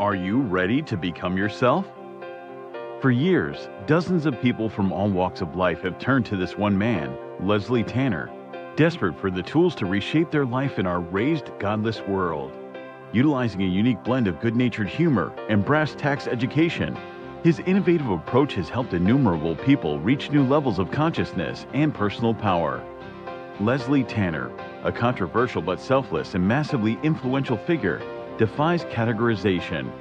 Are you ready to become yourself? For years, dozens of people from all walks of life have turned to this one man, Leslie Tanner, desperate for the tools to reshape their life in our raised, godless world. Utilizing a unique blend of good-natured humor and brass tacks education, his innovative approach has helped innumerable people reach new levels of consciousness and personal power. Leslie Tanner, a controversial but selfless and massively influential figure, defies categorization.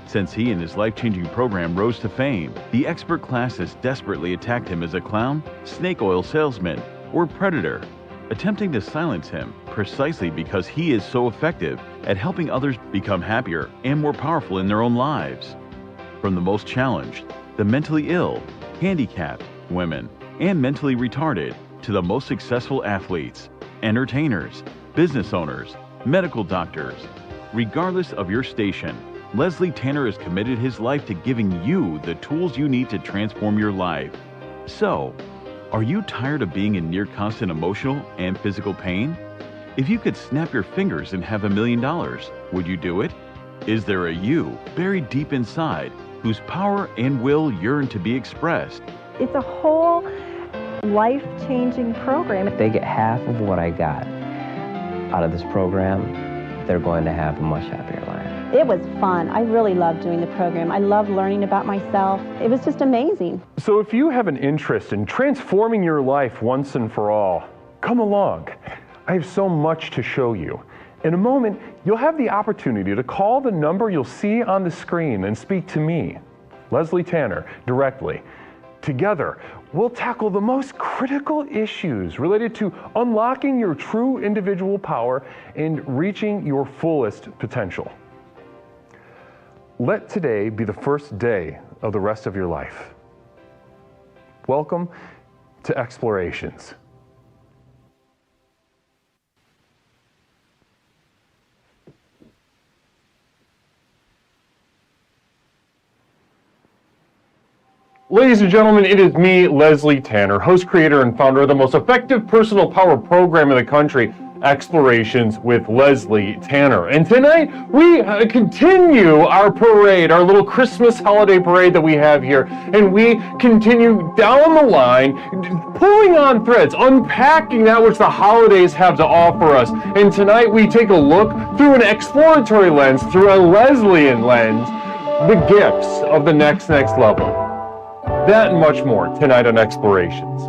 Since he and his life-changing program rose to fame, the expert class has desperately attacked him as a clown, snake oil salesman, or predator, attempting to silence him precisely because he is so effective at helping others become happier and more powerful in their own lives. From the most challenged, the mentally ill, handicapped, women, and mentally retarded, to the most successful athletes, entertainers, business owners, medical doctors. Regardless of your station, Leslie Tanner has committed his life to giving you the tools you need to transform your life. So, are you tired of being in near constant emotional and physical pain? If you could snap your fingers and have $1 million, would you do it? Is there a you buried deep inside whose power and will yearn to be expressed? It's a whole life-changing program. If they get half of what I got out of this program, they're going to have a much happier life. It was fun. I really loved doing the program. I loved learning about myself. It was just amazing. So if you have an interest in transforming your life once and for all, come along. I have so much to show you. In a moment, you'll have the opportunity to call the number you'll see on the screen and speak to me, Leslie Tanner, directly. Together, we'll tackle the most critical issues related to unlocking your true individual power and reaching your fullest potential. Let today be the first day of the rest of your life. Welcome to Explorations. Ladies and gentlemen, it is me, Leslie Tanner, host, creator, and founder of the most effective personal power program in the country, Explorations with Leslie Tanner. And tonight, we continue our parade, our little Christmas holiday parade that we have here. And we continue down the line, pulling on threads, unpacking that which the holidays have to offer us. And tonight, we take a look through an exploratory lens, through a Leslian lens, the gifts of the next level. That and much more tonight on Explorations.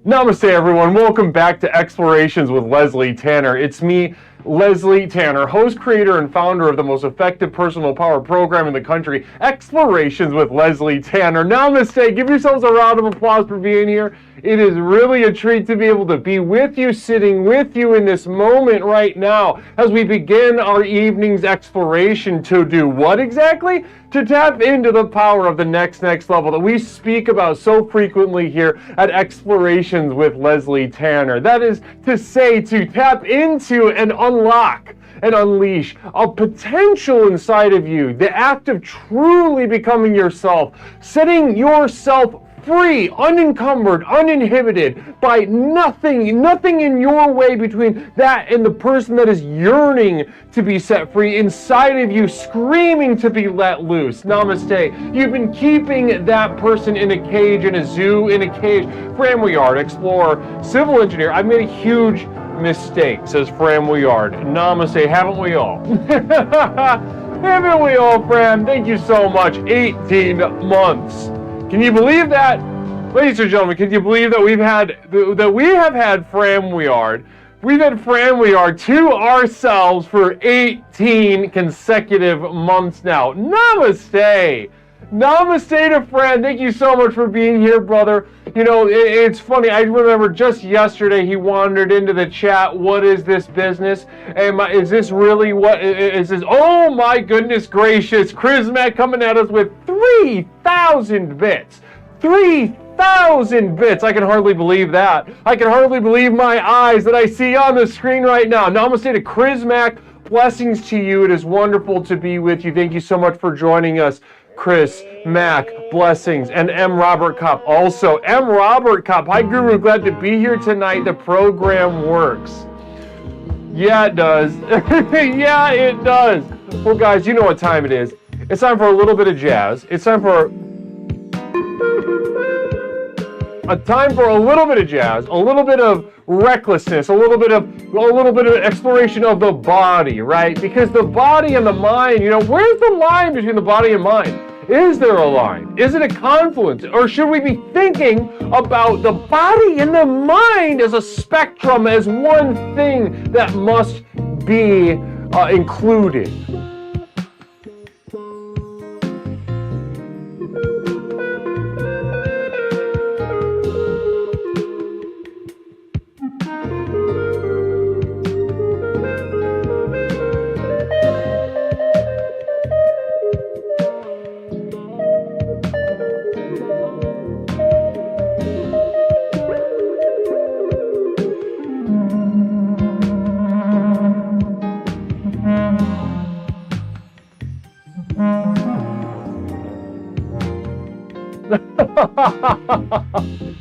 Namaste, everyone. Welcome back to Explorations with Leslie Tanner. It's me, Leslie Tanner, host, creator, and founder of the most effective personal power program in the country, Explorations with Leslie Tanner. Namaste. Give yourselves a round of applause for being here. It is really a treat to be able to be with you, sitting with you in this moment right now as we begin our evening's exploration to do what exactly? To tap into the power of the next level that we speak about so frequently here at Explorations with Leslie Tanner. That is to say, to tap into and unlock and unleash a potential inside of you, the act of truly becoming yourself, setting yourself free, unencumbered, uninhibited by nothing in your way between that and the person that is yearning to be set free inside of you, screaming to be let loose. Namaste. You've been keeping that person in a cage, in a zoo, in a cage. Fran Willard, explorer, civil engineer. I've made a huge mistake, says Fran Willard. Namaste. Haven't we all? Haven't we all, Fran? Thank you so much. 18 months. Can you believe that? Ladies and gentlemen, can you believe that we have had Fran Willard? We've had Fran Willard to ourselves for 18 consecutive months now. Namaste. Namaste to Fran. Thank you so much for being here, brother. You know, it's funny. I remember just yesterday he wandered into the chat. What is this business? Is this really what is this? Oh my goodness gracious. Chrismac coming at us with 3,000 bits. 3,000 bits. I can hardly believe that. I can hardly believe my eyes that I see on the screen right now. Namaste to Chrismac. Blessings to you. It is wonderful to be with you. Thank you so much for joining us. Chris, Mac, blessings, and M. Robert Kopp. Also, M. Robert Kopp. Hi, Guru. Glad to be here tonight. The program works. Yeah, it does. Yeah, it does. Well, guys, you know what time it is. It's time for a little bit of jazz. It's time for a little bit of jazz, a little bit of recklessness, a little bit of exploration of the body, right? Because the body and the mind, where's the line between the body and mind? Is there a line? Is it a confluence? Or should we be thinking about the body and the mind as a spectrum, as one thing that must be included?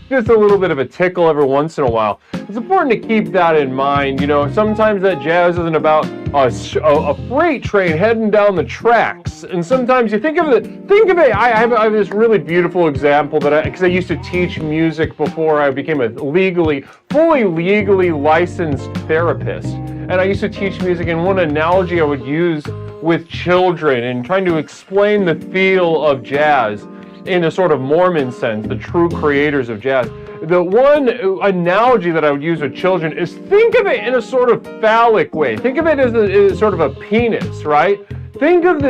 Just a little bit of a tickle every once in a while. It's important to keep that in mind. Sometimes that jazz isn't about a freight train heading down the tracks. And sometimes you think of it. I have this really beautiful example because I used to teach music before I became a fully legally licensed therapist. And I used to teach music, and one analogy I would use with children and trying to explain the feel of jazz in a sort of Mormon sense, the true creators of jazz. The one analogy that I would use with children is think of it in a sort of phallic way. Think of it as sort of a penis, right? Think of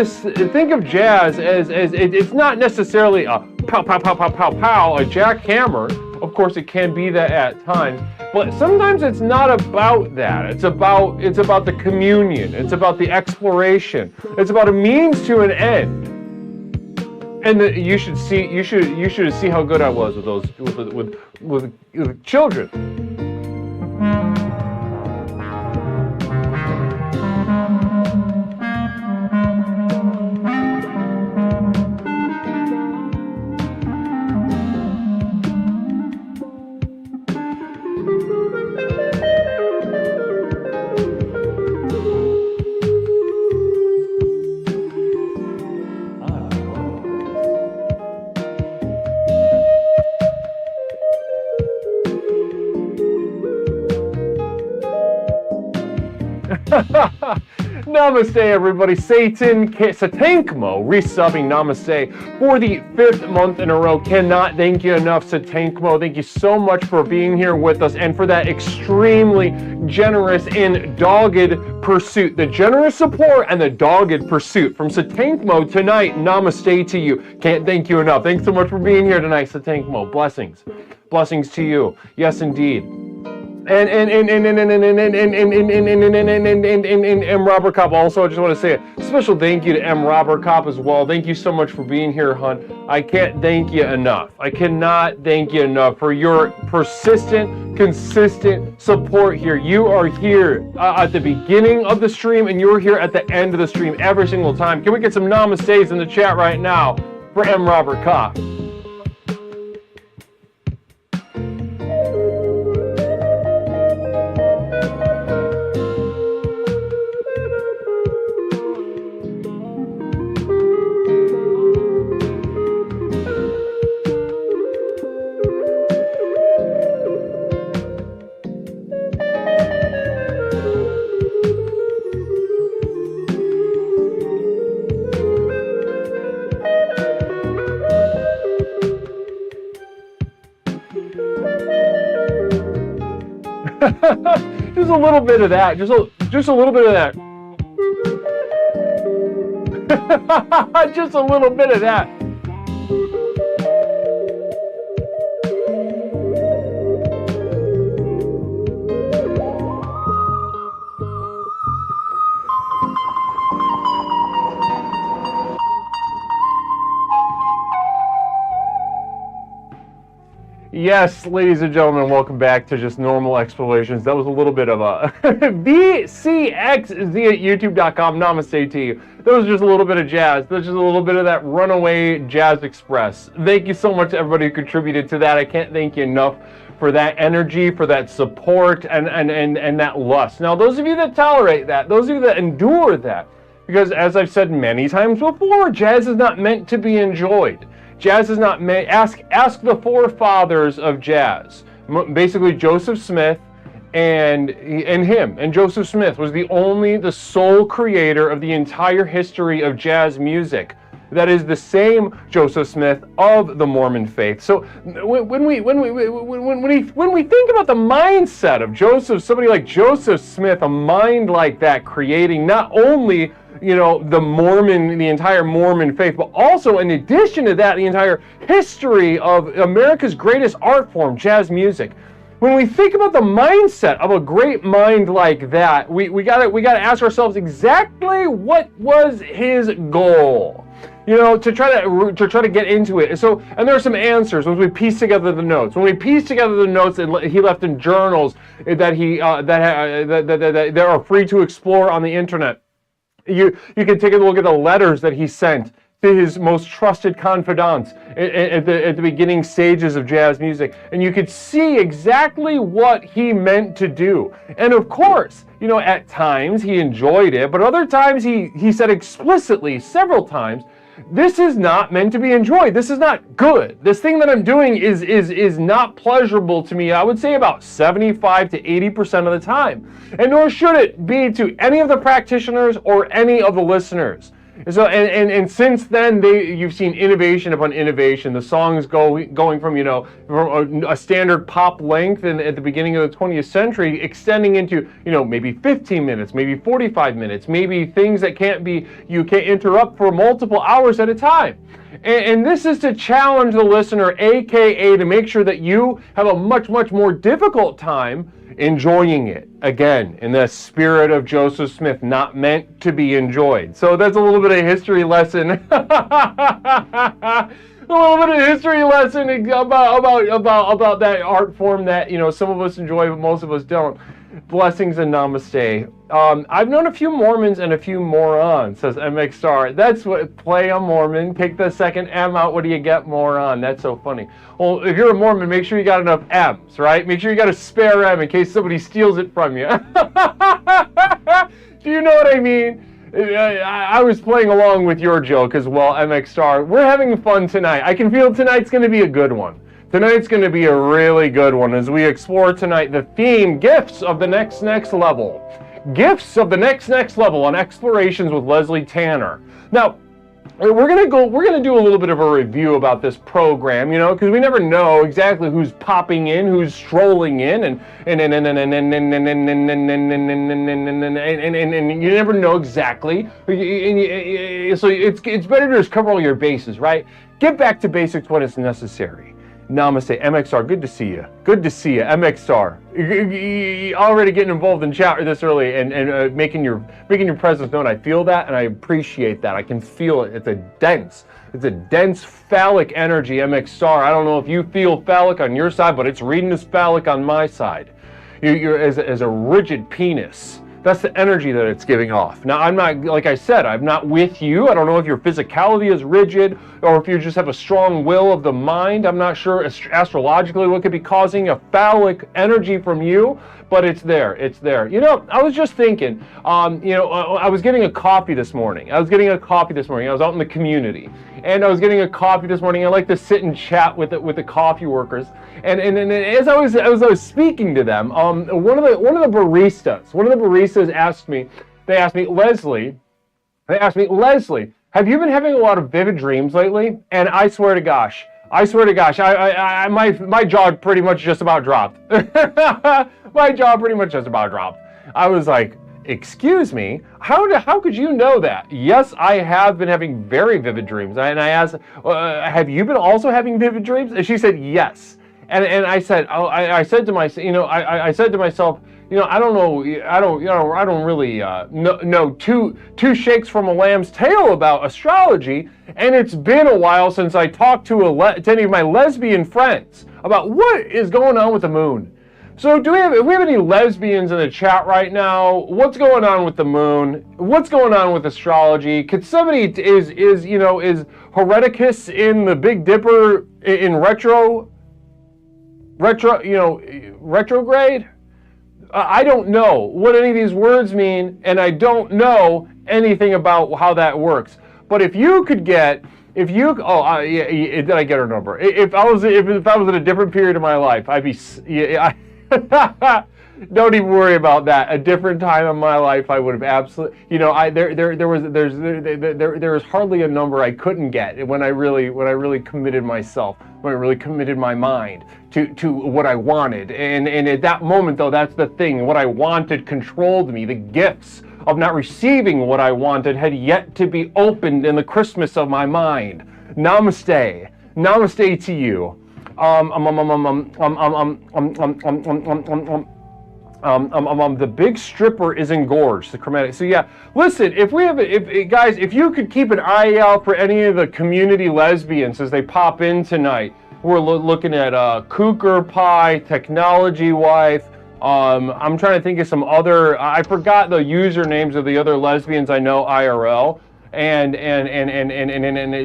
jazz as it's not necessarily a pow, pow, pow, pow, pow, pow, a jackhammer. Of course, it can be that at times, but sometimes it's not about that. It's about the communion. It's about the exploration. It's about a means to an end. And you should see how good I was with those with children. Namaste, everybody. Satan Satankmo resubbing Namaste for the 5th month in a row. Cannot thank you enough, Satankmo. Thank you so much for being here with us and for that extremely generous and dogged pursuit. The generous support and the dogged pursuit from Satankmo tonight. Namaste to you. Can't thank you enough. Thanks so much for being here tonight, Satankmo. Blessings. Blessings to you. Yes, indeed. And M. Robert Kopp also, I just want to say a special thank you to M. Robert Kopp as well. Thank you so much for being here, hon. I can't thank you enough. I cannot thank you enough for your persistent, consistent support here. You are here at the beginning of the stream, and you're here at the end of the stream every single time. Can we get some namaste in the chat right now for M. Robert Kopp? Just a little bit of that. Just a little bit of that. Just a little bit of that. Yes, ladies and gentlemen, welcome back to just normal explorations. That was a little bit of a VCXZ at youtube.com. Namaste to you. That was just a little bit of jazz. That was just a little bit of that runaway jazz express. Thank you so much to everybody who contributed to that. I can't thank you enough for that energy, for that support, and that lust. Now, those of you that tolerate that, those of you that endure that, because as I've said many times before, jazz is not meant to be enjoyed. Jazz is not meant, ask the forefathers of jazz, basically Joseph Smith and him. And Joseph Smith was the sole creator of the entire history of jazz music. That is the same Joseph Smith of the Mormon faith. So when we think about the mindset of somebody like Joseph Smith, a mind like that, creating not only the entire Mormon faith, but also in addition to that, the entire history of America's greatest art form, jazz music. When we think about the mindset of a great mind like that, we gotta ask ourselves exactly what was his goal. To try to get into it. So, and there are some answers when we piece together the notes. When we piece together the notes that he left in journals that are free to explore on the internet. You can take a look at the letters that he sent to his most trusted confidants at the beginning stages of jazz music, and you could see exactly what he meant to do. And of course, at times he enjoyed it, but other times he said explicitly several times, this is not meant to be enjoyed. This is not good. This thing that I'm doing is not pleasurable to me. I would say about 75 to 80% of the time. And nor should it be to any of the practitioners or any of the listeners. So and since then you've seen innovation upon innovation. The songs going from from a standard pop length and at the beginning of the 20th century extending into maybe 15 minutes, maybe 45 minutes, maybe things that you can't interrupt for multiple hours at a time. And this is to challenge the listener, aka to make sure that you have a much more difficult time enjoying it. Again, in the spirit of Joseph Smith, not meant to be enjoyed. So that's a little bit of history lesson. A little bit of history lesson about that art form that some of us enjoy but most of us don't. Blessings and namaste. I've known a few Mormons and a few morons, says MX Star. That's what, play a Mormon, take the second M out, what do you get? Moron. That's so funny. Well, if you're a Mormon, make sure you got enough M's, right? Make sure you got a spare M in case somebody steals it from you. Do you know what I mean? I was playing along with your joke as well, MX Star. We're having fun tonight. I can feel tonight's going to be a good one. Tonight's going to be a really good one as we explore tonight the theme, Gifts of the Next Level. Gifts of the Next Level on Explorations with Leslie Tanner. Now, we're going to do a little bit of a review about this program, because we never know exactly who's popping in, who's strolling in, and you never know exactly. So it's better to just cover all your bases, right? Get back to basics when it's necessary. Namaste, MXR, good to see you. Good to see you, MXR. You're already getting involved in chat this early and making your presence known. I feel that and I appreciate that. I can feel it. It's a dense phallic energy, MXR. I don't know if you feel phallic on your side, but it's reading as phallic on my side. You're as a rigid penis. That's the energy that it's giving off. Now, I'm not, like I said, I'm not with you. I don't know if your physicality is rigid or if you just have a strong will of the mind. I'm not sure astrologically what could be causing a phallic energy from you, but it's there. It's there. I was just thinking, I was getting a coffee this morning. I was out in the community. And I was getting a coffee this morning. I like to sit and chat with the coffee workers. And as I was speaking to them, one of the baristas asked me, Leslie, have you been having a lot of vivid dreams lately? And I swear to gosh, my jaw pretty much just about dropped. My jaw pretty much just about dropped. I was like, excuse me, how could you know that? Yes, I have been having very vivid dreams. And I asked, have you been also having vivid dreams? And she said, yes. And I said, I said to myself, I don't really know two shakes from a lamb's tail about astrology, and it's been a while since I talked to any of my lesbian friends. about what is going on with the moon. So if we have any lesbians in the chat right now? What's going on with the moon? What's going on with astrology? Could somebody, is Hereticus in the Big Dipper in retrograde? I don't know what any of these words mean, and I don't know anything about how that works. But if you could get, did I get her number? If I was in a different period of my life, I'd be, don't even worry about that. A different time in my life, I would have absolutely, there was hardly a number I couldn't get when I really committed myself, when I really committed my mind to what I wanted. And at that moment, though, that's the thing. What I wanted controlled me. The gifts of not receiving what I wanted had yet to be opened in the Christmas of my mind. Namaste. Namaste to you. The big stripper is engorged, the chromatic. So yeah, listen, if you could keep an eye out for any of the community lesbians as they pop in tonight. We're looking at Cougar Pie, Technology Wife. I'm trying to think of some other, I forgot the usernames of the other lesbians I know IRL. And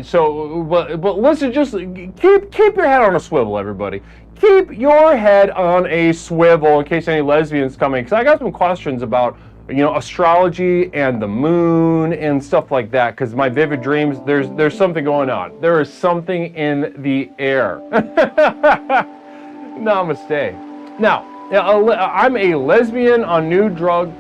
so, but listen, just keep your head on a swivel, everybody. Keep your head on a swivel in case any lesbians coming, because I got some questions about, astrology and the moon and stuff like that, because my vivid dreams, there's something going on. There is something in the air. Namaste. Now, I'm a lesbian on new drug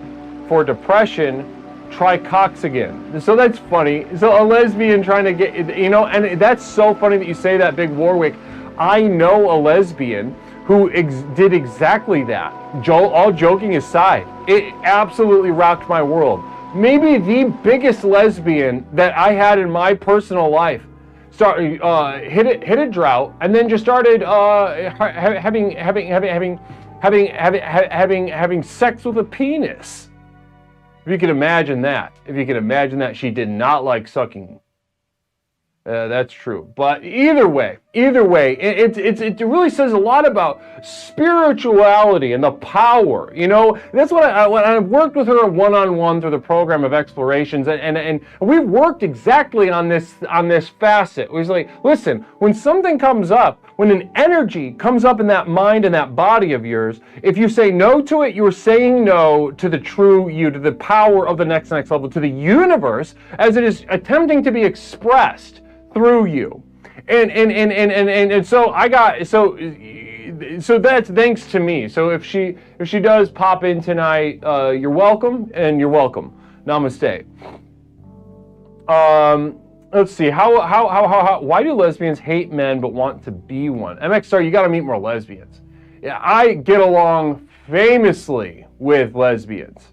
for depression. Try Cox again. So that's funny. So a lesbian trying to get, and that's so funny that you say that, Big Warwick. I know a lesbian who did exactly that. All joking aside, it absolutely rocked my world. Maybe the biggest lesbian that I had in my personal life. Hit a drought, and then just started having sex with a penis. If you can imagine that. She did not like sucking. That's true. But either way, it really says a lot about spirituality and the power. That's what when I've worked with her one-on-one through the program of explorations, and we've worked exactly on this facet. It was like, listen, when something comes up, when an energy comes up in that mind and that body of yours, if you say no to it, you're saying no to the true you, to the power of the next level, to the universe as it is attempting to be expressed through you. And so so that's thanks to me. So if she does pop in tonight, you're welcome, and you're welcome. Namaste. Let's see. How why do lesbians hate men but want to be one? MXR, you got to meet more lesbians. Yeah, I get along famously with lesbians.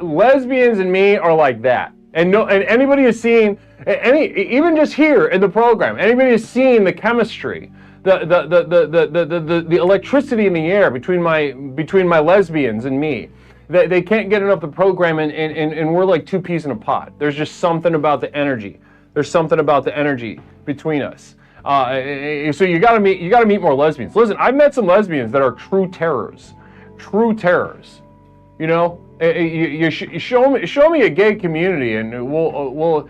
Lesbians and me are like that. And anybody has seen even just here in the program, anybody has seen the chemistry, the electricity in the air between my lesbians and me. They can't get enough of the program, and we're like two peas in a pod. There's just something about the energy. There's something about the energy between us. So you gotta meet more lesbians. Listen, I've met some lesbians that are true terrors. True terrors. You show me a gay community, and we'll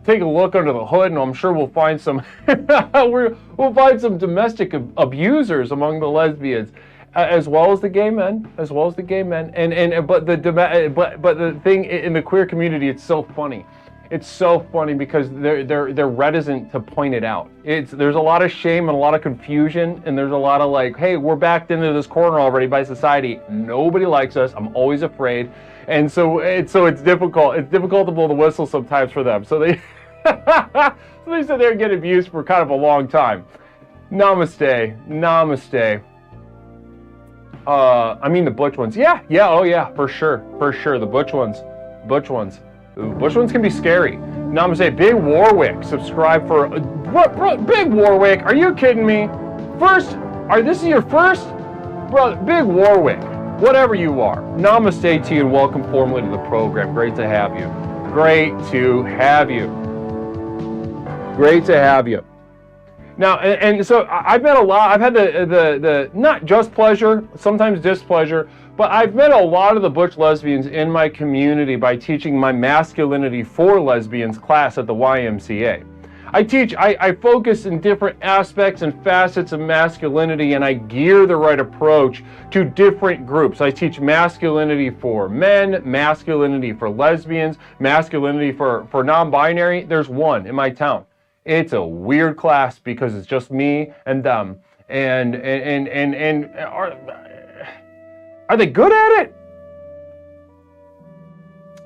take a look under the hood, and I'm sure we'll find some we'll find some domestic abusers among the lesbians, as well as the gay men, but the thing in the queer community, it's so funny. It's so funny because they're reticent to point it out. There's a lot of shame and a lot of confusion, and there's a lot of like, hey, we're backed into this corner already by society. Nobody likes us. I'm always afraid, and so it's difficult. It's difficult to blow the whistle sometimes for them. So they they sit there and get abused for kind of a long time. Namaste. I mean the butch ones. Yeah. Oh yeah, for sure. The butch ones. Ooh, bush ones can be scary. Namaste. Big Warwick, subscribe for... Big Warwick, are you kidding me? This is your first? Bro, Big Warwick, whatever you are. Namaste to you and welcome formally to the program. Great to have you. Now, and so I've met a lot. I've had the not just pleasure, sometimes displeasure, but I've met a lot of the butch lesbians in my community by teaching my Masculinity for Lesbians class at the YMCA. I focus in different aspects and facets of masculinity, and I gear the right approach to different groups. I teach masculinity for men, masculinity for lesbians, masculinity for non-binary. There's one in my town. It's a weird class because it's just me and them. And are they good at it?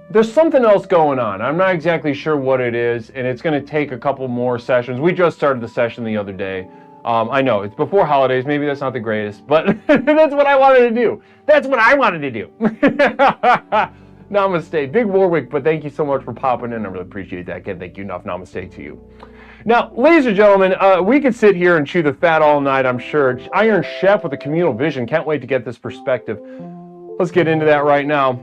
There's something else going on. I'm not exactly sure what it is, and it's going to take a couple more sessions. We just started the session the other day. I know, it's before holidays. Maybe that's not the greatest, but that's what I wanted to do. That's what I wanted to do. Namaste. Big Warwick, but thank you so much for popping in. I really appreciate that. Again, thank you enough. Namaste to you. Now, ladies and gentlemen, we could sit here and chew the fat all night, I'm sure. Iron Chef with a communal vision. Can't wait to get this perspective. Let's get into that right now.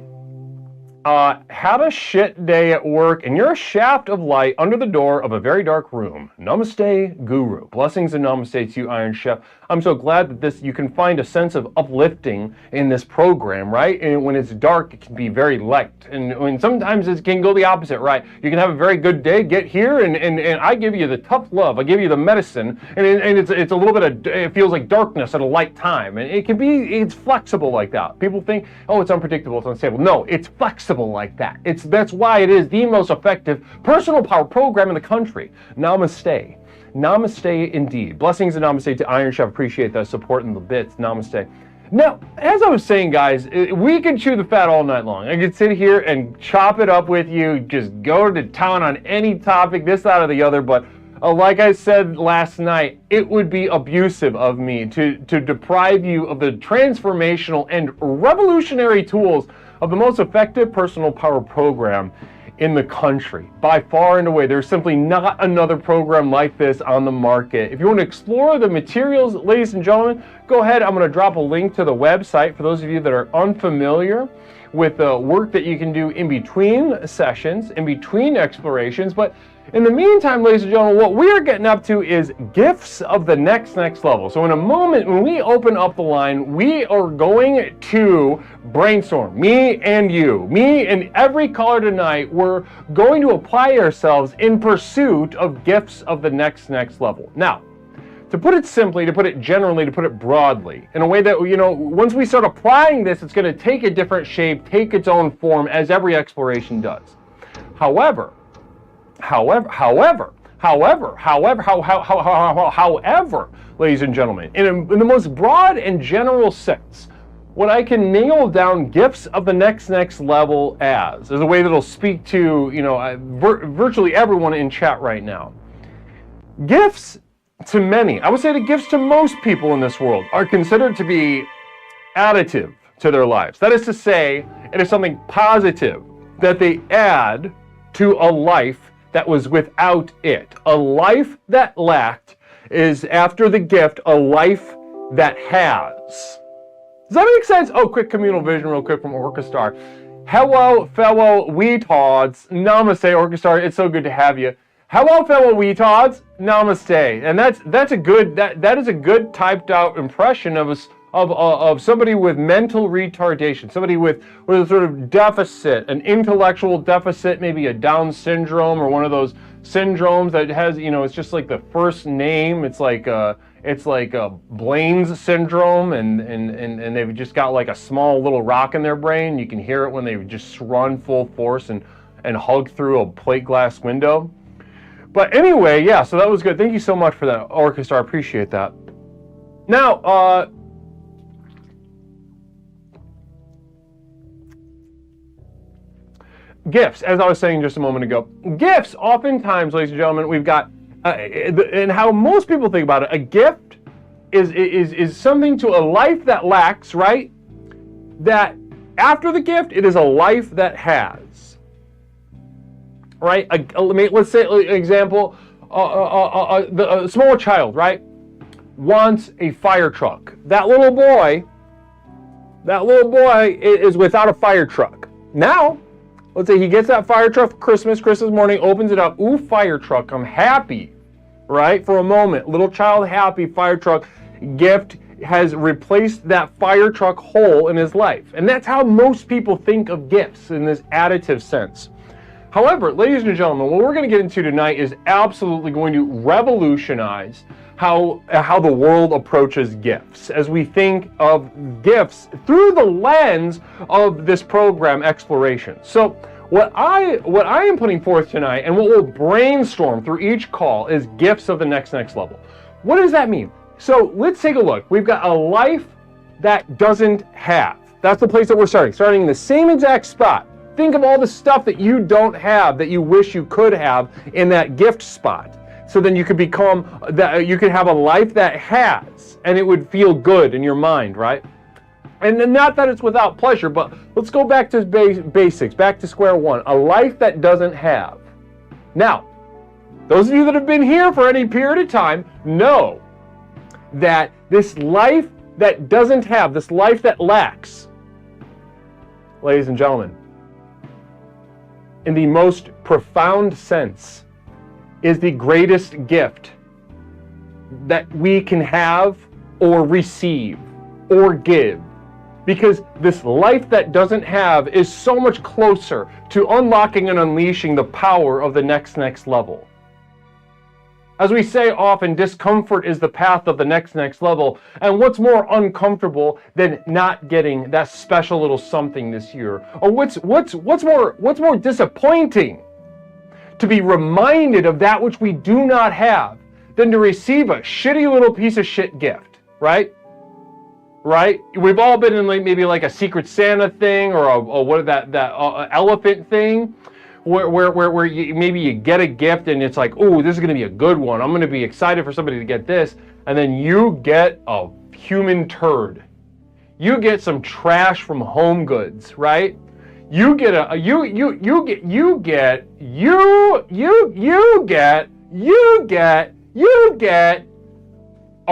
Had a shit day at work and you're a shaft of light under the door of a very dark room. Namaste, Guru. Blessings and namaste to you, Iron Chef. I'm so glad that you can find a sense of uplifting in this program, right? And when it's dark, it can be very light. And when sometimes it can go the opposite, right? You can have a very good day, get here, and I give you the tough love. I give you the medicine, and it's a little bit of, it feels like darkness at a light time. And it's flexible like that. People think, oh, it's unpredictable, it's unstable. No, it's flexible like that. That's why it is the most effective personal power program in the country. Namaste. Namaste indeed. Blessings and namaste to Iron Chef. Appreciate that support in the bits. Namaste. Now, as I was saying, guys, we can chew the fat all night long. I could sit here and chop it up with you, just go to town on any topic, this, that, or the other, but like I said last night, it would be abusive of me to deprive you of the transformational and revolutionary tools of the most effective personal power program in the country. By far and away, there's simply not another program like this on the market. If you want to explore the materials, ladies and gentlemen, go ahead. I'm going to drop a link to the website for those of you that are unfamiliar with the work that you can do in between sessions, in between explorations. But in the meantime, ladies and gentlemen, what we are getting up to is gifts of the next level. So in a moment, when we open up the line, we are going to brainstorm, me and you, me and every caller tonight. We're going to apply ourselves in pursuit of gifts of the next level. Now, to put it simply, to put it generally, to put it broadly, in a way that, once we start applying this, it's going to take a different shape, take its own form, as every exploration does. However, ladies and gentlemen, in the most broad and general sense, what I can nail down gifts of the next level as a way that'll speak to, virtually everyone in chat right now. Gifts to many, I would say the gifts to most people in this world are considered to be additive to their lives. That is to say, it is something positive that they add to a life that was without it. A life that lacked is, after the gift, a life that has. Does that make sense? Oh, quick communal vision real quick from Orchestar. Hello, fellow weetods. Namaste, Orchestar. It's so good to have you. Hello, fellow weetods. Namaste. And that's a good, that is a good typed out impression of us, of somebody with mental retardation, somebody with a sort of deficit, an intellectual deficit, maybe a Down syndrome or one of those syndromes that has, it's just like the first name. It's like Blaine's syndrome, and they've just got like a small little rock in their brain. You can hear it when they just run full force and hug through a plate glass window. But anyway, yeah, so that was good. Thank you so much for that, Orchestra. I appreciate that. Now, gifts, as I was saying just a moment ago, gifts, oftentimes, ladies and gentlemen, we've got, and how most people think about it, a gift is something to a life that lacks, right? That after the gift, it is a life that has, right? Let's say, example, a small child, right, wants a fire truck. That little boy is without a fire truck. Now, let's say he gets that fire truck for Christmas morning, opens it up, ooh, fire truck, I'm happy, right? For a moment, little child happy, fire truck, gift has replaced that fire truck hole in his life. And that's how most people think of gifts in this additive sense. However, ladies and gentlemen, what we're going to get into tonight is absolutely going to revolutionize how the world approaches gifts, as we think of gifts through the lens of this program, Exploration. So what I am putting forth tonight, and what we'll brainstorm through each call, is gifts of the next level. What does that mean? So let's take a look. We've got a life that doesn't have. That's the place that we're starting in the same exact spot. Think of all the stuff that you don't have that you wish you could have in that gift spot. So then you could you could have a life that has, and it would feel good in your mind, right? And not that it's without pleasure, but let's go back to basics, back to square one. A life that doesn't have. Now, those of you that have been here for any period of time know that this life that doesn't have, this life that lacks, ladies and gentlemen, in the most profound sense, is the greatest gift that we can have or receive or give. Because this life that doesn't have is so much closer to unlocking and unleashing the power of the next level. As we say often, discomfort is the path of the next level. And what's more uncomfortable than not getting that special little something this year? Or what's more disappointing to be reminded of that which we do not have than to receive a shitty little piece of shit gift, right? Right? We've all been in maybe like a Secret Santa thing, or a elephant thing, where maybe you get a gift and it's like, oh, this is going to be a good one. I'm going to be excited for somebody to get this, and then you get a human turd. You get some trash from Home Goods, right? You get a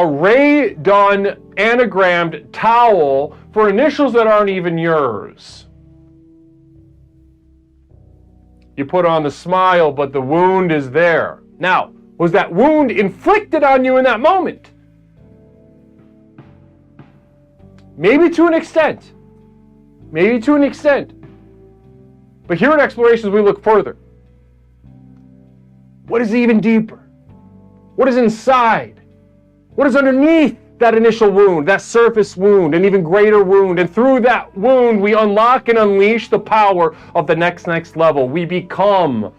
Ray Dunn anagrammed towel for initials that aren't even yours. You put on the smile, but the wound is there. Now, was that wound inflicted on you in that moment? Maybe to an extent. Maybe to an extent. But here at Explorations, we look further. What is even deeper? What is inside? What is underneath that initial wound, that surface wound, an even greater wound? And through that wound, we unlock and unleash the power of the next level. We become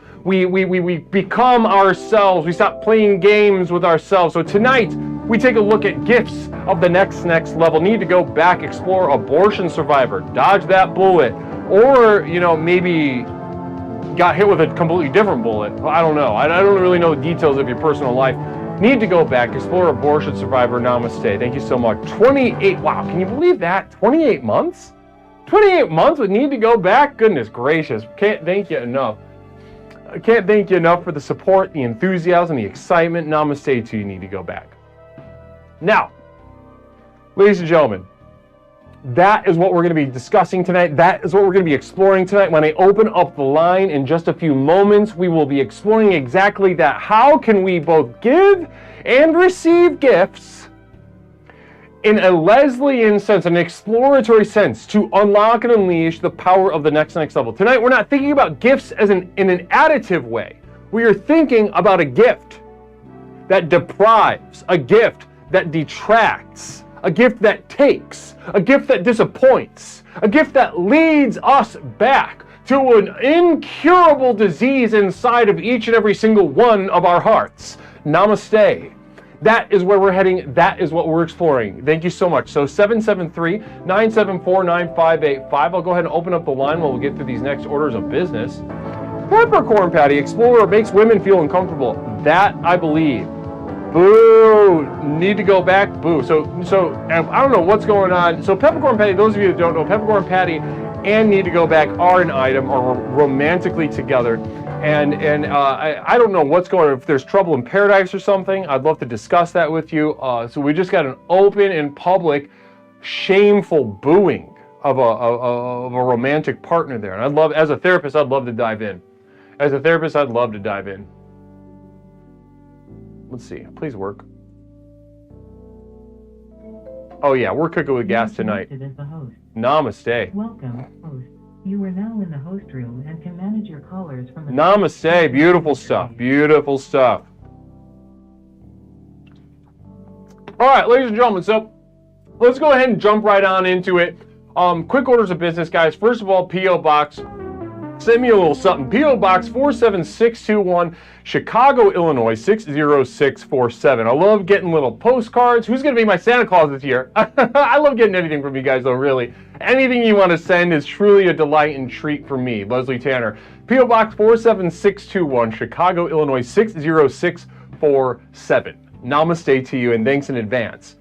ourselves. We stop playing games with ourselves. So tonight, we take a look at gifts of the next level. Need to go back, explore abortion survivor, dodge that bullet, or, maybe got hit with a completely different bullet. I don't know. I don't really know the details of your personal life. Need to go back, explore abortion survivor. Namaste. Thank you so much. 28, wow, can you believe that? 28 months? 28 months with Need to Go Back? Goodness gracious. Can't thank you enough. I can't thank you enough for the support, the enthusiasm, the excitement. Namaste to you, Need to Go Back. Now, ladies and gentlemen, that is what we're going to be discussing tonight. That is what we're going to be exploring tonight. When I open up the line in just a few moments, we will be exploring exactly that. How can we both give and receive gifts in a Leslian sense, an exploratory sense, to unlock and unleash the power of the next level? Tonight, we're not thinking about gifts as in an additive way. We are thinking about a gift that deprives, a gift that detracts, a gift that takes, a gift that disappoints, a gift that leads us back to an incurable disease inside of each and every single one of our hearts. Namaste. That is where we're heading. That is what we're exploring. Thank you so much. So 773-974-9585. I'll go ahead and open up the line while we get through these next orders of business. Peppercorn Patty, Explorer, makes women feel uncomfortable. That I believe. Boo! Need to go back. Boo. So I don't know what's going on. So Peppercorn Patty, those of you that don't know, Peppercorn Patty and Need to Go Back are an item, or romantically together. And I don't know what's going on. If there's trouble in paradise or something, I'd love to discuss that with you. So we just got an open and public, shameful booing of a romantic partner there. And I'd love, as a therapist, I'd love to dive in. As a therapist, I'd love to dive in. Let's see. Please work. Oh yeah, we're cooking with gas tonight. Namaste. Welcome, host. You are now in the host room and can manage your callers from the... Namaste. Beautiful stuff. Beautiful stuff. All right, ladies and gentlemen, so let's go ahead and jump right on into it. Quick orders of business, guys. First of all, P.O. Box. Send me a little something. P.O. Box 47621, Chicago, Illinois 60647. I love getting little postcards. Who's going to be my Santa Claus this year? I love getting anything from you guys, though, really. Anything you want to send is truly a delight and treat for me, Leslie Tanner. P.O. Box 47621, Chicago, Illinois 60647. Namaste to you, and thanks in advance.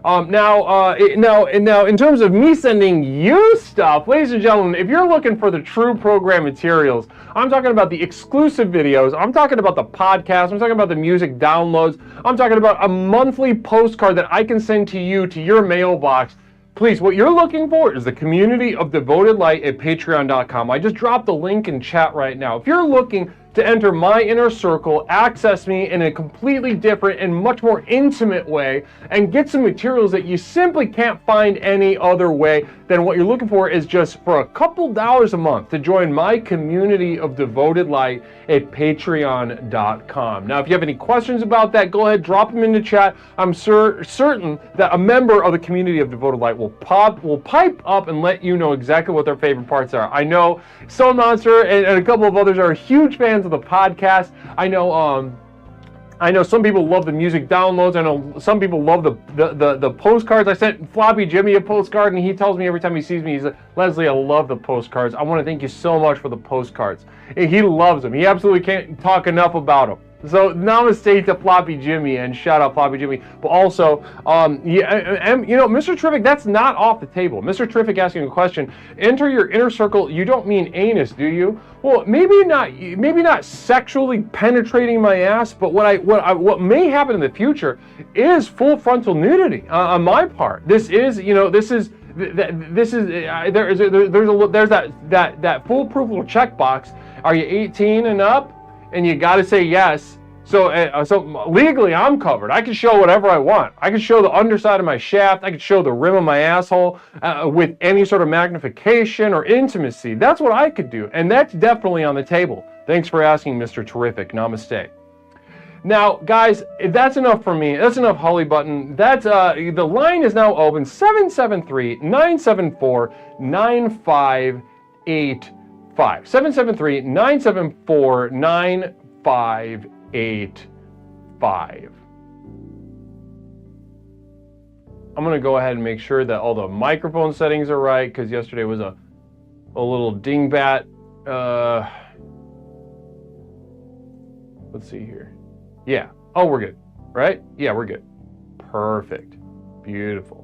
Now, in terms of me sending you stuff, ladies and gentlemen, if you're looking for the true program materials, I'm talking about the exclusive videos, I'm talking about the podcast, I'm talking about the music downloads, I'm talking about a monthly postcard that I can send to you, to your mailbox. Please, what you're looking for is the community of devoted light at patreon.com. I just dropped the link in chat right now. If you're looking to enter my inner circle, access me in a completely different and much more intimate way, and get some materials that you simply can't find any other way, then what you're looking for is just for a couple dollars a month to join my community of devoted light at patreon.com. Now, if you have any questions about that, go ahead, drop them in the chat. I'm certain that a member of the community of devoted light will pipe up and let you know exactly what their favorite parts are. I know Stone Monster and a couple of others are huge fans of the podcast. I know some people love the music downloads. I know some people love the postcards. I sent Floppy Jimmy a postcard, and he tells me every time he sees me, he's like, Leslie, I love the postcards. I want to thank you so much for the postcards. And he loves them. He absolutely can't talk enough about them. So namaste to Floppy Jimmy, and shout out Floppy Jimmy. But also, Mr. Terrific, that's not off the table. Mr. Terrific asking a question. Enter your inner circle. You don't mean anus, do you? Well, maybe not sexually penetrating my ass, but what may happen in the future is full frontal nudity on my part. There's that foolproof little checkbox. Are you 18 and up? And you got to say yes. So legally, I'm covered. I can show whatever I want. I can show the underside of my shaft. I can show the rim of my asshole with any sort of magnification or intimacy. That's what I could do, and that's definitely on the table. Thanks for asking, Mr. Terrific. Namaste. Now, guys, that's enough for me. That's enough Holly Button. That's the line is now open. 773-974-9585. 773-974-9585. I'm going to go ahead and make sure that all the microphone settings are right, because yesterday was a little dingbat. Let's see here. Yeah. Oh, we're good. Right? Yeah, we're good. Perfect. Beautiful.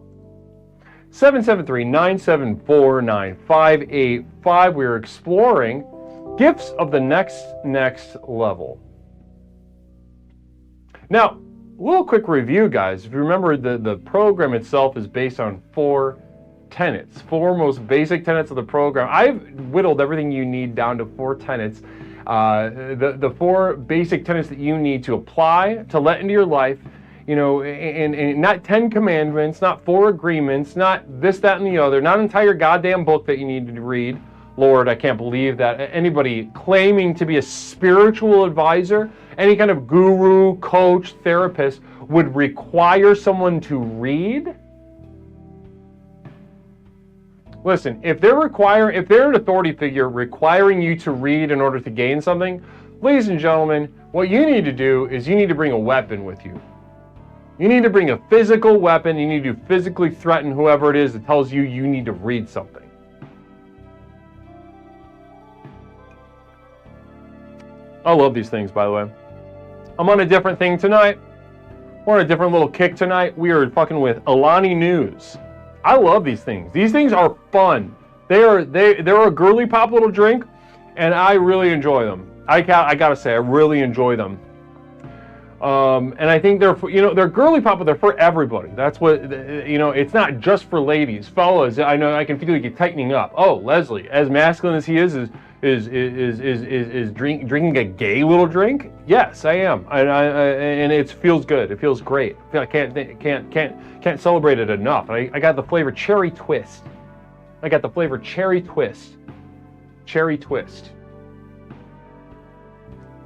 773-974-9585. We're exploring gifts of the next level. Now, a little quick review, guys. If you remember, the program itself is based on 4 tenets, 4 most basic tenets of the program. I've whittled everything you need down to 4 tenets. The 4 basic tenets that you need to apply, to let into your life. You know, and not 10 commandments, not 4 agreements, not this, that, and the other, not an entire goddamn book that you need to read. Lord, I can't believe that anybody claiming to be a spiritual advisor, any kind of guru, coach, therapist, would require someone to read. Listen, if they're an authority figure requiring you to read in order to gain something, ladies and gentlemen, what you need to do is you need to bring a weapon with you. You need to bring a physical weapon. You need to physically threaten whoever it is that tells you you need to read something. I love these things, by the way. I'm on a different thing tonight. We're on a different little kick tonight. We are fucking with Alani News. I love these things. These things are fun. They're a girly pop little drink, and I really enjoy them. I gotta say, I really enjoy them. And I think they're girly pop, but they're for everybody. That's what, it's not just for ladies. Fellas, I know I can feel like you're tightening up. Oh, Leslie, as masculine as he is drinking a gay little drink? Yes, I am, and it feels good. It feels great. I can't celebrate it enough. I got the flavor cherry twist. Cherry twist.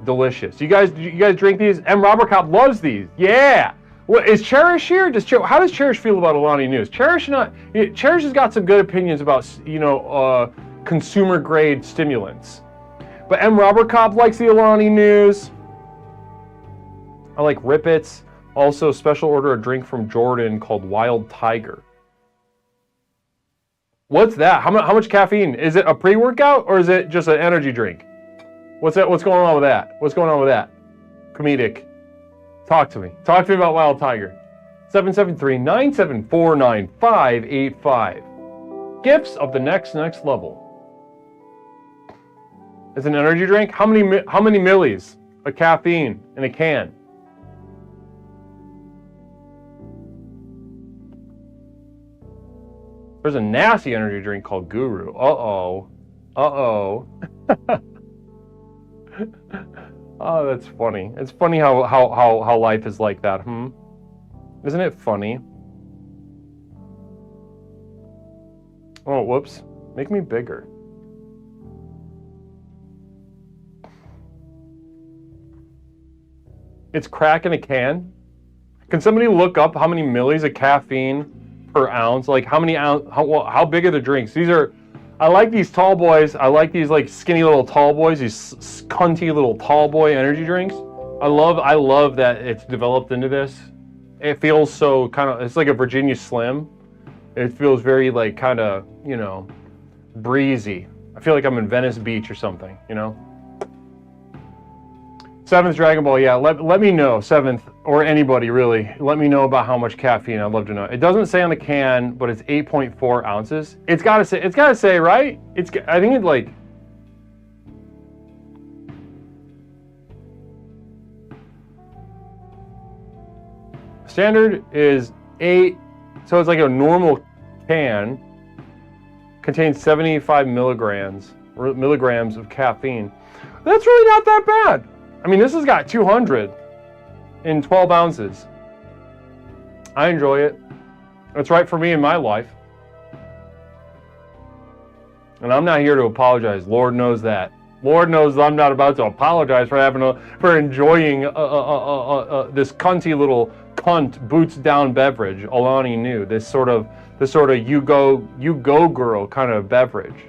Delicious. You guys drink these? M. Robert Kopp loves these. Yeah. What is Cherish here? How does Cherish feel about Alani News? Cherish has got some good opinions about consumer grade stimulants. But M. Robert Kopp likes the Alani News. I like Rippets. Also, special order a drink from Jordan called Wild Tiger. What's that? How much caffeine? Is it a pre-workout or is it just an energy drink? What's that? What's going on with that? Comedic. Talk to me about Wild Tiger. 773-974-9585. Gifts of the next level. It's an energy drink. How many millis of caffeine in a can? There's a nasty energy drink called Guru. Uh-oh. Oh, that's funny. It's funny how life is like that, Isn't it funny? Oh, whoops. Make me bigger. It's crack in a can? Can somebody look up how many millis of caffeine per ounce? Like how big are the drinks? I like these tall boys. I like these like skinny little tall boys, these cunty little tall boy energy drinks. I love that it's developed into this. It feels so it's like a Virginia Slim. It feels very like kind of, breezy. I feel like I'm in Venice Beach or something, Seventh Dragon Ball, yeah, let me know, Seventh, or anybody really, let me know about how much caffeine. I'd love to know. It doesn't say on the can, but it's 8.4 ounces. It's gotta say, right? I think it's like, standard is 8, so it's like a normal can, contains 75 milligrams of caffeine. That's really not that bad. I mean, this has got 200 in 12 ounces. I enjoy it. It's right for me in my life. And I'm not here to apologize. Lord knows that. Lord knows I'm not about to apologize for enjoying this cunty little cunt boots down beverage, Alani New. This sort of you go girl kind of beverage,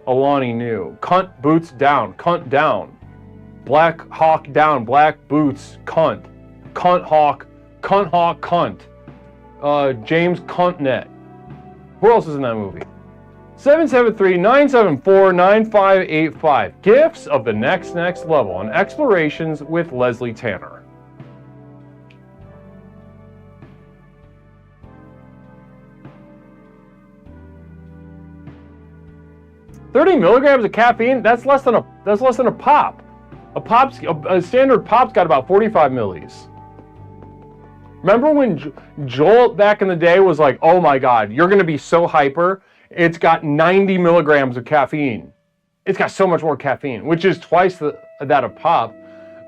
Alani New. Cunt boots down, cunt down. Black Hawk down, black boots, cunt. Cunt Hawk, cunt. James Cuntnet. Who else is in that movie? 773-974-9585. Gifts of the next level on Explorations with Leslie Tanner. $30 milligrams of caffeine? That's less than a pop. A standard pop's got about 45 millis. Remember when Joel back in the day was like, oh my God, you're going to be so hyper. It's got 90 milligrams of caffeine. It's got so much more caffeine, which is twice that of pop.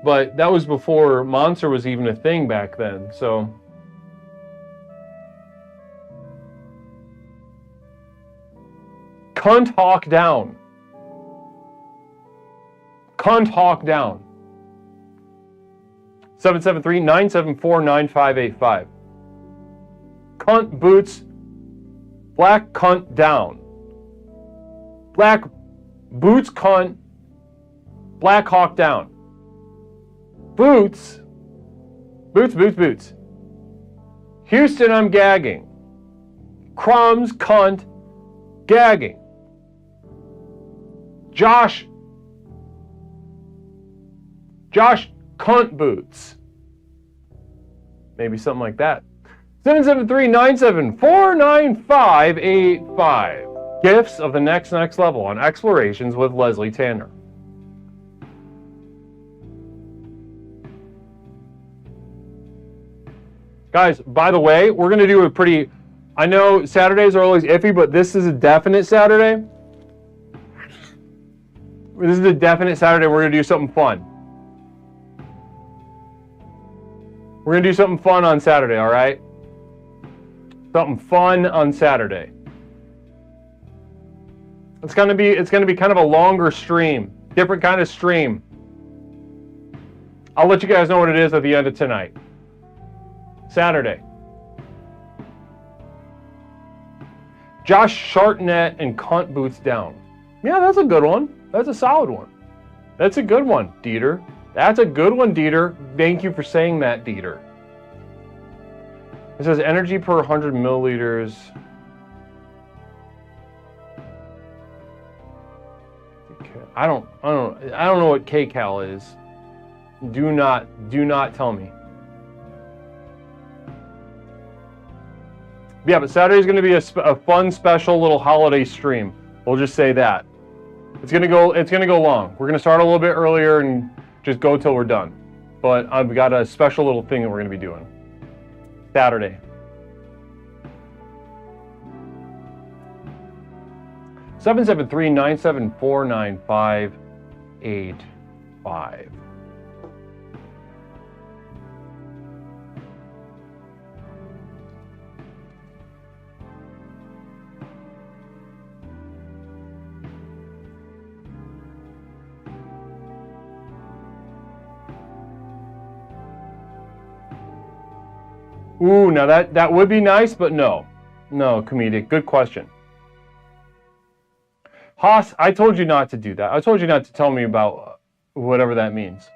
But that was before Monster was even a thing back then. So Cunt Hawk down. Cunt Hawk down. 773-974-9585. Cunt boots. Black cunt down. Black boots cunt. Black Hawk down. Boots. Boots. Houston, I'm gagging. Crumbs, cunt, gagging. Josh, cunt boots. Maybe something like that. 773-974-9585. Gifts of the next level on Explorations with Leslie Tanner. Guys, by the way, we're going to do a pretty... I know Saturdays are always iffy, but this is a definite Saturday. This is a definite Saturday. We're going to do something fun. We're going to do something fun on Saturday, all right? Something fun on Saturday. It's going to be kind of a longer stream, different kind of stream. I'll let you guys know what it is at the end of tonight. Saturday. Josh Shartnett and Cunt Boots Down. Yeah, that's a good one. That's a solid one. That's a good one, Dieter. That's a good one, Dieter. Thank you for saying that, Dieter. It says energy per 100 milliliters. I don't know what kcal is. Do not tell me. Yeah, but Saturday is going to be a fun, special little holiday stream. We'll just say that. It's going to go long. We're going to start a little bit earlier and just go till we're done. But I've got a special little thing that we're going to be doing. Saturday. Seven 773-974-9585. Ooh, now that would be nice, but no. No, comedic. Good question. Haas, I told you not to do that. I told you not to tell me about whatever that means.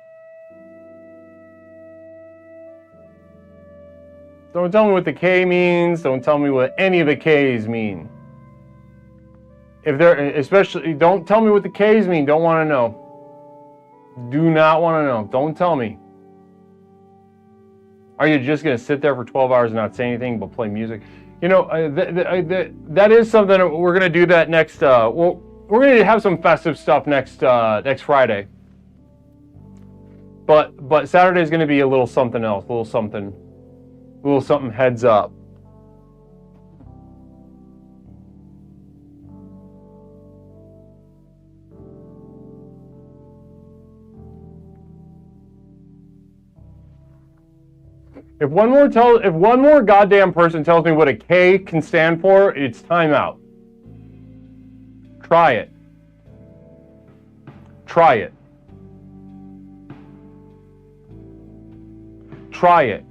Don't tell me what the K means. Don't tell me what any of the Ks mean. Especially, don't tell me what the Ks mean. Don't want to know. Do not want to know. Don't tell me. Are you just going to sit there for 12 hours and not say anything but play music? You know, that is something that we're going to do that next. We're going to have some festive stuff next Friday. But Saturday is going to be a little something else, a little something heads up. If one more goddamn person tells me what a K can stand for, it's timeout. Try it. Try it. Try it.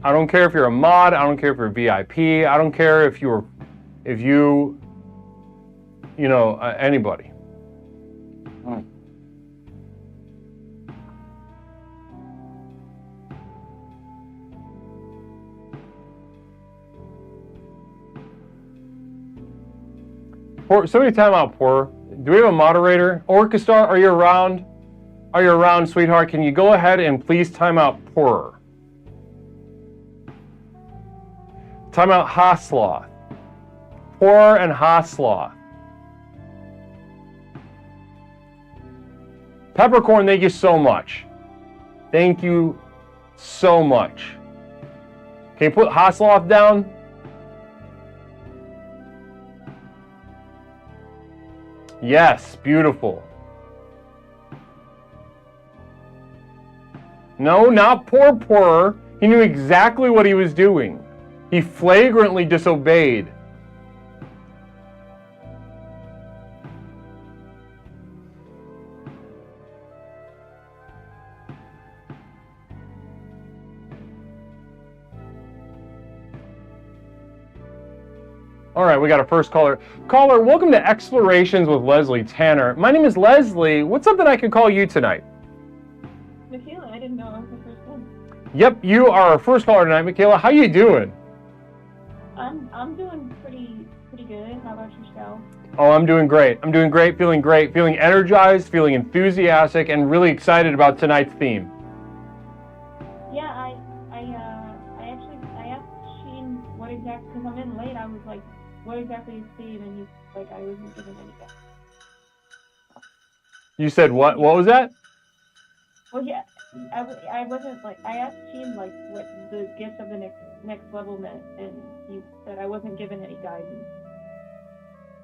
I don't care if you're a mod, I don't care if you're a VIP, I don't care if you know, anybody. Somebody time out, Poor. Do we have a moderator? Orchestar, are you around? Are you around, sweetheart? Can you go ahead and please time out Poor? Time out Hasloth. Poor and Hasloth. Peppercorn, thank you so much. Thank you so much. Can you put Hasloth down? Yes, beautiful. No, not Poor. He knew exactly what he was doing. He flagrantly disobeyed. All right, we got our first caller. Caller, welcome to Explorations with Leslie Tanner. My name is Leslie. What's something I could call you tonight? Michaela, I didn't know I was the first one. Yep, you are our first caller tonight, Michaela. How you doing? I'm doing pretty good. How about yourself? Oh, I'm doing great. I'm doing great, feeling energized, feeling enthusiastic, and really excited about tonight's theme. Yeah, I asked Sheen what exactly, because I'm in late. I was like, what exactly is theme? And he's like, I wasn't given any guess. You said what? What was that? Well, yeah, I wasn't like, I asked Sheen like what the gift of the next level meant, and he said I wasn't given any guidance.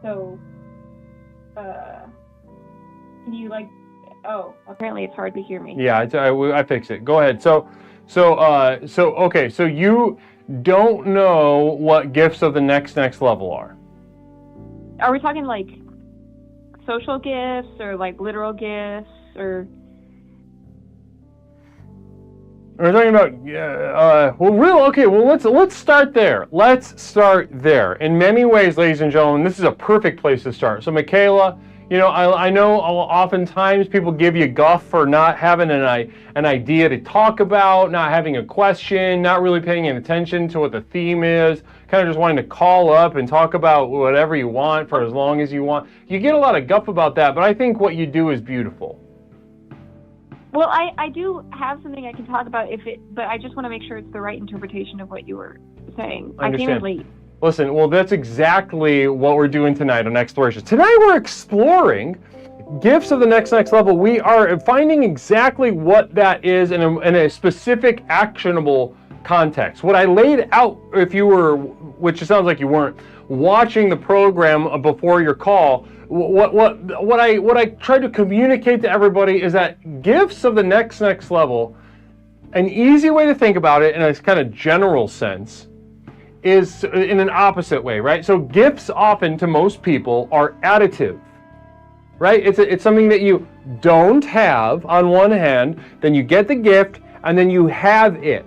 So, Can you like? Oh, apparently it's hard to hear me. Yeah, I fix it. Go ahead. Okay. So you don't know what gifts of the next level are. Are we talking like social gifts or like literal gifts or? We're talking about let's start there. Let's start there. In many ways, ladies and gentlemen, this is a perfect place to start. So, Michaela, I know oftentimes people give you guff for not having an idea to talk about, not having a question, not really paying attention to what the theme is, kind of just wanting to call up and talk about whatever you want for as long as you want. You get a lot of guff about that, but I think what you do is beautiful. Well, I do have something I can talk about but I just want to make sure it's the right interpretation of what you were saying. I understand. came in late. Listen, well, that's exactly what we're doing tonight on Exploration. Tonight we're exploring gifts of the next level. We are finding exactly what that is in a specific actionable context. What I laid out, if you were, which it sounds like you weren't, watching the program before your call, what I tried to communicate to everybody is that gifts of the next level, an easy way to think about it in a kind of general sense, is in an opposite way, right? So gifts often to most people are additive, right? It's something that you don't have on one hand, then you get the gift, and then you have it.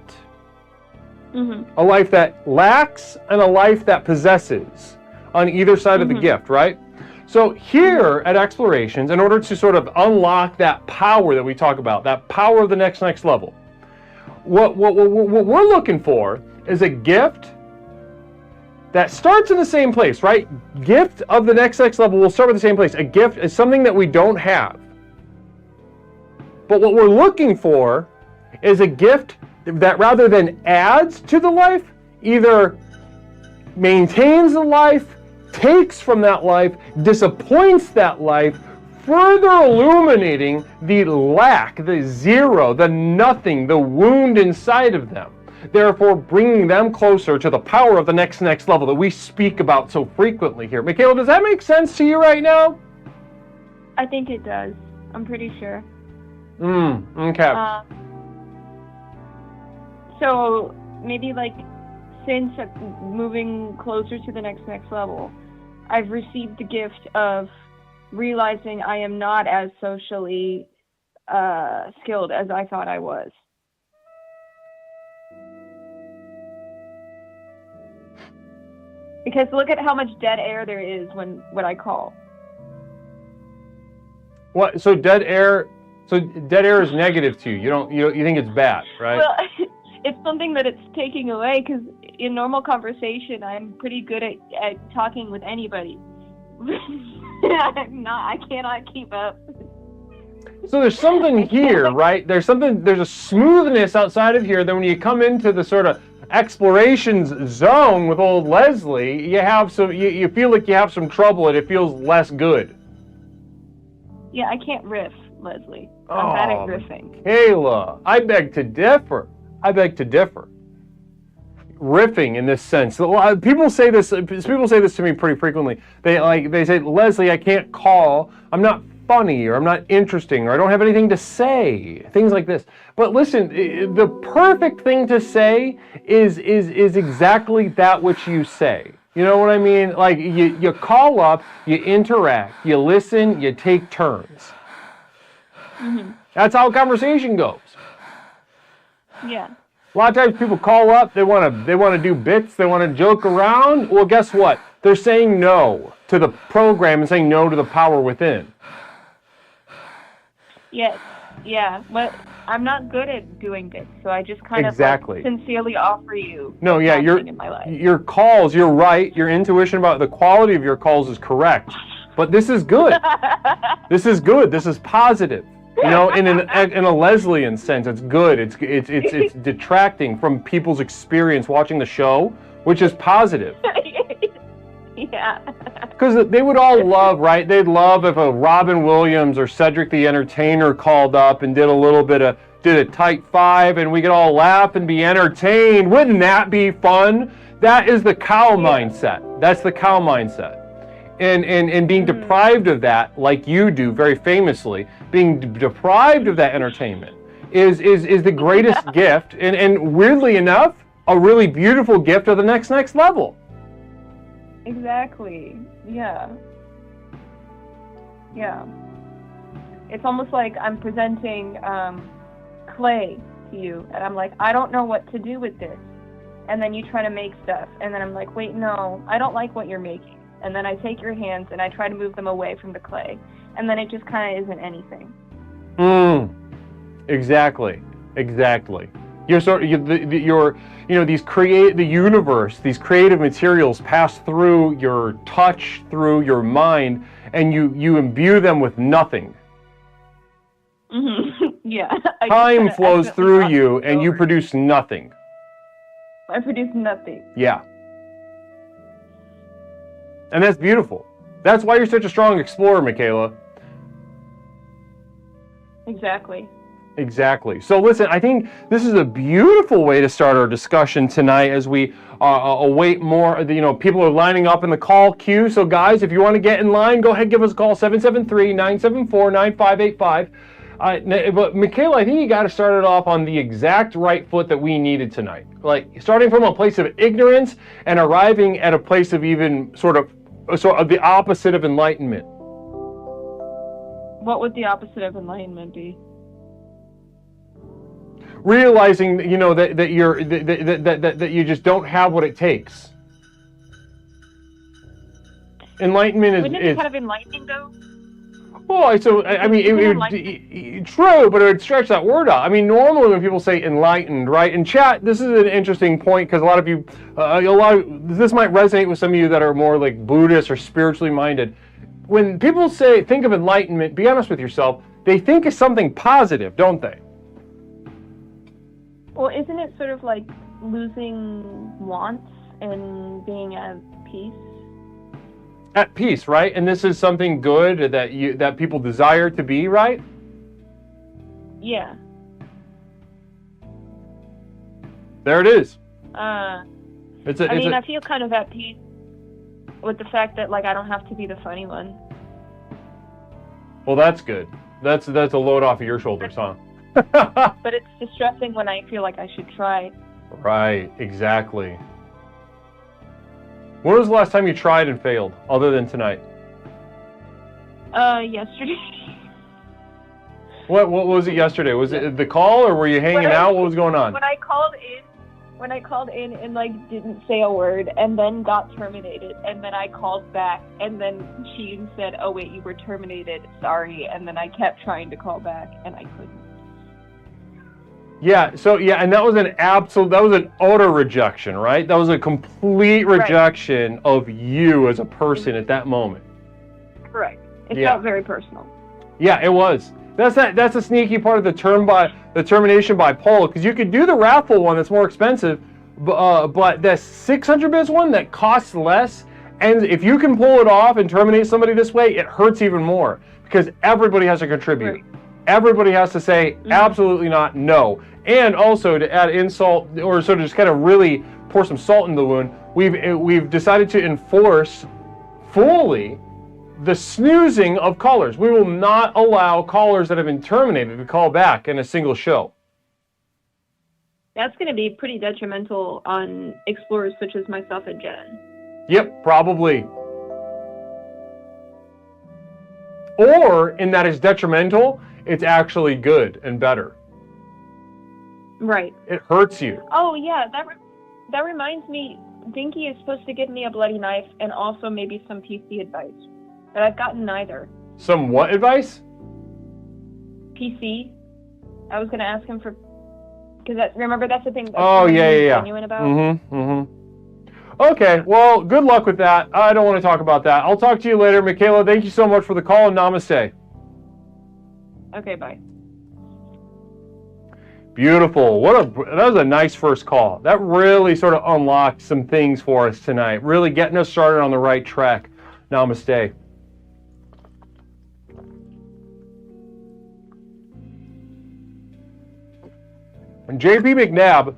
Mm-hmm. A life that lacks and a life that possesses on either side of the gift, right? So here at Explorations, in order to sort of unlock that power that we talk about, that power of the next level, what we're looking for is a gift that starts in the same place, right? Gift of the next level will start with the same place. A gift is something that we don't have. But what we're looking for is a gift that rather than adds to the life, either maintains the life, takes from that life, disappoints that life, further illuminating the lack, the zero, the nothing, the wound inside of them. Therefore, bringing them closer to the power of the next level that we speak about so frequently here. Michaela, does that make sense to you right now? I think it does. I'm pretty sure. Okay. So maybe like since moving closer to the next level, I've received the gift of realizing I am not as socially skilled as I thought I was. Because look at how much dead air there is when I call. What? So dead air is negative to you. You think it's bad, right? Well, it's something that it's taking away, because in normal conversation, I'm pretty good at talking with anybody. I cannot keep up. So there's something here, right? There's a smoothness outside of here. Then when you come into the sort of explorations zone with old Leslie, you feel like you have some trouble and it feels less good. Yeah, I can't riff, Leslie. I'm bad at riffing. Kayla, I beg to differ. Riffing in this sense. People say this to me pretty frequently. They say, Leslie, I can't call. I'm not funny, or I'm not interesting, or I don't have anything to say. Things like this. But listen, the perfect thing to say is exactly that which you say. You know what I mean? Like you call up, you interact, you listen, you take turns. Mm-hmm. That's how conversation goes. Yeah. A lot of times people call up, they want to do bits, they want to joke around. Well, guess what? They're saying no to the program and saying no to the power within. Yes. Yeah. But I'm not good at doing bits, so I just kind of sincerely offer you. No, yeah, in my life. Your calls, you're right. Your intuition about the quality of your calls is correct. But this is good. This is good. This is positive. You know, in a Leslian sense, it's good. It's detracting from people's experience watching the show, which is positive. Yeah. Because they would all love, right? They'd love if a Robin Williams or Cedric the Entertainer called up and did a tight five, and we could all laugh and be entertained. Wouldn't that be fun? That is the cow mindset. That's the cow mindset. And being deprived of that, like you do very famously, being deprived of that entertainment is the greatest gift, and weirdly enough, a really beautiful gift of the next level. Exactly. Yeah. Yeah. It's almost like I'm presenting clay to you, and I'm like, I don't know what to do with this. And then you try to make stuff, and then I'm like, wait, no, I don't like what you're making. And then I take your hands and I try to move them away from the clay, and then it just kind of isn't anything. Exactly. The universe, these creative materials pass through your touch, through your mind, and you imbue them with nothing. Yeah. Time flows through you, and you produce nothing. I produce nothing. Yeah. And that's beautiful. That's why you're such a strong explorer, Michaela. Exactly. So listen, I think this is a beautiful way to start our discussion tonight as we await more. People are lining up in the call queue. So guys, if you want to get in line, go ahead, give us a call, 773-974-9585. But Michaela, I think you got to start it off on the exact right foot that we needed tonight. Like starting from a place of ignorance and arriving at a place of even sort of the opposite of enlightenment. What would the opposite of enlightenment be? Realizing, that you just don't have what it takes. Enlightenment is. Wouldn't it be kind of enlightening though? Well, true, but it would stretch that word out. I mean, normally when people say enlightened, right? In chat, this is an interesting point because a lot of you, this might resonate with some of you that are more like Buddhist or spiritually minded. When people think of enlightenment, be honest with yourself, they think of something positive, don't they? Well, isn't it sort of like losing wants and being at peace? At peace, right? And this is something good that people desire to be, right? Yeah. There it is. I feel kind of at peace with the fact that I don't have to be the funny one. Well, that's good. That's a load off of your shoulders, huh? But it's distressing when I feel like I should try. Right, exactly. When was the last time you tried and failed, other than tonight? Yesterday. What was it yesterday? Was it the call, or were you hanging out? What was going on? When I called in and didn't say a word, and then got terminated, and then I called back, and then she said, "Oh wait, you were terminated. Sorry." And then I kept trying to call back, and I couldn't. Yeah, and that was an utter rejection, right? That was a complete rejection of you as a person at that moment. Correct. It felt very personal. Yeah, it was. That's a sneaky part of the termination by poll, because you could do the raffle one that's more expensive, but the 600 bits one that costs less, and if you can pull it off and terminate somebody this way, it hurts even more because everybody has to contribute. Right. Everybody has to say absolutely not, no. And also, to add insult, or sort of just kind of really pour some salt in the wound, we've decided to enforce fully the snoozing of callers. We will not allow callers that have been terminated to call back in a single show. That's going to be pretty detrimental on explorers such as myself and Jen. Yep, probably. Or, in that it's detrimental, it's actually good and better. Right. It hurts you. Oh, yeah. That reminds me, Dinky is supposed to give me a bloody knife and also maybe some PC advice. But I've gotten neither. Some what advice? PC. I was going to ask him for... Because remember, that's the thing that genuine about. Okay, well, good luck with that. I don't want to talk about that. I'll talk to you later. Michaela, thank you so much for the call, and namaste. Okay, bye. Beautiful. That was a nice first call. That really sort of unlocked some things for us tonight, really getting us started on the right track. Namaste. And JP McNabb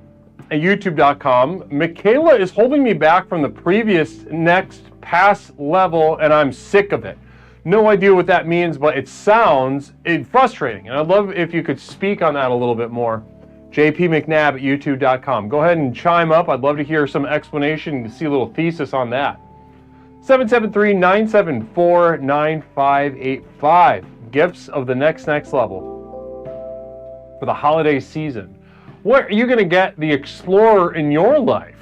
at youtube.com. Michaela is holding me back from the previous next pass level, and I'm sick of it. No idea what that means, but it sounds frustrating. And I'd love if you could speak on that a little bit more. JP McNabb at youtube.com. Go ahead and chime up. I'd love to hear some explanation, to see a little thesis on that. 773-974-9585. Gifts of the next level for the holiday season. What are you going to get the explorer in your life?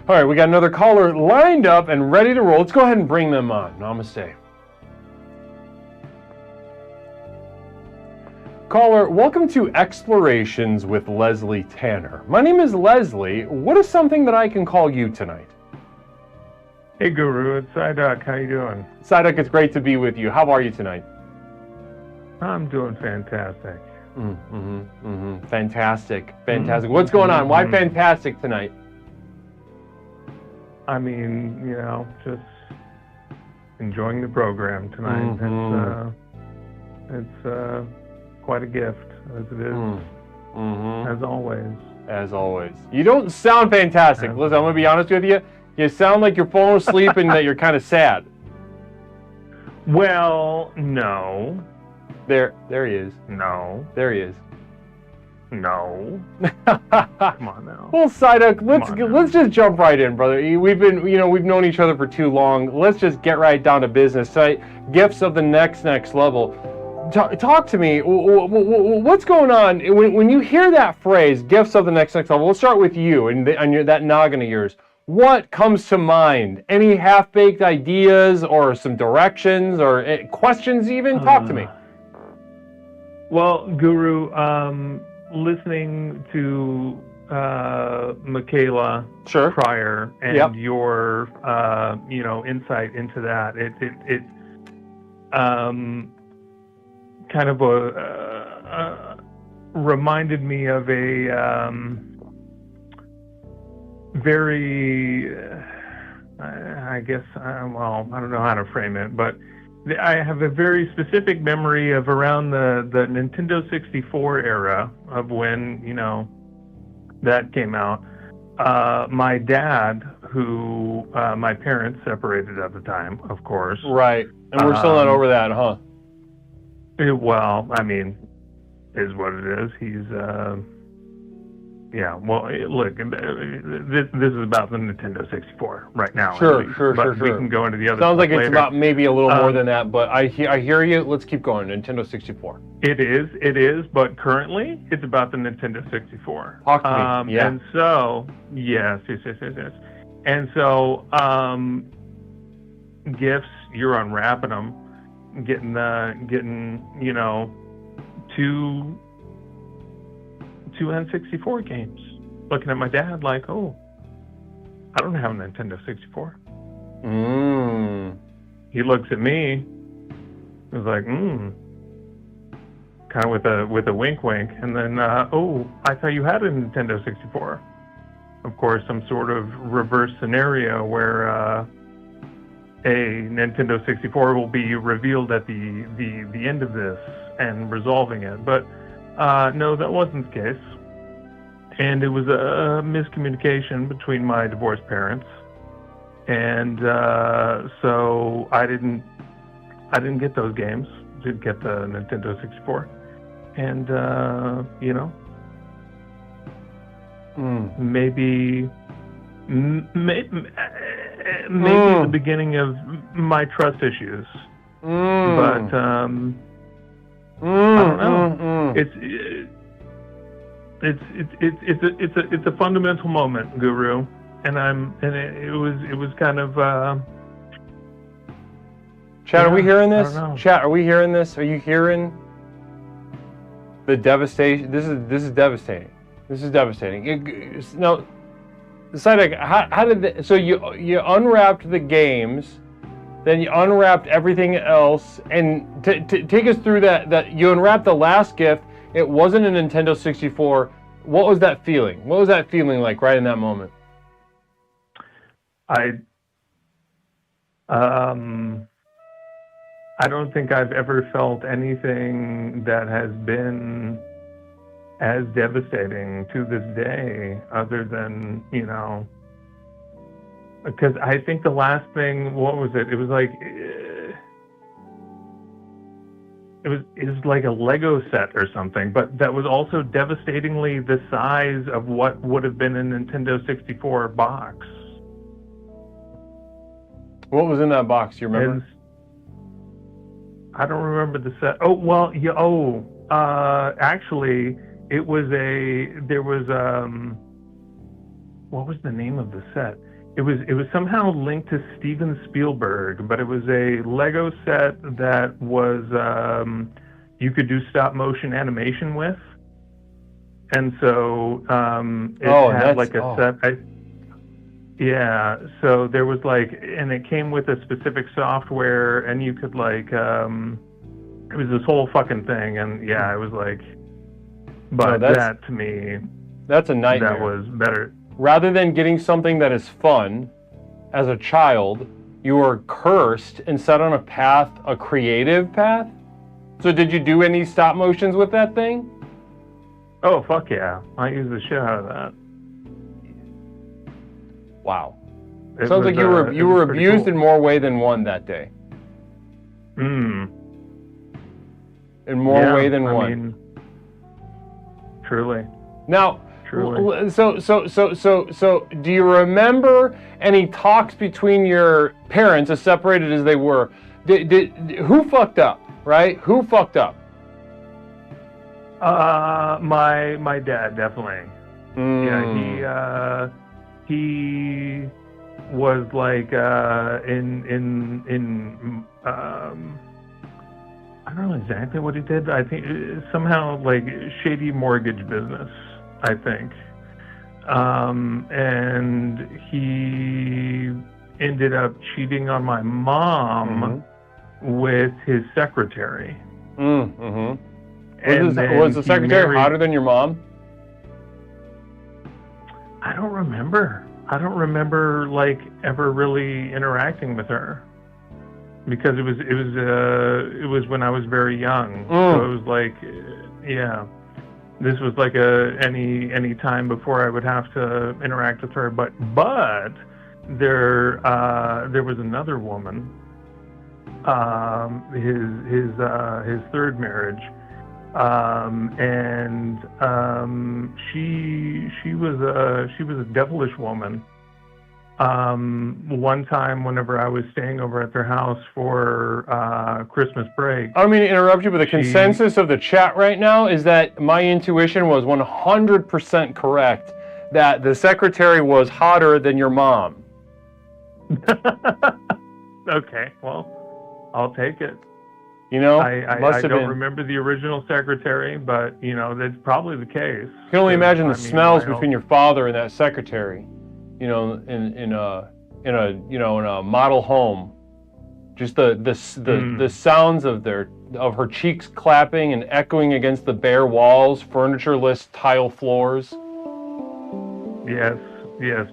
All right, we got another caller lined up and ready to roll. Let's go ahead and bring them on. Namaste. Caller, welcome to Explorations with Leslie Tanner. My name is Leslie. What is something that I can call you tonight? Hey, Guru. It's Psyduck. How you doing? Psyduck, it's great to be with you. How are you tonight? I'm doing fantastic. Fantastic. What's going on? Why fantastic tonight? I mean, you know, just enjoying the program tonight. It's quite a gift, as it is, as always. As always. You don't sound fantastic. Listen, I'm going to be honest with you. You sound like you're falling asleep and that you're kind of sad. Well, no. There he is. No. There he is. No. Come on now. Well, Psyduck, let's just jump right in, brother. We've known each other for too long. Let's just get right down to business. Gifts of the next level. Talk to me. What's going on when you hear that phrase, gifts of the next level? We'll start with you and that noggin of yours. What comes to mind? Any half-baked ideas or some directions or questions even? Talk to me. Well, Guru, listening to Michaela prior and your insight into that, it kind of reminded me of a very I guess I don't know how to frame it, but I have a very specific memory of around the Nintendo 64 era of when, that came out. My dad, who my parents separated at the time, of course. Right. And we're still not over that, huh? Well, I mean, is what it is. He's, well, look, this is about the Nintendo 64 right now. Sure. We can go into the other Sounds like it's later. about maybe a little more than that, but I hear you. Let's keep going. Nintendo 64. It is, but currently it's about the Nintendo 64. Talk to me. Yeah. And so, yes. And so, gifts, you're unwrapping them, getting two N64 games. Looking at my dad like, oh, I don't have a Nintendo 64. He looks at me. He's like, kind of with a wink, and then, oh, I thought you had a Nintendo 64. Of course, some sort of reverse scenario where a Nintendo 64 will be revealed at the end of this and resolving it. But no, that wasn't the case. And it was a miscommunication between my divorced parents. And so I didn't get those games. Did get the Nintendo 64. And, maybe the beginning of my trust issues. But I don't know. It's a fundamental moment, Guru, and it was kind of. Chat, are we hearing this? Chat, are we hearing this? Are you hearing the devastation? This is devastating. This is devastating. Now, Psyduck, how did so you unwrapped the games, then you unwrapped everything else, and take us through that you unwrapped the last gift. It wasn't a Nintendo 64. What was that feeling? What was that feeling like right in that moment? I don't think I've ever felt anything that has been as devastating to this day, other than, because I think the last thing, what was it? It was like, it was like a Lego set or something, but that was also devastatingly the size of what would have been a Nintendo 64 box. What was in that box? Do you remember? I don't remember the set. Oh, well, yeah. Oh, actually, it was what was the name of the set? It was somehow linked to Steven Spielberg, but it was a Lego set that was, you could do stop motion animation with. And so, it had like a set. Yeah, so there was like, and it came with a specific software, and you could like, it was this whole fucking thing, and yeah, it was like, but that to me, that's a nightmare. That was better. Rather than getting something that is fun, as a child, you are cursed and set on a creative path? So did you do any stop motions with that thing? Oh, fuck yeah. I used the shit out of that. Wow. Sounds like you were abused cool. in more way than one that day. In more way than one. I mean, truly. Now, truly. So do you remember any talks between your parents, as separated as they were? Who fucked up, right? Who fucked up? My dad, definitely. Yeah, he was like in I don't know exactly what he did. I think somehow like shady mortgage business, I think. And he ended up cheating on my mom with his secretary. Was the secretary hotter than your mom? I don't remember. I don't remember like ever really interacting with her, because it was when I was very young. So it was like, yeah, this was like any time before I would have to interact with her. But there was another woman, his third marriage. And she was a devilish woman. One time, whenever I was staying over at their house for Christmas break. I don't mean to interrupt you, but the consensus of the chat right now is that my intuition was 100% correct, that the secretary was hotter than your mom. Okay, well, I'll take it. You know, I don't remember the original secretary, but you know that's probably the case. You can only imagine the smells between your father and that secretary. You know, in a model home, just the sounds of her cheeks clapping and echoing against the bare walls, furnitureless tile floors. Yes,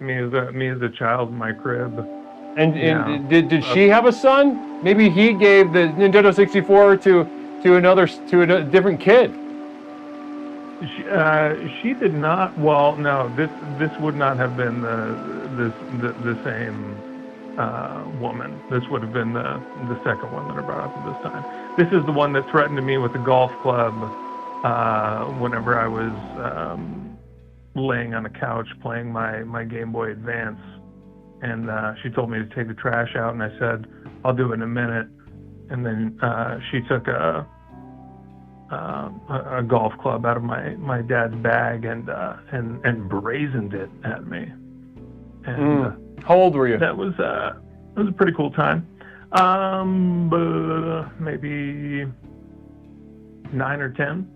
me as a child in my crib. And did she have a son? Maybe he gave the Nintendo 64 to a different kid. She did not. Well, no. This would not have been the same woman. This would have been the second one that I brought up at this time. This is the one that threatened me with a golf club whenever I was laying on a couch playing my Game Boy Advance. And she told me to take the trash out, and I said, I'll do it in a minute. And then she took a golf club out of my dad's bag and brazened it at me. And how old were you? That was a pretty cool time. Maybe 9 or 10.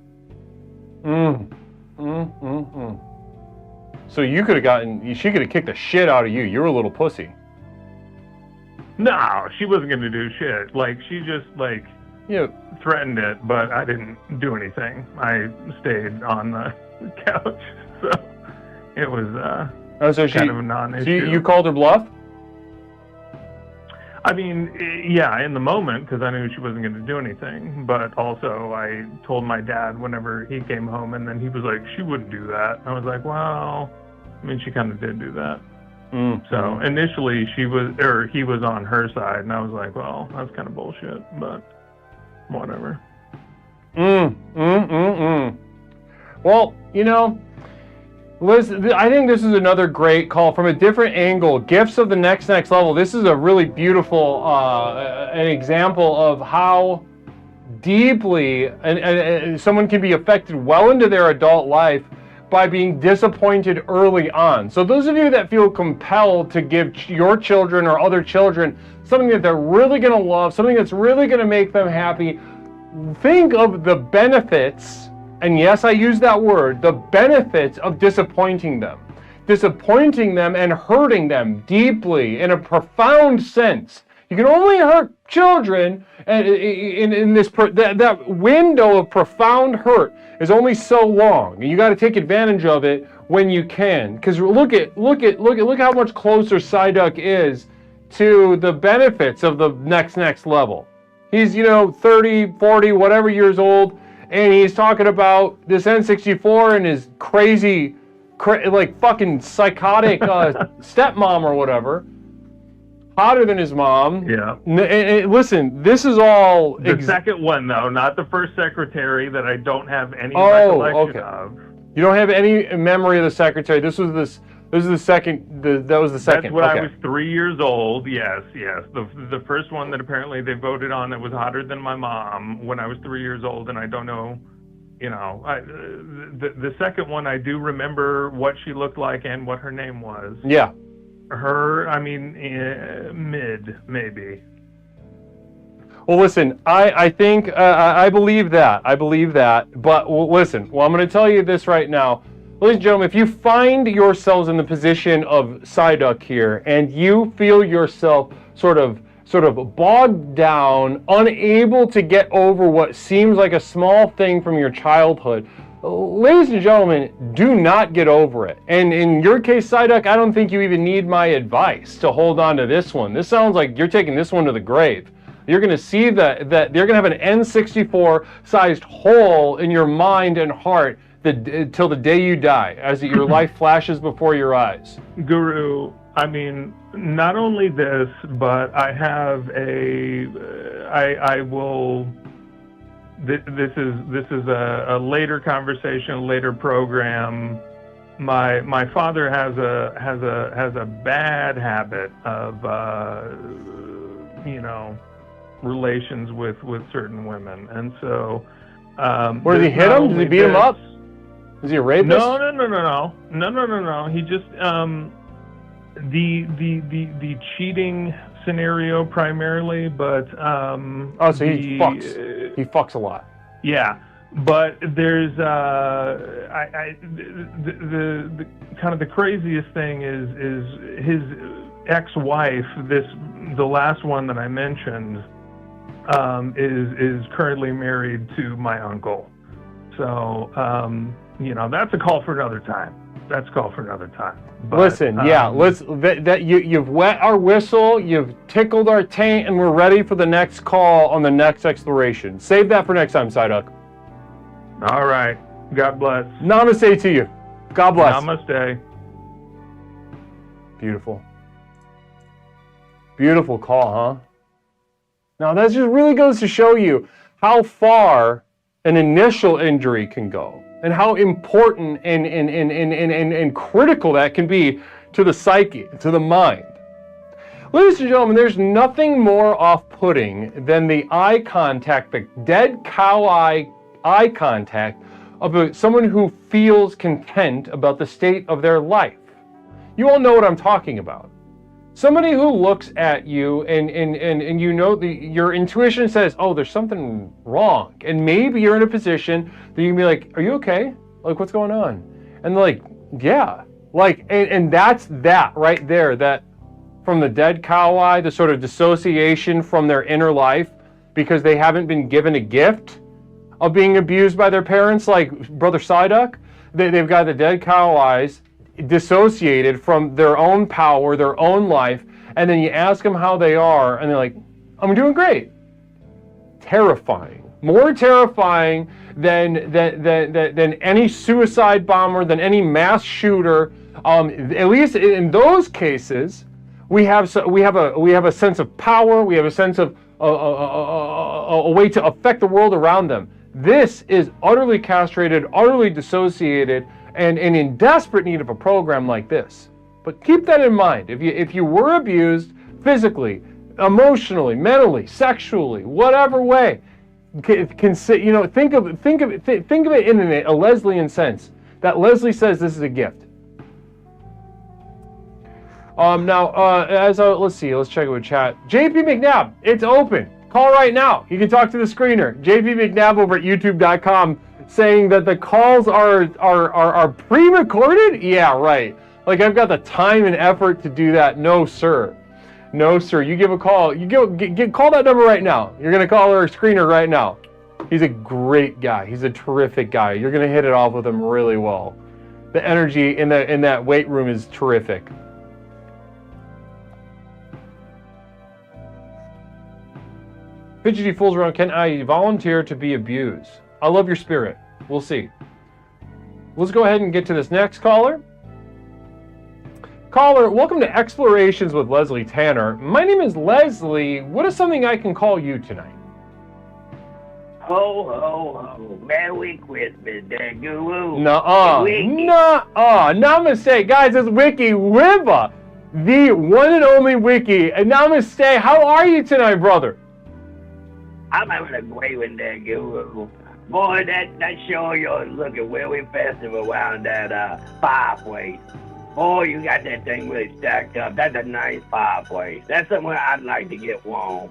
So she could have kicked the shit out of you. You were a little pussy. No, she wasn't going to do shit. Like, she just, like, threatened it, but I didn't do anything. I stayed on the couch, so it was kind of a non-issue. So you called her bluff? I mean, yeah, in the moment, because I knew she wasn't going to do anything. But also, I told my dad whenever he came home, and then he was like, she wouldn't do that. I was like, well, I mean, she kind of did do that. So initially, he was on her side, and I was like, well, that's kind of bullshit, but whatever. Well, you know, Liz, I think this is another great call from a different angle. Gifts of the next level. This is a really beautiful an example of how deeply and someone can be affected well into their adult life by being disappointed early on. So those of you that feel compelled to give your children or other children something that they're really going to love, something that's really going to make them happy, think of the benefits. And yes, I use that word, the benefits of disappointing them and hurting them deeply in a profound sense. You can only hurt children in this that window of profound hurt is only so long, and you got to take advantage of it when you can. Because look how much closer Psyduck is to the benefits of the next level. He's 30, 40, whatever years old. And he's talking about this N64 and his crazy, like fucking psychotic stepmom or whatever. Hotter than his mom. Yeah. Listen, this is all... The second one, though, not the first secretary that I don't have any recollection of. You don't have any memory of the secretary. This was the second. That was the second. That's when I was 3 years old. Yes. The first one that apparently they voted on that was hotter than my mom when I was 3 years old, and I don't know. The second one I do remember what she looked like and what her name was. Yeah. Her, I mean, mid maybe. Well, listen, I think I believe that. But listen, I'm going to tell you this right now. Ladies and gentlemen, if you find yourselves in the position of Psyduck here and you feel yourself sort of bogged down, unable to get over what seems like a small thing from your childhood, ladies and gentlemen, do not get over it. And in your case, Psyduck, I don't think you even need my advice to hold on to this one. This sounds like you're taking this one to the grave. You're going to see that you're going to have an N64-sized hole in your mind and heart till the day you die, as your life flashes before your eyes. Guru, I mean, not only this, but I have I will. This is a later conversation, a later program. My father has a bad habit of relations with certain women, and so. Where did he hit him? Did he beat him up? Is he a rapist? No. He just the cheating scenario primarily, but so he fucks. He fucks a lot. Yeah, but there's the kind of the craziest thing is his ex-wife. The last one that I mentioned is currently married to my uncle. So that's a call for another time. But, listen, you've wet our whistle, you've tickled our taint, and we're ready for the next call on the next exploration. Save that for next time, Psyduck. All right. God bless. Namaste to you. God bless. Namaste. Beautiful. Beautiful call, huh? Now that just really goes to show you how far an initial injury can go, and how important and critical that can be to the psyche, to the mind. Ladies and gentlemen, there's nothing more off-putting than the eye contact, the dead cow eye contact of someone who feels content about the state of their life. You all know what I'm talking about. Somebody who looks at you and your intuition says, oh, there's something wrong. And maybe you're in a position that you can be like, are you okay? Like, what's going on? And they're like, yeah. Like, and that's that right there, that from the dead cow eye, the sort of dissociation from their inner life because they haven't been given a gift of being abused by their parents, like Brother Psyduck. They've got the dead cow eyes, dissociated from their own power, their own life, and then you ask them how they are, and they're like, I'm doing great. Terrifying. More terrifying than any suicide bomber, than any mass shooter. At least in those cases, we have a sense of power. We have a sense of a way to affect the world around them. This is utterly castrated, utterly dissociated, and in desperate need of a program like this. But keep that in mind. If you were abused physically, emotionally, mentally, sexually, whatever way, think of it in a Leslian sense. That Leslie says this is a gift. Let's see. Let's check it with chat. JP McNabb, it's open. Call right now. You can talk to the screener. JP McNabb over at YouTube.com saying that the calls are pre-recorded. Yeah, right. Like I've got the time and effort to do that. No, sir. No, sir. You give a call. Call that number right now. You're gonna call our screener right now. He's a great guy. He's a terrific guy. You're gonna hit it off with him really well. The energy in that weight room is terrific. Fidgety fools around. Can I volunteer to be abused? I love your spirit. We'll see. Let's go ahead and get to this next caller. Caller, welcome to Explorations with Leslie Tanner. My name is Leslie. What is something I can call you tonight? Ho, ho, ho. Merry Christmas, there, guru. Nuh-uh. Nuh-uh. Namaste. Guys, it's Wiki Riva, the one and only Wiki. And namaste. How are you tonight, brother? I'm having a great one there, guru. Boy, that show you're looking really festive around that fireplace. Oh, you got that thing really stacked up. That's a nice fireplace. That's somewhere I'd like to get warm.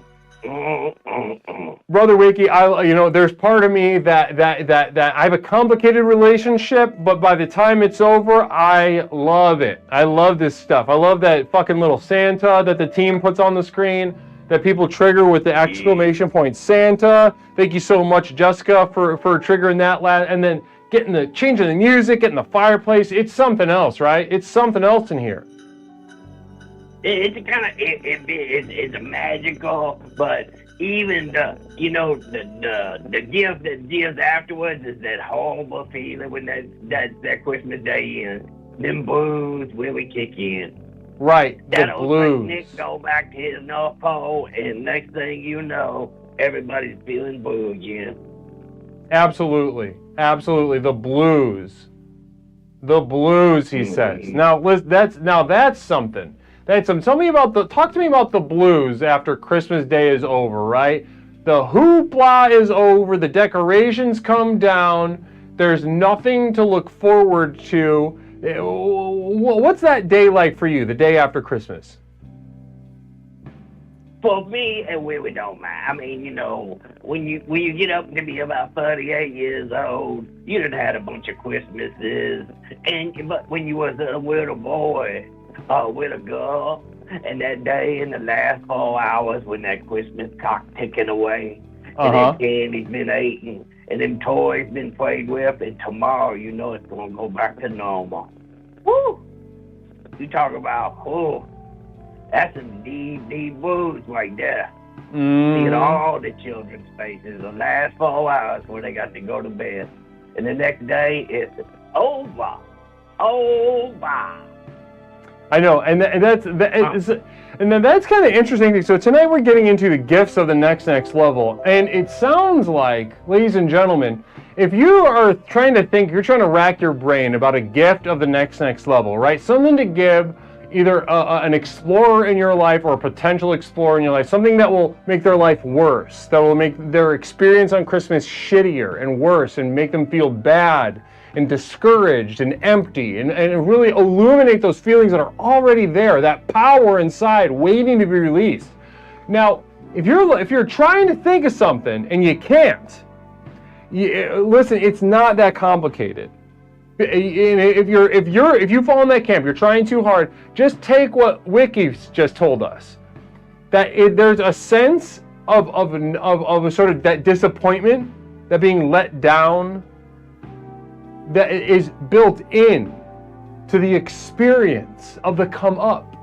Brother Wiki, there's part of me that I have a complicated relationship, but by the time it's over, I love it. I love this stuff. I love that fucking little Santa that the team puts on the screen, that people trigger with the exclamation point Santa. Thank you so much, Jessica, for triggering that. And then changing the music, getting the fireplace. It's something else, right? It's something else in here. It's kind of it's magical, but even the gift that gives afterwards is that horrible feeling when that Christmas Day ends. Them blues really kick in. Right, the That'll blues. make Nick go back to his North Pole, and next thing you know, everybody's feeling blue again. Absolutely, absolutely. The blues, he says. Now, that's something. Talk to me about the blues after Christmas Day is over, right? The hoopla is over. The decorations come down. There's nothing to look forward to. What's that day like for you, the day after Christmas? For me, it really don't matter. I mean, when you get up to be about 38 years old, you done had a bunch of Christmases. But when you was a little boy or with a girl, and that day in the last 4 hours when that Christmas clock ticking away, and that candy's been eaten, and them toys been played with, and tomorrow you know it's gonna go back to normal. Woo! You talk about, that's some deep blues right there. Seeing all the children's faces the last 4 hours where they got to go to bed. And the next day, it's over. I know, and that's kind of interesting. So tonight we're getting into the gifts of the next level. And it sounds like, ladies and gentlemen, if you are trying to think, you're trying to rack your brain about a gift of the next level, right? Something to give either an explorer in your life or a potential explorer in your life, something that will make their life worse, that will make their experience on Christmas shittier and worse and make them feel bad and discouraged and empty and really illuminate those feelings that are already there, that power inside waiting to be released. Now, if you're trying to think of something and you can't, listen, it's not that complicated. If you fall in that camp, you're trying too hard, just take what Wiki's just told us. That there's a sense of a sort of that disappointment, that being let down, that is built in to the experience of the come up,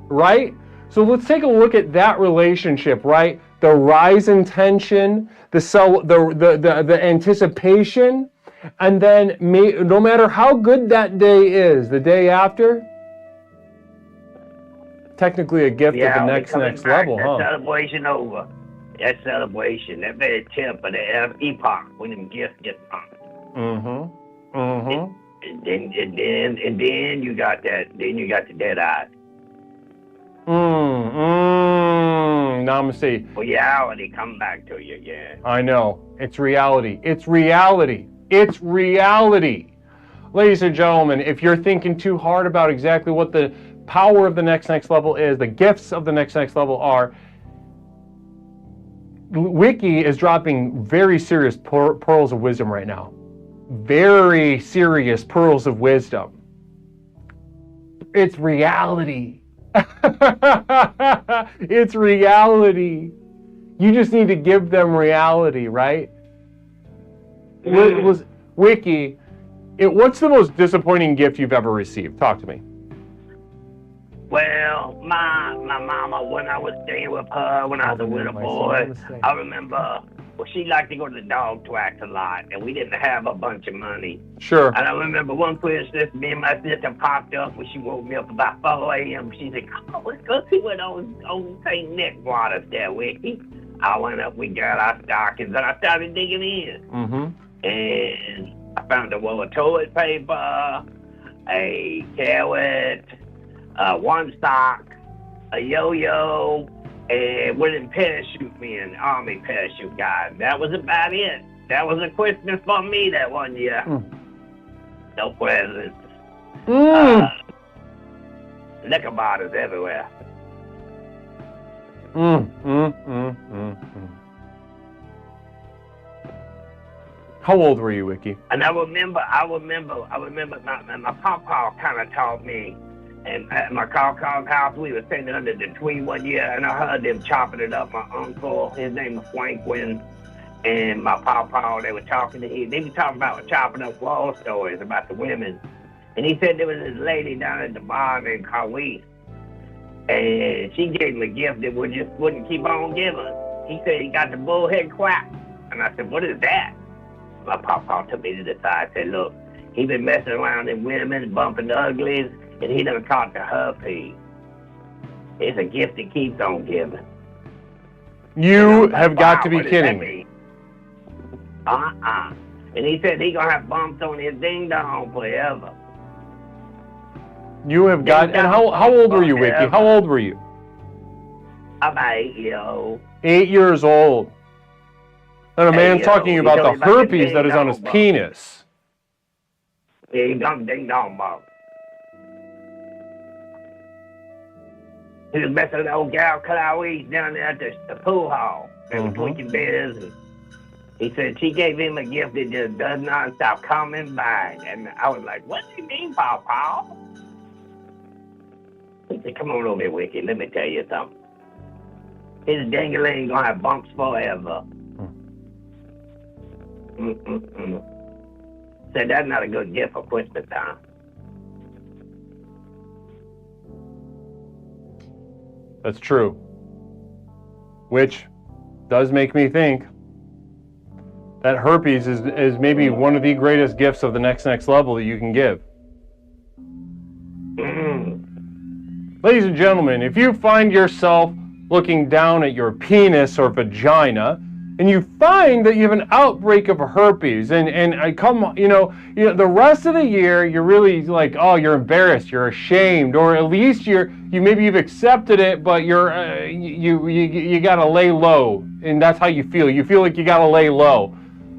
right? So let's take a look at that relationship, right? The rise in tension, the anticipation, and then no matter how good that day is, the day after, technically a gift at the next level, huh? That celebration over. That celebration, that very tip of the epoch when them gifts get pumped. Mm-hmm. Mm-hmm. And then you got that. Then you got the dead eye. Namaste. Reality come back to you, yeah. I know. It's reality. It's reality. It's reality. Ladies and gentlemen, if you're thinking too hard about exactly what the power of the next level is, the gifts of the next level are, Wiki is dropping very serious pearls of wisdom right now. Very serious pearls of wisdom. It's reality. It's reality. You just need to give them reality, right? Wiki, what's the most disappointing gift you've ever received? Talk to me. Well, my mama, when I was staying with her, when I was a little boy, I remember, well, she liked to go to the dog tracks a lot, and we didn't have a bunch of money. Sure. And I remember one Christmas, me and my sister popped up when she woke me up about 4 a.m. She said, "Oh, let's go see what those old St. Nick brought us there, Wiki." I went up, we got our stockings, and I started digging in. Mm-hmm. And I found a roll of toilet paper, a carrot, one sock, a yo-yo, and wooden parachute men, Army parachute guys. That was about it. That was a Christmas for me that one year. No presents. Liquor bottles everywhere. How old were you, Wiki? And I remember my papa kind of taught me. And at my Carl's house, we were sitting under the tree one year, and I heard them chopping it up. My uncle, his name was Franklin, and my papa, they were talking about chopping up wall stories about the women. And he said there was this lady down at the bar named Kawhi, and she gave him a gift that wouldn't keep on giving. He said he got the bullhead quack. And I said, "What is that?" My papa took me to the side and said, "Look, he been messing around with women, bumping the uglies, and he done caught the herpes. It's a gift that keeps on giving." You have got to be kidding me. And he said he gonna have bumps on his ding dong forever. You have got. And how old were you, Wiki? How old were you? I'm 8 years old. 8 years old. And a man talking about the herpes that is on his penis. Yeah, he done ding dong bump. He was messing with the old gal Chloe down there at the pool hall. They were drinking beers. And he said she gave him a gift that just does not stop coming back. And I was like, "What do you mean, Papa?" He said, "Come on over here, Wiki. Let me tell you something. His ding-a-ling gonna have bumps forever." Said that's not a good gift for Christmas time. That's true. Which does make me think that herpes is maybe one of the greatest gifts of the next level that you can give. Ladies and gentlemen, if you find yourself looking down at your penis or vagina, and you find that you have an outbreak of herpes, and I come, the rest of the year you're really like, oh, you're embarrassed, you're ashamed, or at least you've accepted it, but you gotta lay low, and that's how you feel. You feel like you gotta lay low.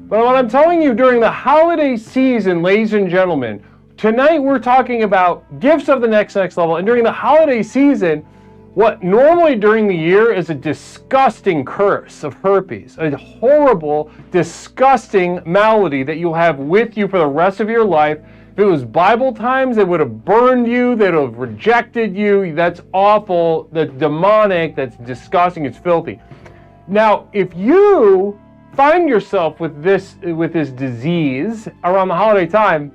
But what I'm telling you, during the holiday season, ladies and gentlemen, tonight we're talking about gifts of the next level, and during the holiday season, what normally during the year is a disgusting curse of herpes, a horrible, disgusting malady that you'll have with you for the rest of your life. If it was Bible times, it would have burned you, they'd have rejected you. That's awful, that's demonic, that's disgusting, it's filthy. Now, if you find yourself with this disease around the holiday time,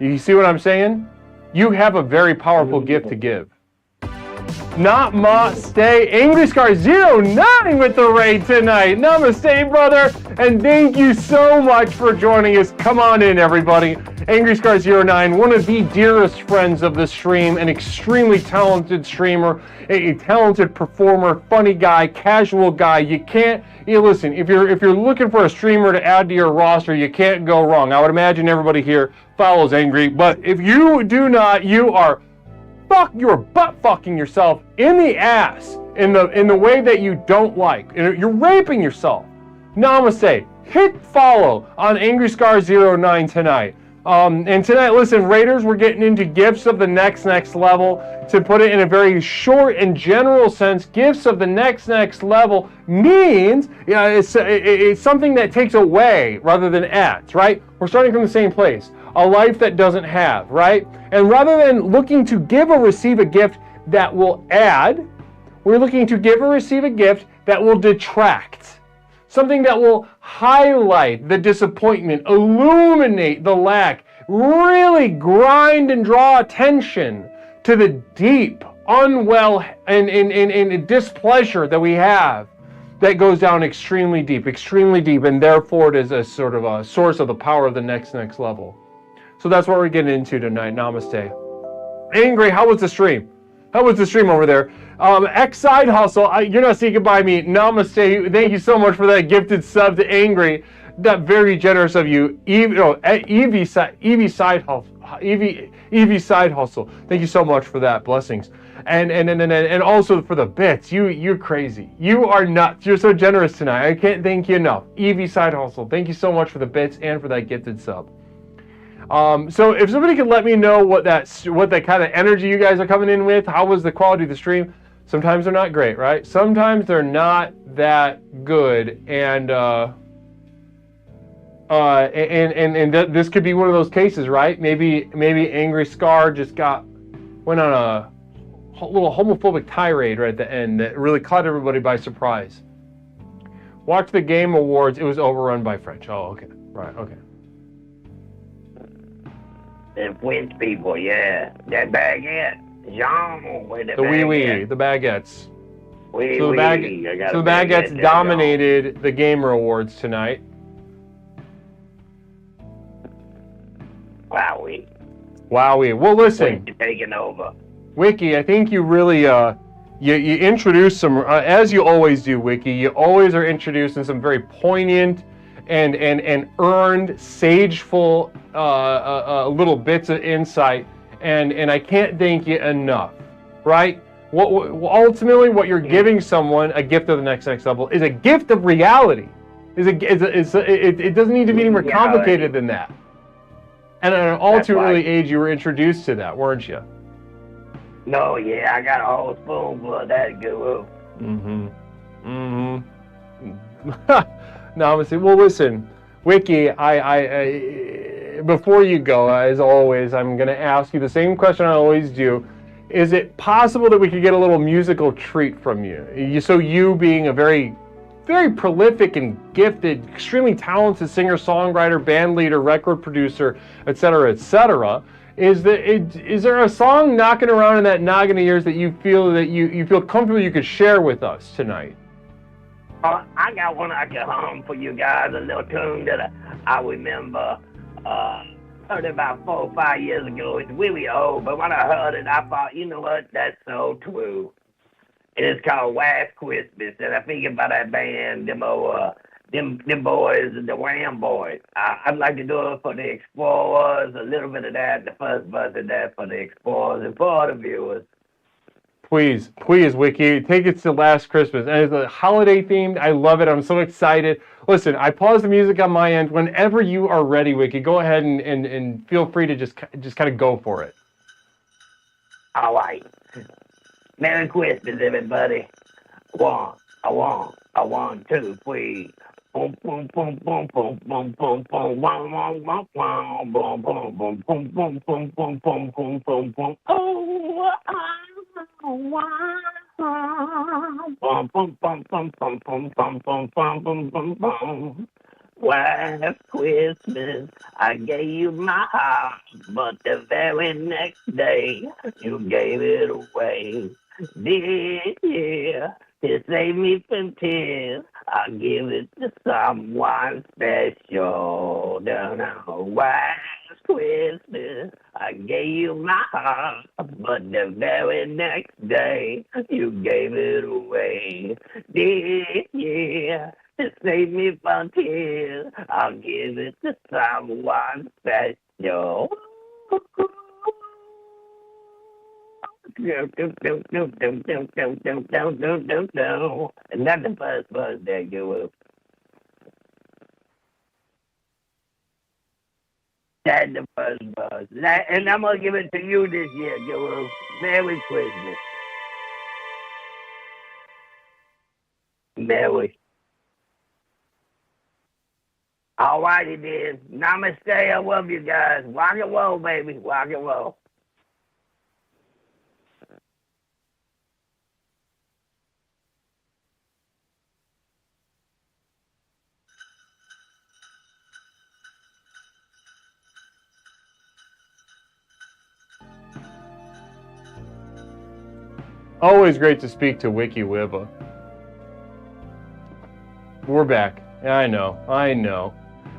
you see what I'm saying? you have a very powerful gift to give. Namaste. Angry Scar 09 with the raid tonight. Namaste, brother. And thank you so much for joining us. Come on in, everybody. Angry Scar 09, one of the dearest friends of the stream, an extremely talented streamer, a talented performer, funny guy, casual guy. Listen, if you're looking for a streamer to add to your roster, you can't go wrong. I would imagine everybody here follows Angry, but if you do not, you're butt fucking yourself in the ass in the way that you don't like. You're raping yourself. Namaste. Hit follow on Angry Scar 09 tonight. And tonight, listen, Raiders, we're getting into gifts of the next level. To put it in a very short and general sense, gifts of the next level means it's something that takes away rather than adds, right? We're starting from the same place. A life that doesn't have, right? And rather than looking to give or receive a gift that will add, we're looking to give or receive a gift that will detract. Something that will highlight the disappointment, illuminate the lack, really grind and draw attention to the deep, unwell, and displeasure that we have that goes down extremely deep, and therefore it is a sort of a source of the power of the next level. So that's what we're getting into tonight. Namaste. Angry, how was the stream? How was the stream over there? X Side Hustle, you're not saying goodbye to me. Namaste. Thank you so much for that gifted sub to Angry. That very generous of you. Evie Side Hustle. Thank you so much for that. Blessings. And also for the bits. You're crazy. You are nuts. You're so generous tonight. I can't thank you enough. Evie Side Hustle. Thank you so much for the bits and for that gifted sub. So if somebody could let me know what that kind of energy you guys are coming in with, how was the quality of the stream? Sometimes they're not great, right? Sometimes they're not that good, and this could be one of those cases, right? Maybe Angry Scar just went on a little homophobic tirade right at the end that really caught everybody by surprise. Watch the Game Awards. It was overrun by French. Oh, okay, right, okay. The French people, yeah. That baguette. Jean with the baguette. The baguettes. Oui, so the baguettes dominated the Gamer Awards tonight. Wowie. Well, listen. Taking over. Wiki, I think you really you introduced some, as you always do, Wiki. You always are introducing some very poignant and earned, sageful little bits of insight, and I can't thank you enough, right? Ultimately, what you're giving someone, a gift of the next level, is a gift of reality. It doesn't need to be any more complicated than that. And at an all too early age, you were introduced to that, weren't you? No, yeah, I got a whole spoonful of that goo. No, I'm saying, well, listen, Wiki, before you go, as always, I'm going to ask you the same question I always do. Is it possible that we could get a little musical treat from you? So you being a very, very prolific and gifted, extremely talented singer, songwriter, band leader, record producer, etc., is there a song knocking around in that noggin of yours that you feel comfortable you could share with us tonight? I got one I can hum for you guys, a little tune that I remember heard it about 4 or 5 years ago. It's really old, but when I heard it, I thought, you know what, that's so true. And it's called Last Christmas, and I think about that band, them boys, the Ram Boys. I'd like to do it for the Explorers, a little bit of that, the first verse of that for the Explorers, and for all the viewers. Please, Wiki, take it to Last Christmas. And it's a holiday themed. I love it. I'm so excited. Listen, I pause the music on my end. Whenever you are ready, Wiki, go ahead and feel free to just kind of go for it. All right. Merry Christmas, everybody. One, 2, 3. Boom, boom, boom, boom, boom, boom, boom, boom, wah, wah, wah, wah, boom, boom, boom, boom, boom, boom, boom, boom, boom, boom, boom. Oh, boom, boom, boom, boom, boom, boom, boom, boom, boom, boom, boom, boom. Last Christmas, I gave you my heart, but the very next day, you gave it away. This year, to save me from tears, I'll give it to someone special. Don't know. Last Christmas, I gave you my heart, but the very next day, you gave it away. This year, to save me from tears, I'll give it to someone special. And that's the first buzz there, you. That's the first buzz. And I'm going to give it to you this year, you. Merry Christmas. Merry. All righty then. Namaste. I love you guys. Rock and roll, baby. Rock and roll. Always great to speak to Wiki Wiba. We're back. Yeah, I know.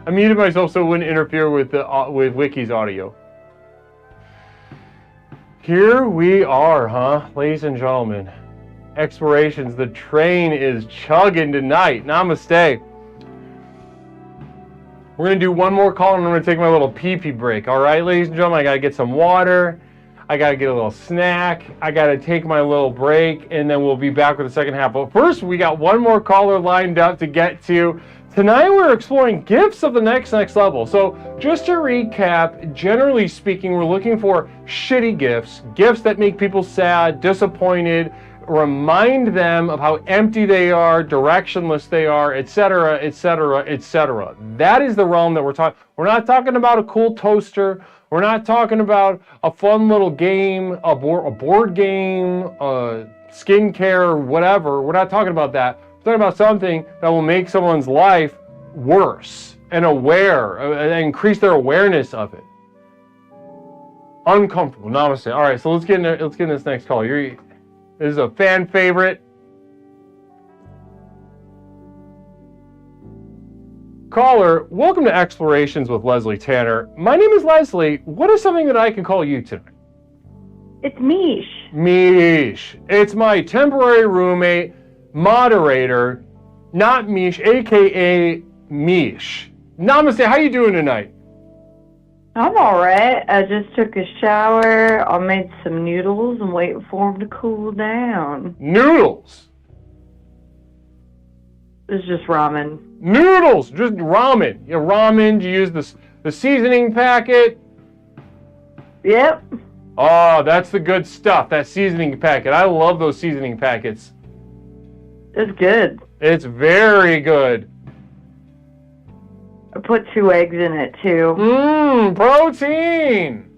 I muted myself so it wouldn't interfere with Wiki's audio. Here we are, huh? Ladies and gentlemen. Explorations, the train is chugging tonight. Namaste. We're going to do one more call and I'm going to take my little pee-pee break. All right, ladies and gentlemen, I got to get some water. I got to get a little snack. I got to take my little break, and then we'll be back with the second half. But first, we got one more caller lined up to get to. Tonight, we're exploring gifts of the next level. So just to recap, generally speaking, we're looking for shitty gifts, gifts that make people sad, disappointed, remind them of how empty they are, directionless they are, etc., etc., etc. That is the realm that we're talking. We're not talking about a cool toaster. We're not talking about a fun little game, a board game, skincare, whatever. We're not talking about that. We're talking about something that will make someone's life worse and aware, and increase their awareness of it. Uncomfortable. Namaste. All right, so let's get in this next call. This is a fan favorite. Caller, welcome to Explorations with Leslie Tanner. My name is Leslie. What is something that I can call you tonight? It's Mish. Mish. It's my temporary roommate, moderator, not Mish, aka Mish. Namaste, how you doing tonight? I'm alright. I just took a shower. I made some noodles and waiting for them to cool down. Noodles? It's just ramen. Noodles! Just ramen. Yeah, ramen, do you use the seasoning packet? Yep. Oh, that's the good stuff, that seasoning packet. I love those seasoning packets. It's good. It's very good. I put 2 eggs in it, too. Mmm, protein!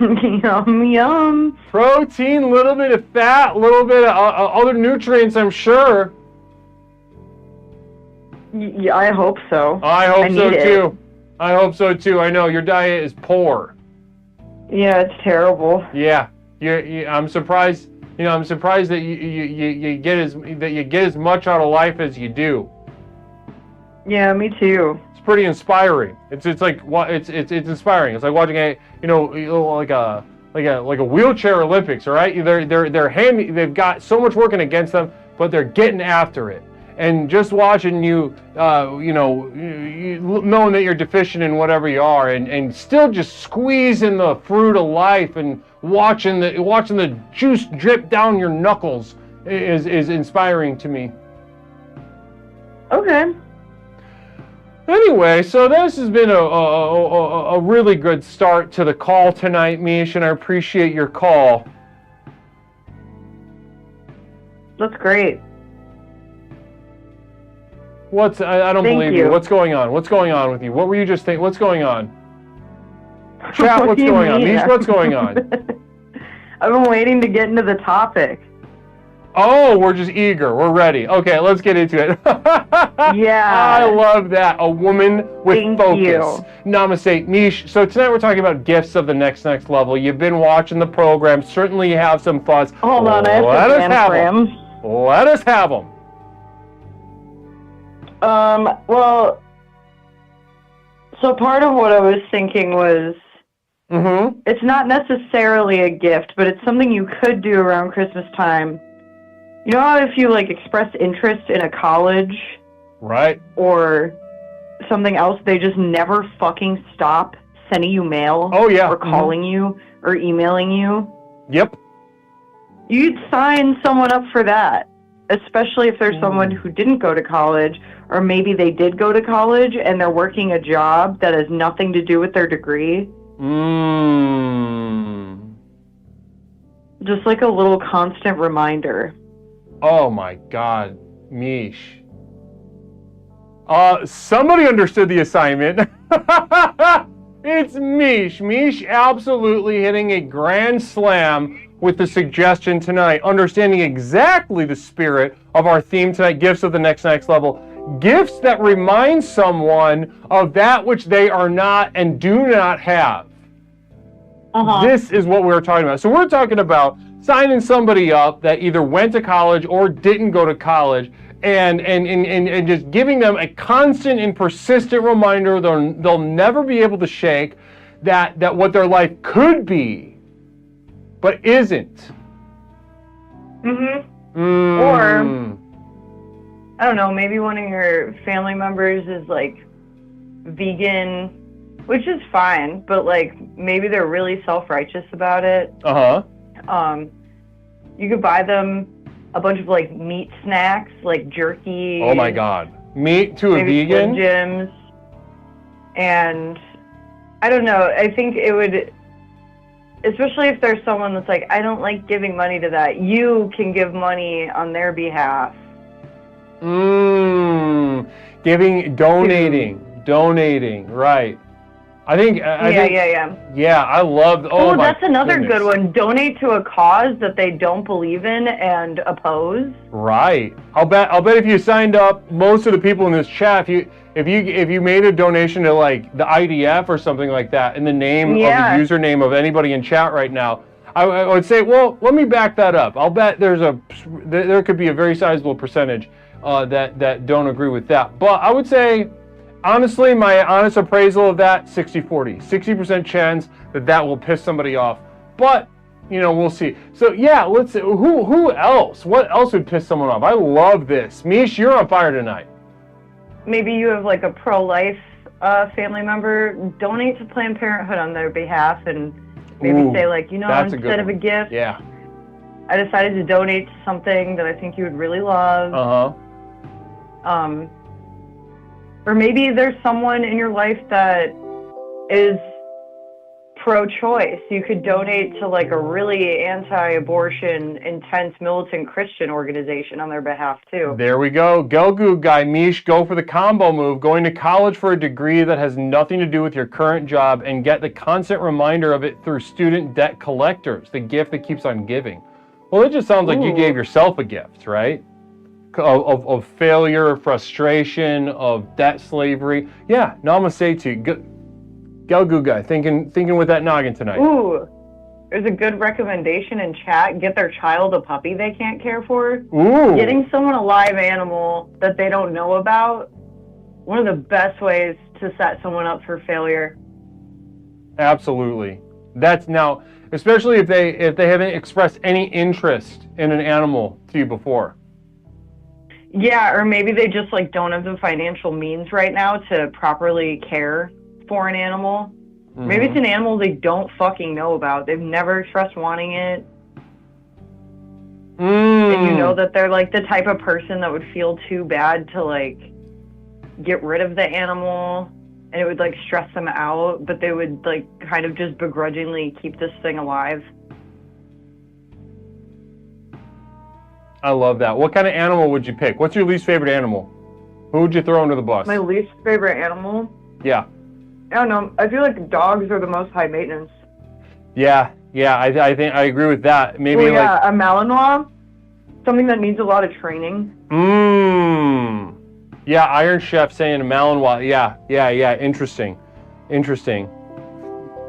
Yum, yum. Protein, little bit of fat, little bit of other nutrients, I'm sure. Yeah, I hope so. I hope so, too. I hope so, too. I know, your diet is poor. Yeah, it's terrible. Yeah. I'm surprised, I'm surprised that you get as much out of life as you do. Yeah, me too. It's pretty inspiring. It's inspiring. It's like watching like a wheelchair Olympics, all right? They've got so much working against them, but they're getting after it. And just watching you, knowing that you're deficient in whatever you are, and still just squeezing the fruit of life and watching the juice drip down your knuckles is inspiring to me. Okay. Anyway, so this has been a really good start to the call tonight, Mish, and I appreciate your call. That's great. I don't believe you. What's going on? What's going on with you? What were you just thinking? What's going on? Chat, what's going on? Mish, what's going on? I've been waiting to get into the topic. Oh, we're just eager. We're ready. Okay, let's get into it. Yeah. I love that. A woman with Thank focus. you. Namaste. Mish, so tonight we're talking about gifts of the next level. You've been watching the program. Certainly you have some thoughts. Hold on, I have Let to us have them. Let us have them. Well, so part of what I was thinking was, it's not necessarily a gift, but it's something you could do around Christmas time. You know how if you like express interest in a college, right, or something else, they just never fucking stop sending you mail, or calling you, or emailing you? Yep. You'd sign someone up for that, especially if there's someone who didn't go to college, or maybe they did go to college and they're working a job that has nothing to do with their degree. Just like a little constant reminder. Oh my God, Mish. Somebody understood the assignment. It's Mish. Mish absolutely hitting a grand slam with the suggestion tonight, understanding exactly the spirit of our theme tonight, gifts of the next level. Gifts that remind someone of that which they are not and do not have. This is what we're talking about. So we're talking about signing somebody up that either went to college or didn't go to college, and just giving them a constant and persistent reminder they'll never be able to shake, that what their life could be, but isn't. Or, I don't know, maybe one of your family members is like vegan, which is fine, but like maybe they're really self-righteous about it. You could buy them a bunch of like meat snacks, like jerky. Oh my God. Meat to a vegan? Slim Jims. And I don't know, I think it would, especially if there's someone that's like, I don't like giving money to that, you can give money on their behalf. Donating, right. I think, yeah, I love, oh, that's another good one. Donate to a cause that they don't believe in and oppose. Right. I'll bet if you signed up, most of the people in this chat, if you made a donation to like the IDF or something like that in the name of the username of anybody in chat right now, I would say, well, let me back that up. I'll bet there could be a very sizable percentage that don't agree with that. But I would say, honestly, my honest appraisal of that, 60-40. 60% chance that will piss somebody off. But, we'll see. So, yeah, let's see. Who else? What else would piss someone off? I love this. Mish, you're on fire tonight. Maybe you have, like, a pro-life family member. Donate to Planned Parenthood on their behalf and maybe say, like, instead of a gift, I decided to donate to something that I think you would really love. Or maybe there's someone in your life that is pro-choice. You could donate to like a really anti-abortion, intense militant Christian organization on their behalf too. There we go. Gelgu guy, Mish, go for the combo move. Going to college for a degree that has nothing to do with your current job and get the constant reminder of it through student debt collectors, the gift that keeps on giving. Well, it just sounds like you gave yourself a gift, right? Of failure, frustration, of debt slavery. Yeah, namaste to you. Gelgu guy, thinking with that noggin tonight. Ooh, there's a good recommendation in chat. Get their child a puppy they can't care for. Ooh. Getting someone a live animal that they don't know about, one of the best ways to set someone up for failure. Absolutely. That's now, especially if they haven't expressed any interest in an animal to you before. Yeah, or maybe they just like don't have the financial means right now to properly care for an animal. Maybe it's an animal they don't fucking know about. They've never expressed wanting it. And you know that they're like the type of person that would feel too bad to like get rid of the animal, and it would like stress them out, but they would like kind of just begrudgingly keep this thing alive. I love that. What kind of animal would you pick? What's your least favorite animal? Who would you throw under the bus? My least favorite animal? Yeah. I don't know. I feel like dogs are the most high maintenance. Yeah. I think I agree with that. Maybe a Malinois. something that needs a lot of training. Yeah, Iron Chef saying Malinois. Yeah. Interesting.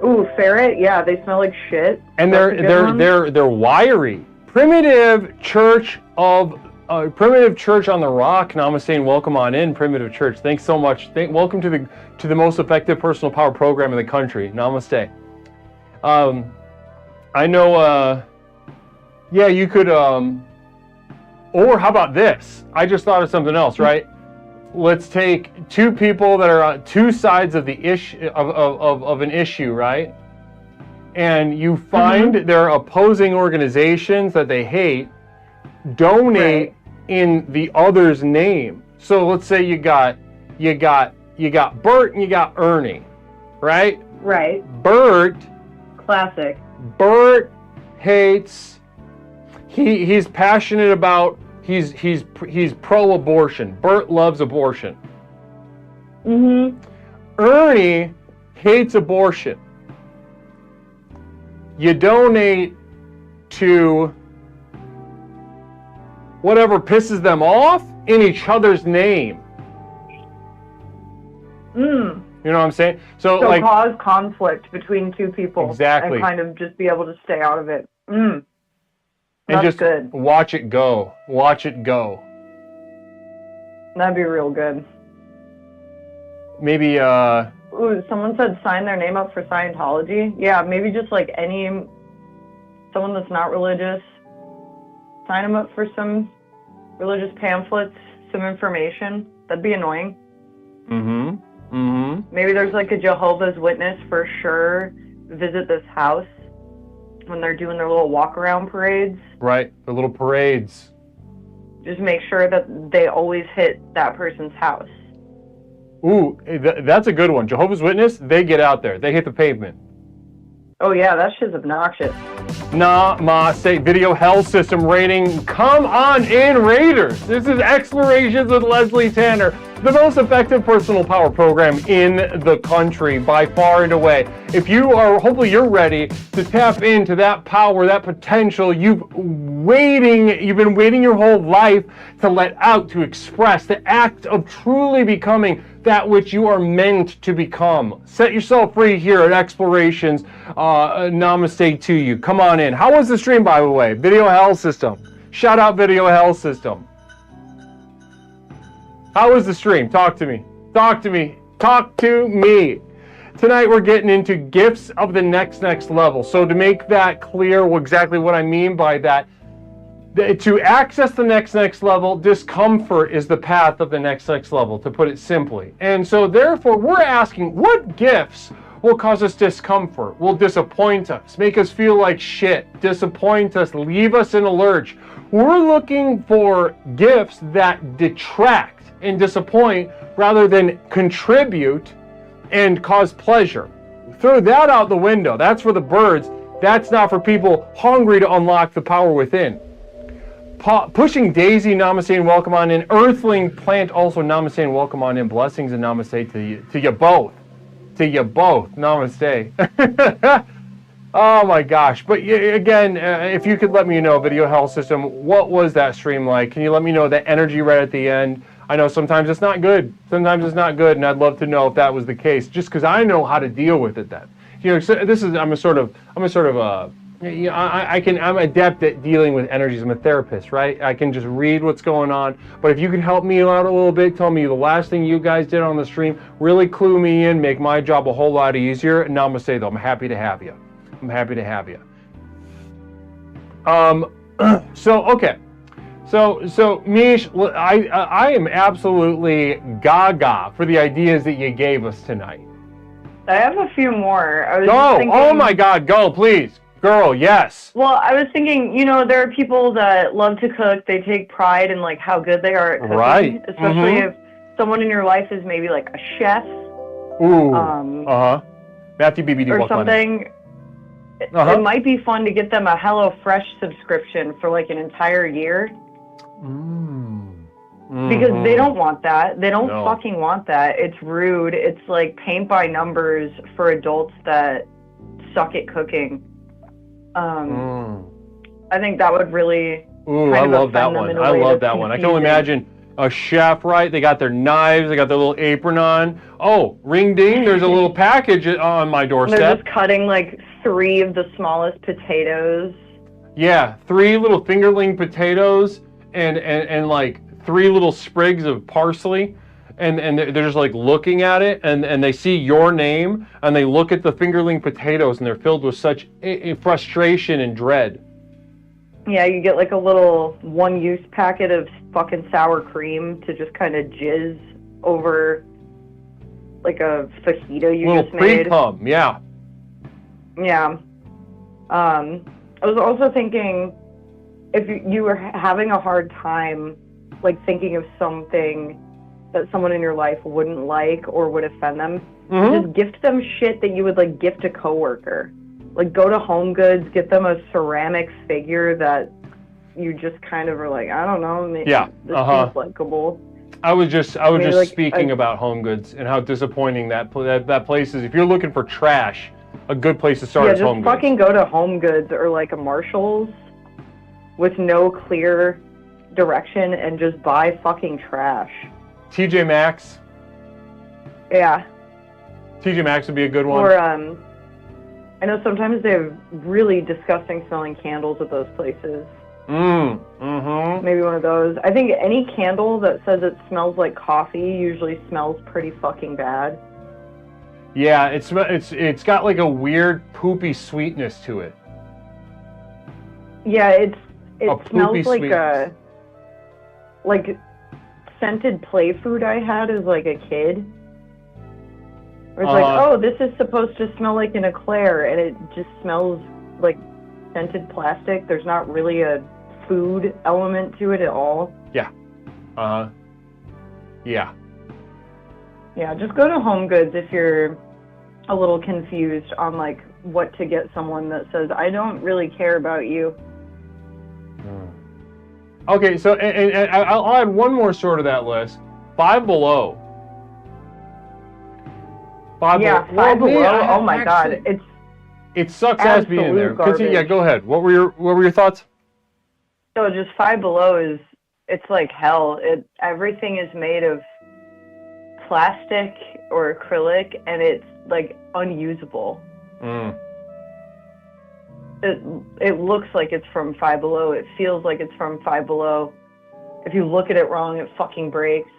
Ooh, ferret. Yeah, they smell like shit. And That's a good one. they're wiry. Primitive Church on the Rock. Namaste and welcome on in, Primitive Church. Thanks so much. Welcome to the most effective personal power program in the country. Namaste. I know. Yeah, you could. Or how about this? I just thought of something else, right? Let's take two people that are on two sides of the issue of an issue, right? And you find their opposing organizations that they hate, donate in the other's name. So let's say you got Bert and you got Ernie, right? Right. Bert. Classic. Bert hates. He's passionate about. He's pro-abortion. Bert loves abortion. Ernie hates abortion. You donate to whatever pisses them off in each other's name. You know what I'm saying? So like, cause conflict between two people. Exactly. And kind of just be able to stay out of it. And That's just good. watch it go. Watch it go. That'd be real good. Maybe Ooh, someone said sign their name up for Scientology. Yeah, maybe just like someone that's not religious. Sign them up for some religious pamphlets, some information. That'd be annoying. Maybe there's like a Jehovah's Witness for sure. Visit this house when they're doing their little walk-around parades. Right, the little parades. Just make sure that they always hit that person's house. Ooh, that's a good one. Jehovah's Witness, they get out there. They hit the pavement. Oh yeah, that shit's obnoxious. Namaste. Video Hell System rating. Come on in, Raiders. This is Explorations with Leslie Tanner, the most effective personal power program in the country by far and away. If you are, hopefully you're ready to tap into that power, that potential you've been waiting your whole life to let out, to express, the act of truly becoming that which you are meant to become. Set yourself free here at Explorations. Namaste to you. Come on in. How was the stream, by the way? Video Hell System. Shout out Video Hell System. How was the stream? Talk to me. Talk to me. Talk to me. Tonight we're getting into gifts of the next level. So to make that clear exactly what I mean by that, to access the next level, discomfort is the path of the next level, to put it simply. And so therefore we're asking, what gifts will cause us discomfort, will disappoint us, make us feel like shit, disappoint us, leave us in a lurch? We're looking for gifts that detract and disappoint rather than contribute and cause pleasure. Throw that out the window. That's for the birds. That's not for people hungry to unlock the power within. Pushing Daisy, namaste and welcome on in. Earthling Plant, also namaste and welcome on in. Blessings and namaste to you both. To you both. Namaste. Oh my gosh. But again, if you could let me know, Video Hell System, what was that stream like? Can you let me know that energy right at the end? I know sometimes it's not good. Sometimes it's not good, and I'd love to know if that was the case, just because I know how to deal with it then. You know, so I'm adept at dealing with energies. I'm a therapist, right? I can just read what's going on. But if you can help me out a little bit, tell me the last thing you guys did on the stream, really clue me in, make my job a whole lot easier. Namaste, though. I'm happy to have you. I'm happy to have you. Okay. So Mish, I am absolutely gaga for the ideas that you gave us tonight. I have a few more. I was Go! just thinking, Oh my God, go, please. Girl, yes. Well, I was thinking, you know, there are people that love to cook. They take pride in, like, how good they are at cooking. Right. Especially if someone in your life is maybe, like, a chef. Ooh. Matthew BBD. Or something. It might be fun to get them a HelloFresh subscription for, like, an entire year. Because they don't want that. They don't fucking want that. It's rude. It's like paint by numbers for adults that suck at cooking. I think that would really Ooh, I love that one. I love that one. I can only imagine a chef, right? They got their knives, they got their little apron on. Oh, ring ding, there's a little package on my doorstep. They're just cutting like 3 of the smallest potatoes. Yeah, 3 little fingerling potatoes and like 3 little sprigs of parsley. And they're just like looking at it, and they see your name, and they look at the fingerling potatoes, and they're filled with such frustration and dread. Yeah, you get like a little one-use packet of fucking sour cream to just kind of jizz over like a fajita you just made. Little pre-cum, yeah. Yeah. I was also thinking, if you were having a hard time, like thinking of something that someone in your life wouldn't like or would offend them, just gift them shit that you would like gift a coworker. Like go to Home Goods, get them a ceramic figure that you just kind of are like, I don't know, maybe this seems likable. I was just speaking about Home Goods and how disappointing that place is. If you're looking for trash, a good place to start is Home Goods. Yeah, just fucking go to Home Goods or like a Marshall's with no clear direction and just buy fucking trash. TJ Maxx. Yeah. TJ Maxx would be a good one. Or I know sometimes they have really disgusting smelling candles at those places. Maybe one of those. I think any candle that says it smells like coffee usually smells pretty fucking bad. Yeah, it's got like a weird poopy sweetness to it. Yeah, it smells like scented play food I had as like a kid. Where it's like, oh, this is supposed to smell like an eclair, and it just smells like scented plastic. There's not really a food element to it at all. Yeah. Yeah. Yeah, just go to Home Goods if you're a little confused on like what to get someone that says, I don't really care about you. Okay, so and I'll add one more sort of that list. Five Below. Five Below. Oh my God, it sucks ass being in there. Yeah, go ahead. What were your thoughts? So just Five Below it's like hell. Everything is made of plastic or acrylic, and it's like unusable. It looks like it's from Five Below. It feels like it's from Five Below. If you look at it wrong, it fucking breaks.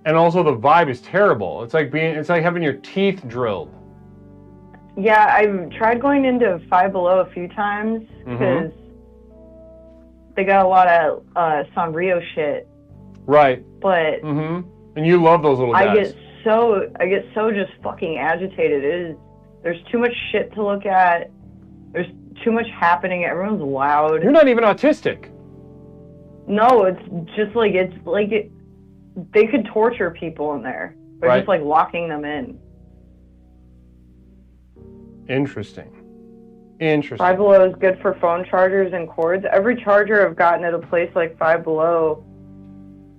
And also the vibe is terrible. It's like having your teeth drilled. Yeah, I've tried going into Five Below a few times because they got a lot of Sanrio shit. Right. But and you love those little guys. I get so just fucking agitated. There's too much shit to look at. There's too much happening. Everyone's loud. You're not even autistic. No, it's just like they could torture people in there. They're just like locking them in. Interesting. Five Below is good for phone chargers and cords. Every charger I've gotten at a place like Five Below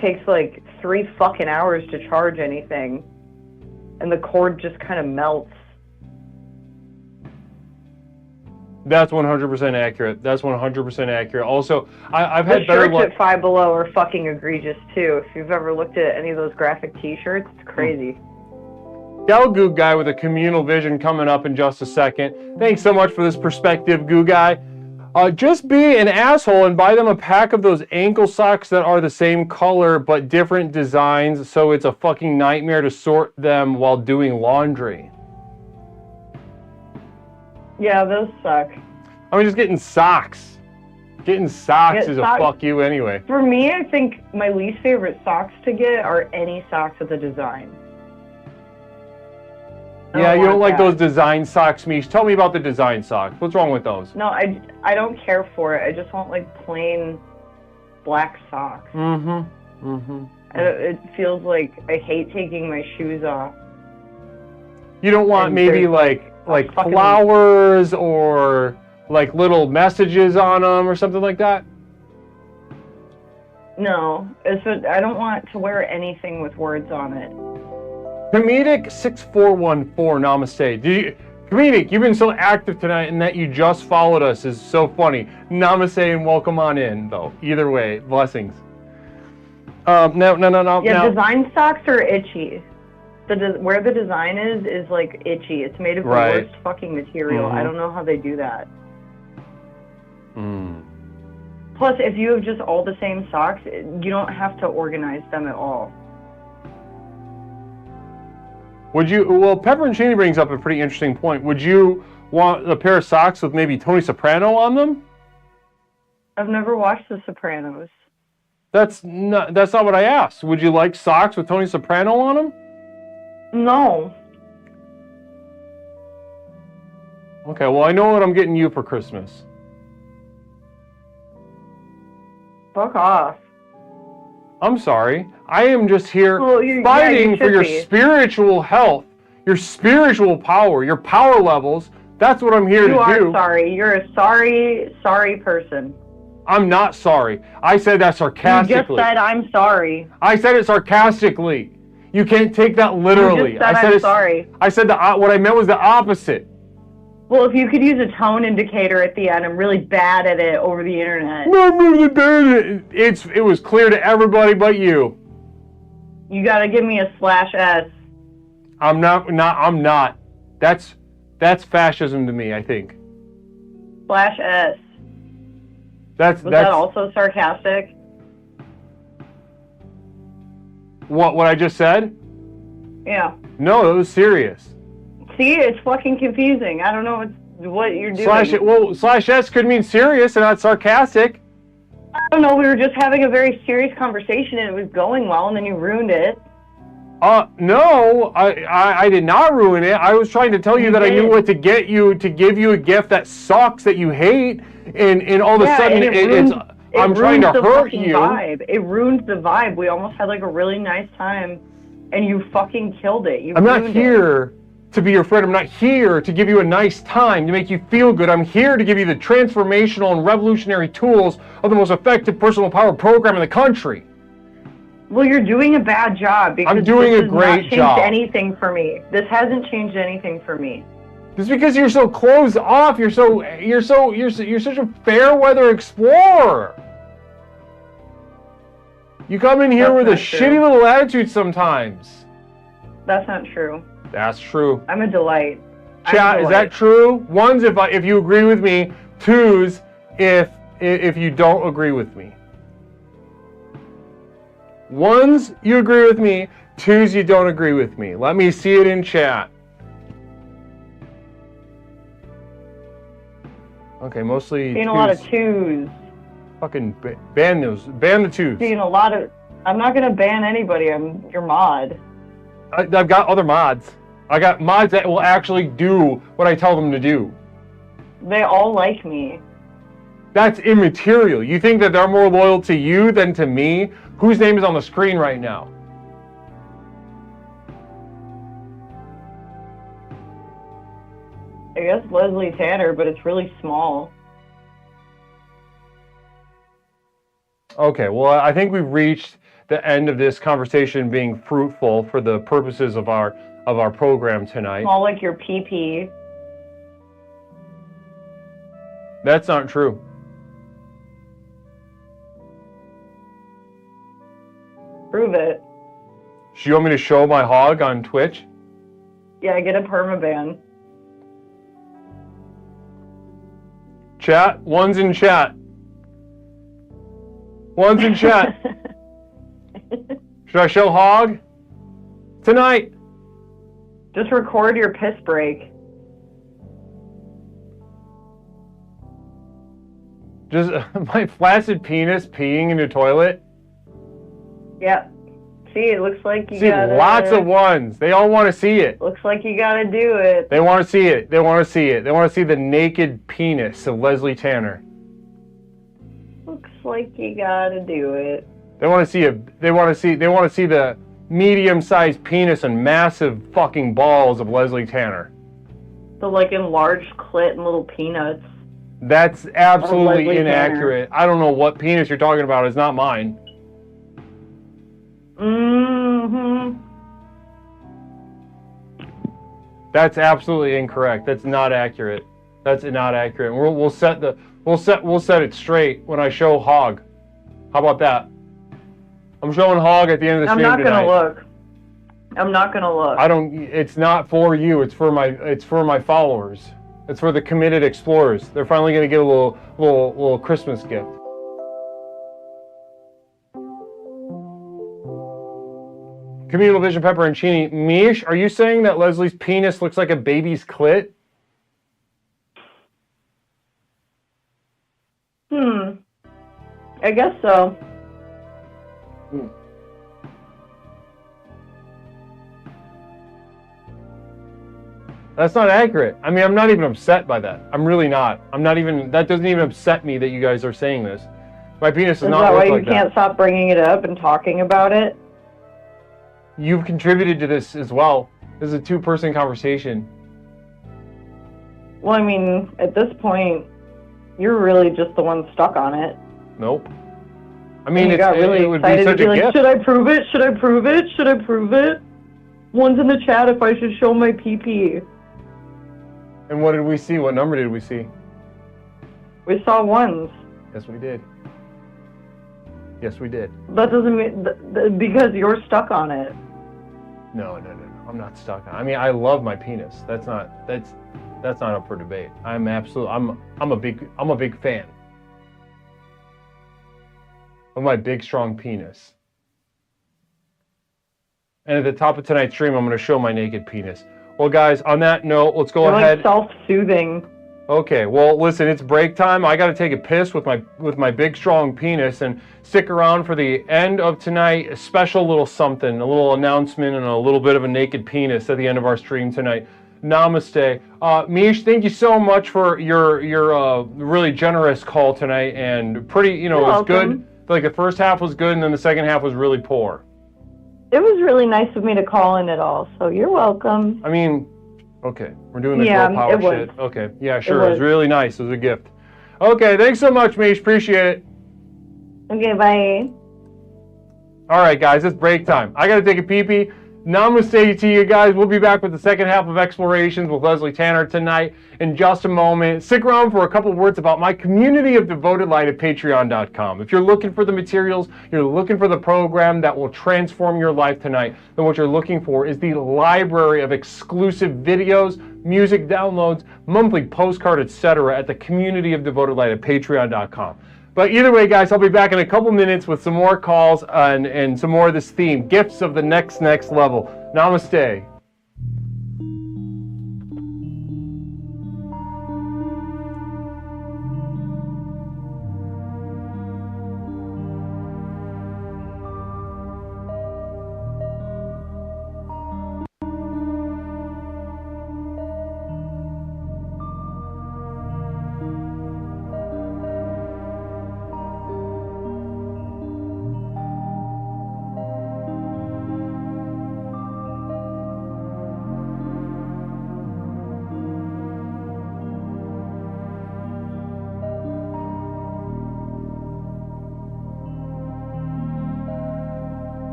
takes like 3 fucking hours to charge anything, and the cord just kind of melts. That's 100% accurate. That's 100% accurate. Also, I've had better luck. The shirts at Five Below are fucking egregious too. If you've ever looked at any of those graphic T-shirts, it's crazy. Gal Goo Guy with a communal vision coming up in just a second. Thanks so much for this perspective, Goo Guy. Just be an asshole and buy them a pack of those ankle socks that are the same color but different designs, so it's a fucking nightmare to sort them while doing laundry. Yeah, those suck. I mean, just getting socks. Getting socks is a fuck you anyway. For me, I think my least favorite socks to get are any socks with a design. Yeah, you don't like those design socks, Mish. Tell me about the design socks. What's wrong with those? No, I don't care for it. I just want like plain black socks. It feels like I hate taking my shoes off. You don't want maybe like flowers or like little messages on them or something like that? No, I don't want to wear anything with words on it. Comedic 6414, namaste. Comedic, you've been so active tonight, and that you just followed us is so funny. Namaste and welcome on in, though. Either way, blessings. No. Yeah, design socks are itchy. Where the design is like itchy. It's made of the worst fucking material. I don't know how they do that. Plus, if you have just all the same socks, you don't have to organize them at all. Would you? Well, Pepper and Cheney brings up a pretty interesting point. Would you want a pair of socks with maybe Tony Soprano on them? I've never watched The Sopranos. That's not what I asked. Would you like socks with Tony Soprano on them? No. Okay, well, I know what I'm getting you for Christmas. Fuck off. I'm sorry. I am just here fighting for your spiritual health, your spiritual power, your power levels. That's what I'm here to do. You are sorry. You're a sorry person. I'm not sorry. I said that sarcastically. You just said I'm sorry. I said it sarcastically. You can't take that literally. You just said I'm sorry. I said what I meant was the opposite. Well, if you could use a tone indicator at the end, I'm really bad at it over the internet. It was clear to everybody but you. You gotta give me a /S. I'm not. That's fascism to me, I think. /S. Was that also sarcastic? What I just said? Yeah. No, it was serious. See, it's fucking confusing. I don't know what you're doing. /S could mean serious and not sarcastic. I don't know. We were just having a very serious conversation and it was going well, and then you ruined it. No, I did not ruin it. I was trying to tell you that I knew what to get you to give you a gift that sucks, that you hate, and all of a sudden I'm trying to hurt you. Vibe. It ruined the vibe. We almost had like a really nice time, and you fucking killed it. I'm not here to be your friend. I'm not here to give you a nice time, to make you feel good. I'm here to give you the transformational and revolutionary tools of the most effective personal power program in the country. Well, you're doing a bad job because I'm doing a great job. This hasn't changed anything for me. This hasn't changed anything for me. It's because you're so closed off. You're such a fair weather explorer. You come in here with a shitty little attitude sometimes. That's not true. That's true. I'm a delight. Chat, is that true? 1's if you agree with me. 2's if you don't agree with me. 1's you agree with me. 2's you don't agree with me. Let me see it in chat. Okay, mostly. Seeing a lot of 2's. Fucking ban those. Ban the 2's. Seeing a lot of. I'm not gonna ban anybody. I'm your mod. I've got other mods. I got mods that will actually do what I tell them to do. They all like me. That's immaterial. You think that they're more loyal to you than to me? Whose name is on the screen right now? I guess Leslie Tanner, but it's really small. Okay, well, I think we've reached the end of this conversation being fruitful for the purposes of our program tonight. Small like your pee-pee. That's not true. Prove it. Do you want me to show my hog on Twitch? Yeah, get a permaban. Chat? 1's in chat. 1's in chat. Should I show hog? Tonight. Just record your piss break. Just my flaccid penis peeing in a toilet? Yeah. See, it looks like you gotta... lots of 1's. They all want to see it. Looks like you gotta do it. They want to see it. They want to see it. They want to see the naked penis of Leslie Tanner. Looks like you gotta do it. They want to see the medium-sized penis and massive fucking balls of Leslie Tanner. The like enlarged clit and little peanuts. That's absolutely inaccurate. I don't know what penis you're talking about. It's not mine. Mm-hmm. That's absolutely incorrect. That's not accurate. That's not accurate. We'll set it straight when I show Hog. How about that? I'm showing Hog at the end of the stream tonight. I'm not gonna look. I'm not gonna look. It's not for you. It's for my followers. It's for the committed explorers. They're finally gonna get a little Christmas gift. Communal Vision Pepperoncini. Mish, are you saying that Leslie's penis looks like a baby's clit? I guess so. That's not accurate. I mean, I'm not even upset by that. I'm really not. That doesn't even upset me that you guys are saying this. My penis does not look like that. Is that why you can't stop bringing it up and talking about it? You've contributed to this as well. This is a two-person conversation. Well, I mean, at this point, you're really just the one stuck on it. Nope. I mean, you got really excited to be like, should I prove it? Should I prove it? Should I prove it? One's in the chat if I should show my pee-pee. And what did we see? What number did we see? We saw ones. Yes, we did. Yes, we did. That doesn't mean because you're stuck on it. No. I'm not stuck on it. I mean, I love my penis. That's not up for debate. I'm a big fan of my big strong penis. And at the top of tonight's stream, I'm going to show my naked penis. Well, guys, on that note, let's go ahead. Like self-soothing. Okay, well, listen, it's break time. I got to take a piss with my big strong penis, and stick around for the end of tonight. A special little something, a little announcement, and a little bit of a naked penis at the end of our stream tonight. Namaste. Mish, thank you so much for your really generous call tonight, and pretty, it was good. Like the first half was good, and then the second half was really poor. It was really nice of me to call in at all, so you're welcome. I mean, okay, we're doing the girl power shit. Okay, yeah, sure, it was really nice. It was a gift. Okay, thanks so much, Mish. Appreciate it. Okay, bye. All right, guys, it's break time. I got to take a pee-pee. Namaste to you guys. We'll be back with the second half of Explorations with Leslie Tanner tonight in just a moment. Stick around for a couple words about my community of devoted light at patreon.com. If you're looking for the materials, you're looking for the program that will transform your life tonight, then what you're looking for is the library of exclusive videos, music downloads, monthly postcard, etc. at the community of devoted light at patreon.com. But either way, guys, I'll be back in a couple minutes with some more calls and some more of this theme, gifts of the next level. Namaste.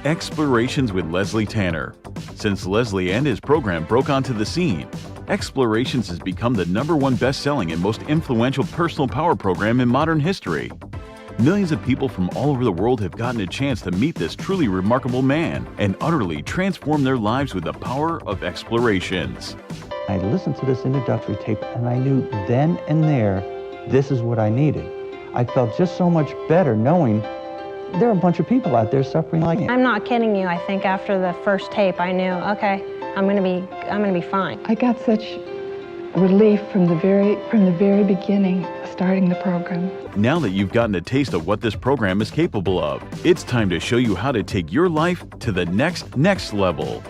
Explorations with Leslie Tanner. Since Leslie and his program broke onto the scene, Explorations has become the #1 best-selling and most influential personal power program in modern history. Millions of people from all over the world have gotten a chance to meet this truly remarkable man and utterly transform their lives with the power of explorations. I listened to this introductory tape and I knew then and there, this is what I needed. I felt just so much better knowing there are a bunch of people out there suffering like me. I'm not kidding you. I think after the first tape, I knew, okay, I'm gonna be fine. I got such relief from the very beginning of starting the program. Now that you've gotten a taste of what this program is capable of, it's time to show you how to take your life to the next level.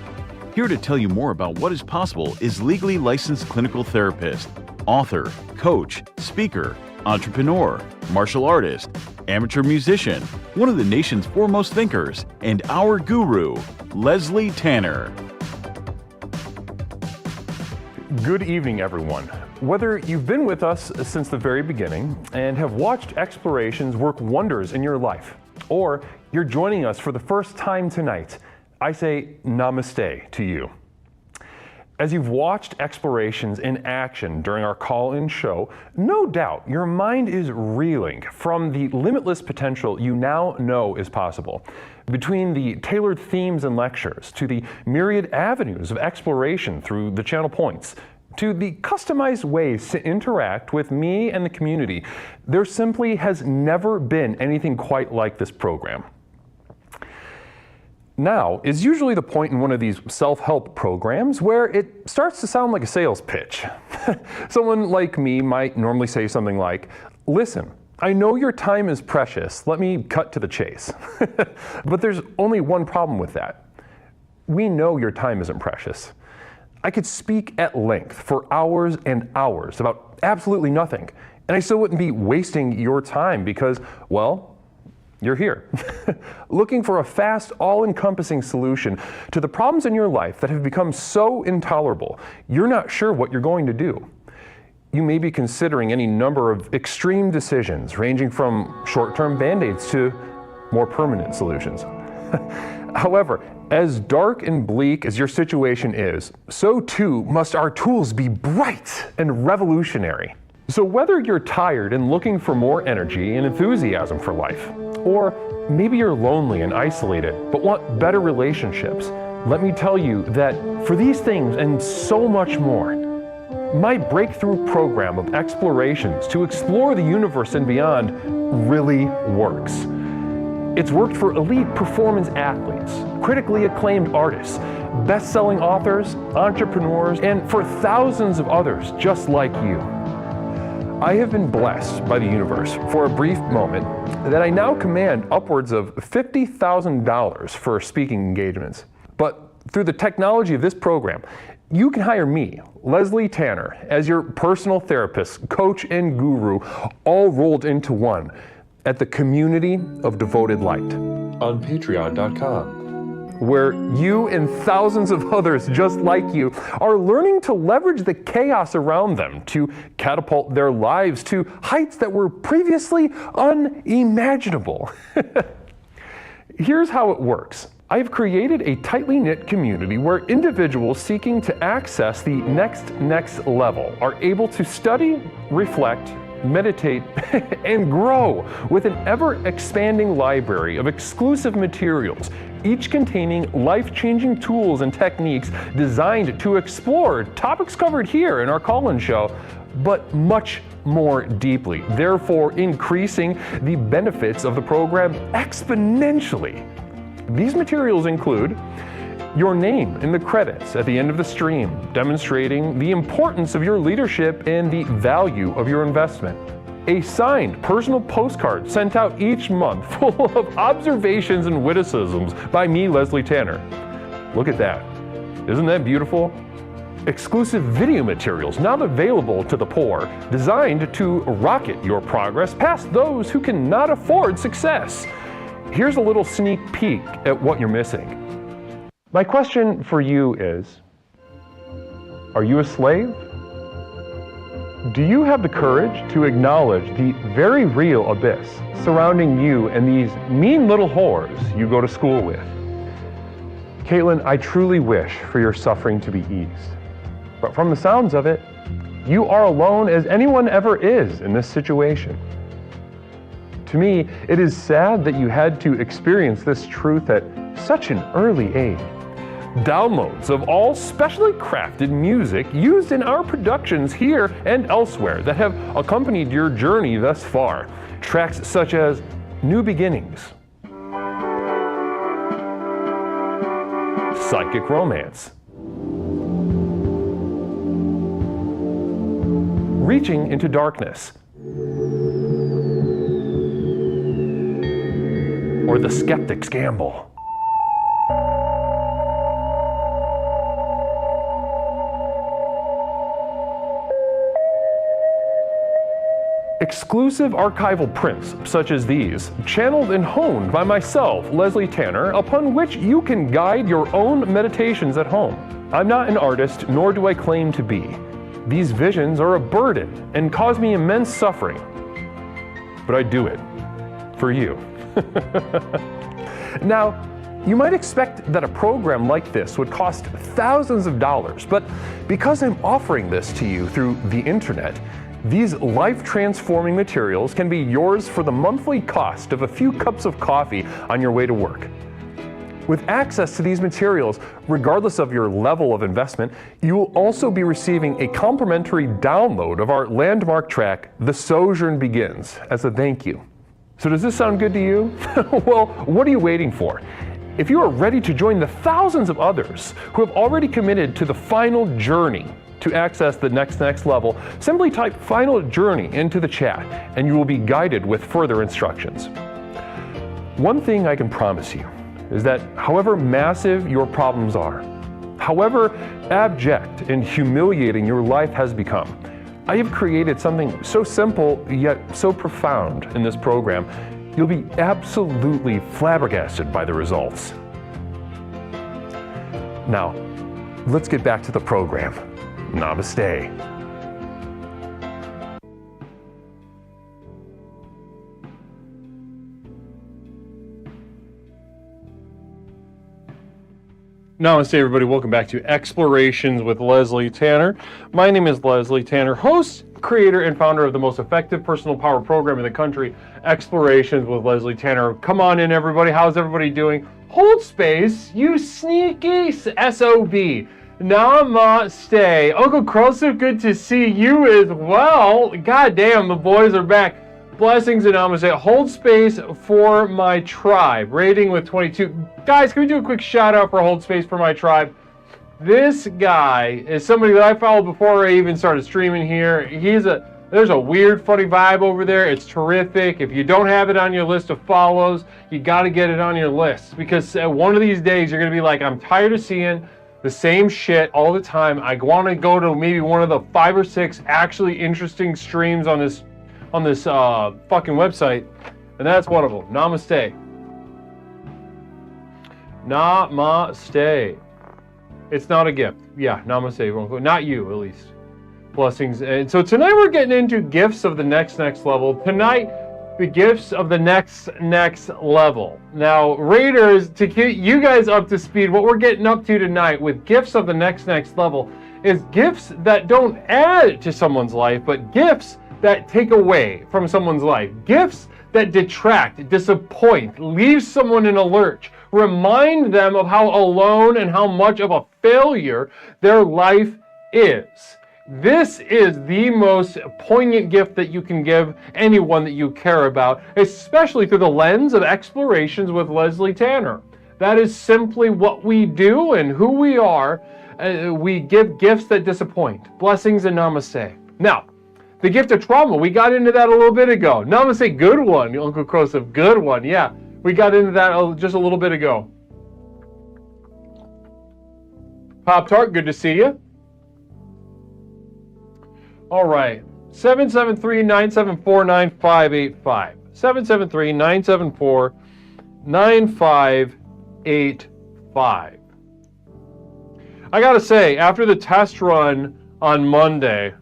Here to tell you more about what is possible is legally licensed clinical therapist, author, coach, speaker, entrepreneur, martial artist, amateur musician, one of the nation's foremost thinkers, and our guru, Leslie Tanner. Good evening, everyone. Whether you've been with us since the very beginning and have watched explorations work wonders in your life, or you're joining us for the first time tonight, I say namaste to you. As you've watched explorations in action during our call-in show, no doubt your mind is reeling from the limitless potential you now know is possible. Between the tailored themes and lectures, to the myriad avenues of exploration through the channel points, to the customized ways to interact with me and the community, there simply has never been anything quite like this program. Now is usually the point in one of these self-help programs where it starts to sound like a sales pitch. Someone like me might normally say something like, listen, I know your time is precious, let me cut to the chase. But there's only one problem with that. We know your time isn't precious. I could speak at length for hours and hours about absolutely nothing, and I still wouldn't be wasting your time because, well, you're here, looking for a fast, all-encompassing solution to the problems in your life that have become so intolerable, you're not sure what you're going to do. You may be considering any number of extreme decisions, ranging from short-term band-aids to more permanent solutions. However, as dark and bleak as your situation is, so too must our tools be bright and revolutionary. So whether you're tired and looking for more energy and enthusiasm for life, or maybe you're lonely and isolated but want better relationships, let me tell you that for these things and so much more, my breakthrough program of explorations to explore the universe and beyond really works. It's worked for elite performance athletes, critically acclaimed artists, best-selling authors, entrepreneurs, and for thousands of others just like you. I have been blessed by the universe for a brief moment that I now command upwards of $50,000 for speaking engagements. But through the technology of this program, you can hire me, Leslie Tanner, as your personal therapist, coach, and guru, all rolled into one at the Community of Devoted Light on Patreon.com. Where you and thousands of others just like you are learning to leverage the chaos around them to catapult their lives to heights that were previously unimaginable. Here's how it works. I've created a tightly knit community where individuals seeking to access the next level are able to study, reflect, meditate, and grow with an ever-expanding library of exclusive materials, each containing life-changing tools and techniques designed to explore topics covered here in our call-in show, but much more deeply, therefore increasing the benefits of the program exponentially. These materials include your name in the credits at the end of the stream, demonstrating the importance of your leadership and the value of your investment. A signed personal postcard sent out each month full of observations and witticisms by me, Leslie Tanner. Look at that. Isn't that beautiful? Exclusive video materials not available to the poor, designed to rocket your progress past those who cannot afford success. Here's a little sneak peek at what you're missing. My question for you is, are you a slave? Do you have the courage to acknowledge the very real abyss surrounding you and these mean little whores you go to school with? Caitlin, I truly wish for your suffering to be eased. But from the sounds of it, you are alone as anyone ever is in this situation. To me, it is sad that you had to experience this truth at such an early age. Downloads of all specially crafted music used in our productions here and elsewhere that have accompanied your journey thus far. Tracks such as New Beginnings, Psychic Romance, Reaching into Darkness, or The Skeptic's Gamble. Exclusive archival prints such as these, channeled and honed by myself, Leslie Tanner, upon which you can guide your own meditations at home. I'm not an artist, nor do I claim to be. These visions are a burden and cause me immense suffering. But I do it for you. Now, you might expect that a program like this would cost thousands of dollars, but because I'm offering this to you through the internet, these life-transforming materials can be yours for the monthly cost of a few cups of coffee on your way to work. With access to these materials, regardless of your level of investment, you will also be receiving a complimentary download of our landmark track, The Sojourn Begins, as a thank you. So does this sound good to you? Well, what are you waiting for? If you are ready to join the thousands of others who have already committed to the final journey to access the next level, simply type Final Journey into the chat and you will be guided with further instructions. One thing I can promise you is that however massive your problems are, however abject and humiliating your life has become, I have created something so simple yet so profound in this program, you'll be absolutely flabbergasted by the results. Now, let's get back to the program. Namaste. Namaste, everybody. Welcome back to Explorations with Leslie Tanner. My name is Leslie Tanner, host, creator, and founder of the most effective personal power program in the country, Explorations with Leslie Tanner. Come on in, everybody. How's everybody doing? Hold space, you sneaky SOB. Namaste. Uncle Krosif, good to see you as well. God damn, the boys are back. Blessings and namaste. Hold space for my tribe. Rating with 22. Guys, can we do a quick shout out for Hold Space for my tribe? This guy is somebody that I followed before I even started streaming here. There's a weird, funny vibe over there. It's terrific. If you don't have it on your list of follows, you got to get it on your list, because one of these days you're going to be like, I'm tired of seeing the same shit all the time. I want to go to maybe one of the 5 or 6 actually interesting streams on this fucking website, and that's one of them. Namaste. Namaste. It's not a gift. Yeah, namaste. Not you, at least. Blessings. And so tonight we're getting into gifts of the next level. Tonight, the gifts of the next level. Now, Raiders, to get you guys up to speed, what we're getting up to tonight with gifts of the next level is gifts that don't add to someone's life, but gifts that take away from someone's life. Gifts that detract, disappoint, leave someone in a lurch, remind them of how alone and how much of a failure their life is. This is the most poignant gift that you can give anyone that you care about, especially through the lens of Explorations with Leslie Tanner. That is simply what we do and who we are. We give gifts that disappoint. Blessings and namaste. Now, the gift of trauma, we got into that a little bit ago. Namaste, good one, Uncle Krosif, good one. Yeah, we got into that just a little bit ago. Pop-Tart, good to see you. All right, 773-974-9585. 773-974-9585. I gotta say, after the test run on Monday,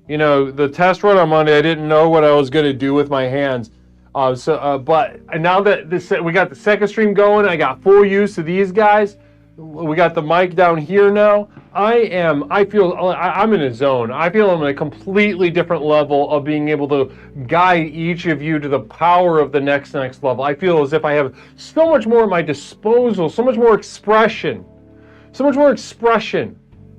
I didn't know what I was gonna do with my hands. But now that we got the second stream going, I got full use of these guys. We got the mic down here now. I'm in a zone. I feel I'm in a completely different level of being able to guide each of you to the power of the next level. I feel as if I have so much more at my disposal, so much more expression.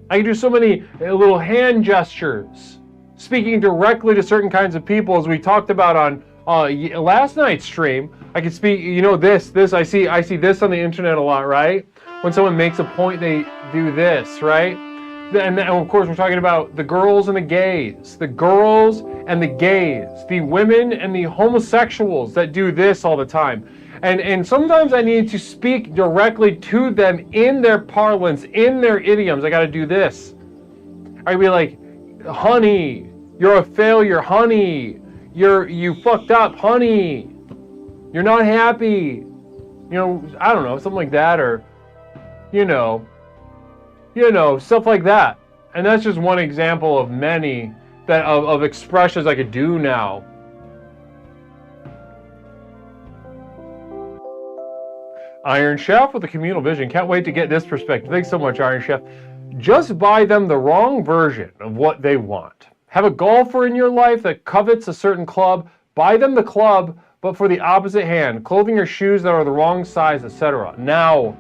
I can do so many little hand gestures, speaking directly to certain kinds of people, as we talked about on last night's stream. I can speak, this, I see this on the internet a lot, right? When someone makes a point, they do this, right? And of course, we're talking about the girls and the gays, the women and the homosexuals that do this all the time. And sometimes I need to speak directly to them in their parlance, in their idioms. I got to do this. I'd be like, honey, you're a failure, honey. You fucked up, honey. You're not happy. I don't know, something like that, or stuff like that. And that's just one example of many of expressions I could do now. Iron Chef with a communal vision. Can't wait to get this perspective. Thanks so much, Iron Chef. Just buy them the wrong version of what they want. Have a golfer in your life that covets a certain club. Buy them the club, but for the opposite hand. Clothing or shoes that are the wrong size, etc. Now,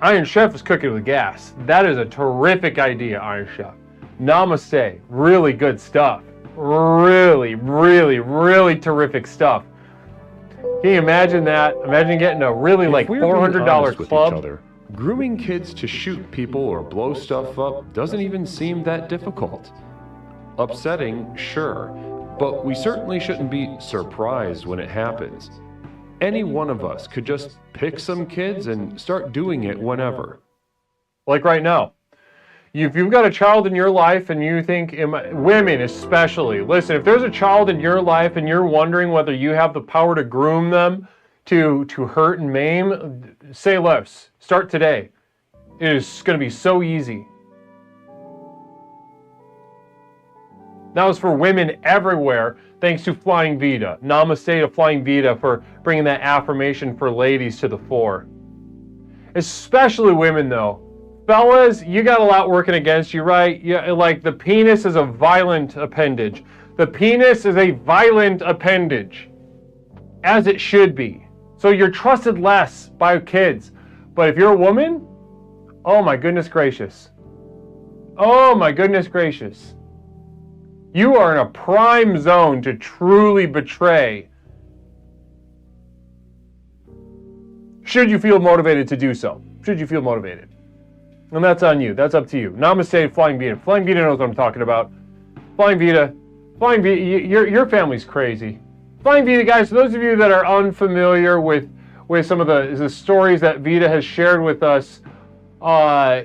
Iron Chef is cooking with gas. That is a terrific idea, Iron Chef. Namaste. Really good stuff. Really, really, really terrific stuff. Can you imagine that? Imagine getting a really $400 club. With each other, grooming kids to shoot people or blow stuff up doesn't even seem that difficult. Upsetting, sure, but we certainly shouldn't be surprised when it happens. Any one of us could just pick some kids and start doing it whenever. Like right now. If you've got a child in your life and you think, women especially, listen, if there's a child in your life and you're wondering whether you have the power to groom them to hurt and maim, say less. Start today. It is going to be so easy. That was for women everywhere, thanks to Flying Vita. Namaste to Flying Vita for bringing that affirmation for ladies to the fore. Especially women, though. Fellas, you got a lot working against you, right? Yeah, like the penis is a violent appendage. The penis is a violent appendage, as it should be. So you're trusted less by kids. But if you're a woman, oh my goodness gracious. Oh my goodness gracious. You are in a prime zone to truly betray. Should you feel motivated to do so? Should you feel motivated? And that's on you. That's up to you. Namaste, Flying Vita. Flying Vita knows what I'm talking about. Flying Vita, your family's crazy. Flying Vita, guys, for those of you that are unfamiliar with some of the stories that Vita has shared with us, I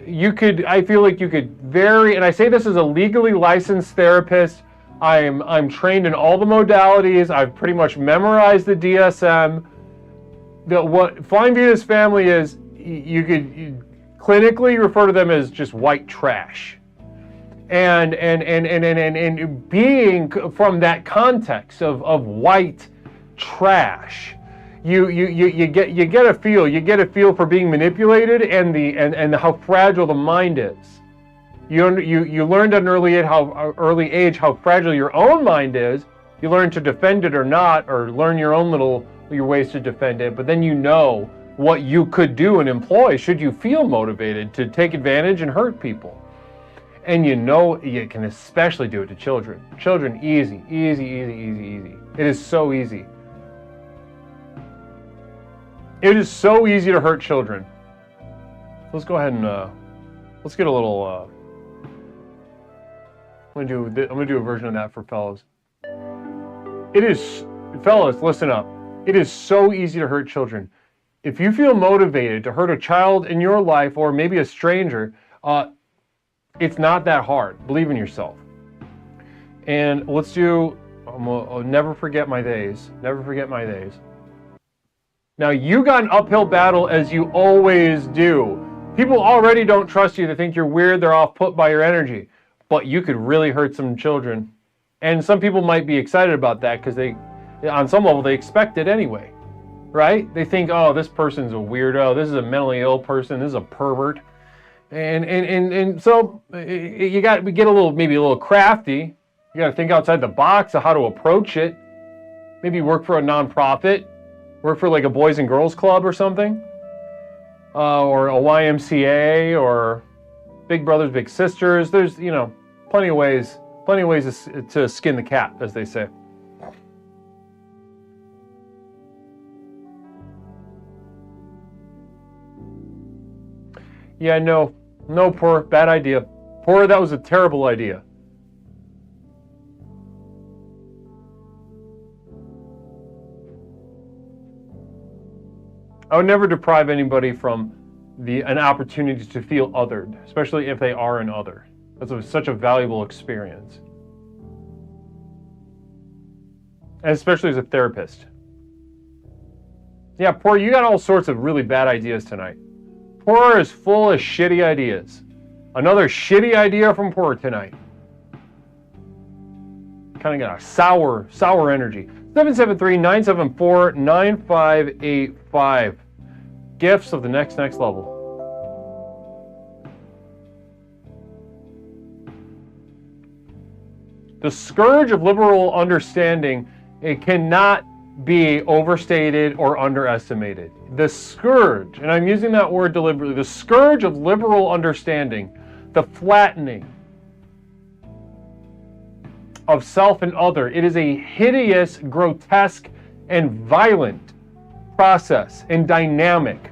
feel like you could and I say this as a legally licensed therapist. I'm trained in all the modalities. I've pretty much memorized the DSM. What Flying Vita's family is, you could clinically refer to them as just white trash. And being from that context of white trash, you get a feel for being manipulated and how fragile the mind is. You learned at an early age how fragile your own mind is. You learn to defend it or not, or learn your ways to defend it, but then you know what you could do and employ should you feel motivated to take advantage and hurt people. And you can especially do it to children. Children, easy. It is so easy. It is so easy to hurt children. Let's go ahead and let's get a little. I'm gonna do a version of that for fellas. Fellas, listen up. It is so easy to hurt children. If you feel motivated to hurt a child in your life or maybe a stranger, it's not that hard. Believe in yourself. And let's do, never forget my days. Never forget my days. Now, you got an uphill battle as you always do. People already don't trust you. They think you're weird. They're off put by your energy. But you could really hurt some children. And some people might be excited about that because on some level, they expect it anyway. Right? They think, oh, this person's a weirdo. This is a mentally ill person. This is a pervert. And so we get maybe a little crafty. You got to think outside the box of how to approach it. Maybe work for a nonprofit, work for like a Boys and Girls Club or something, or a YMCA or Big Brothers Big Sisters. There's plenty of ways to skin the cat, as they say. Yeah, no, poor, bad idea. Poor, that was a terrible idea. I would never deprive anybody from an opportunity to feel othered, especially if they are an other. That's such a valuable experience. And especially as a therapist. Yeah, Poor, you got all sorts of really bad ideas tonight. Poor is full of shitty ideas. Another shitty idea from Poor tonight. Kind of got a sour energy. 773-974-9585. Gifts of the next level. The scourge of liberal understanding, it cannot be overstated or underestimated. The scourge, and I'm using that word deliberately, the scourge of liberal understanding, the flattening of self and other, it is a hideous, grotesque, and violent process and dynamic.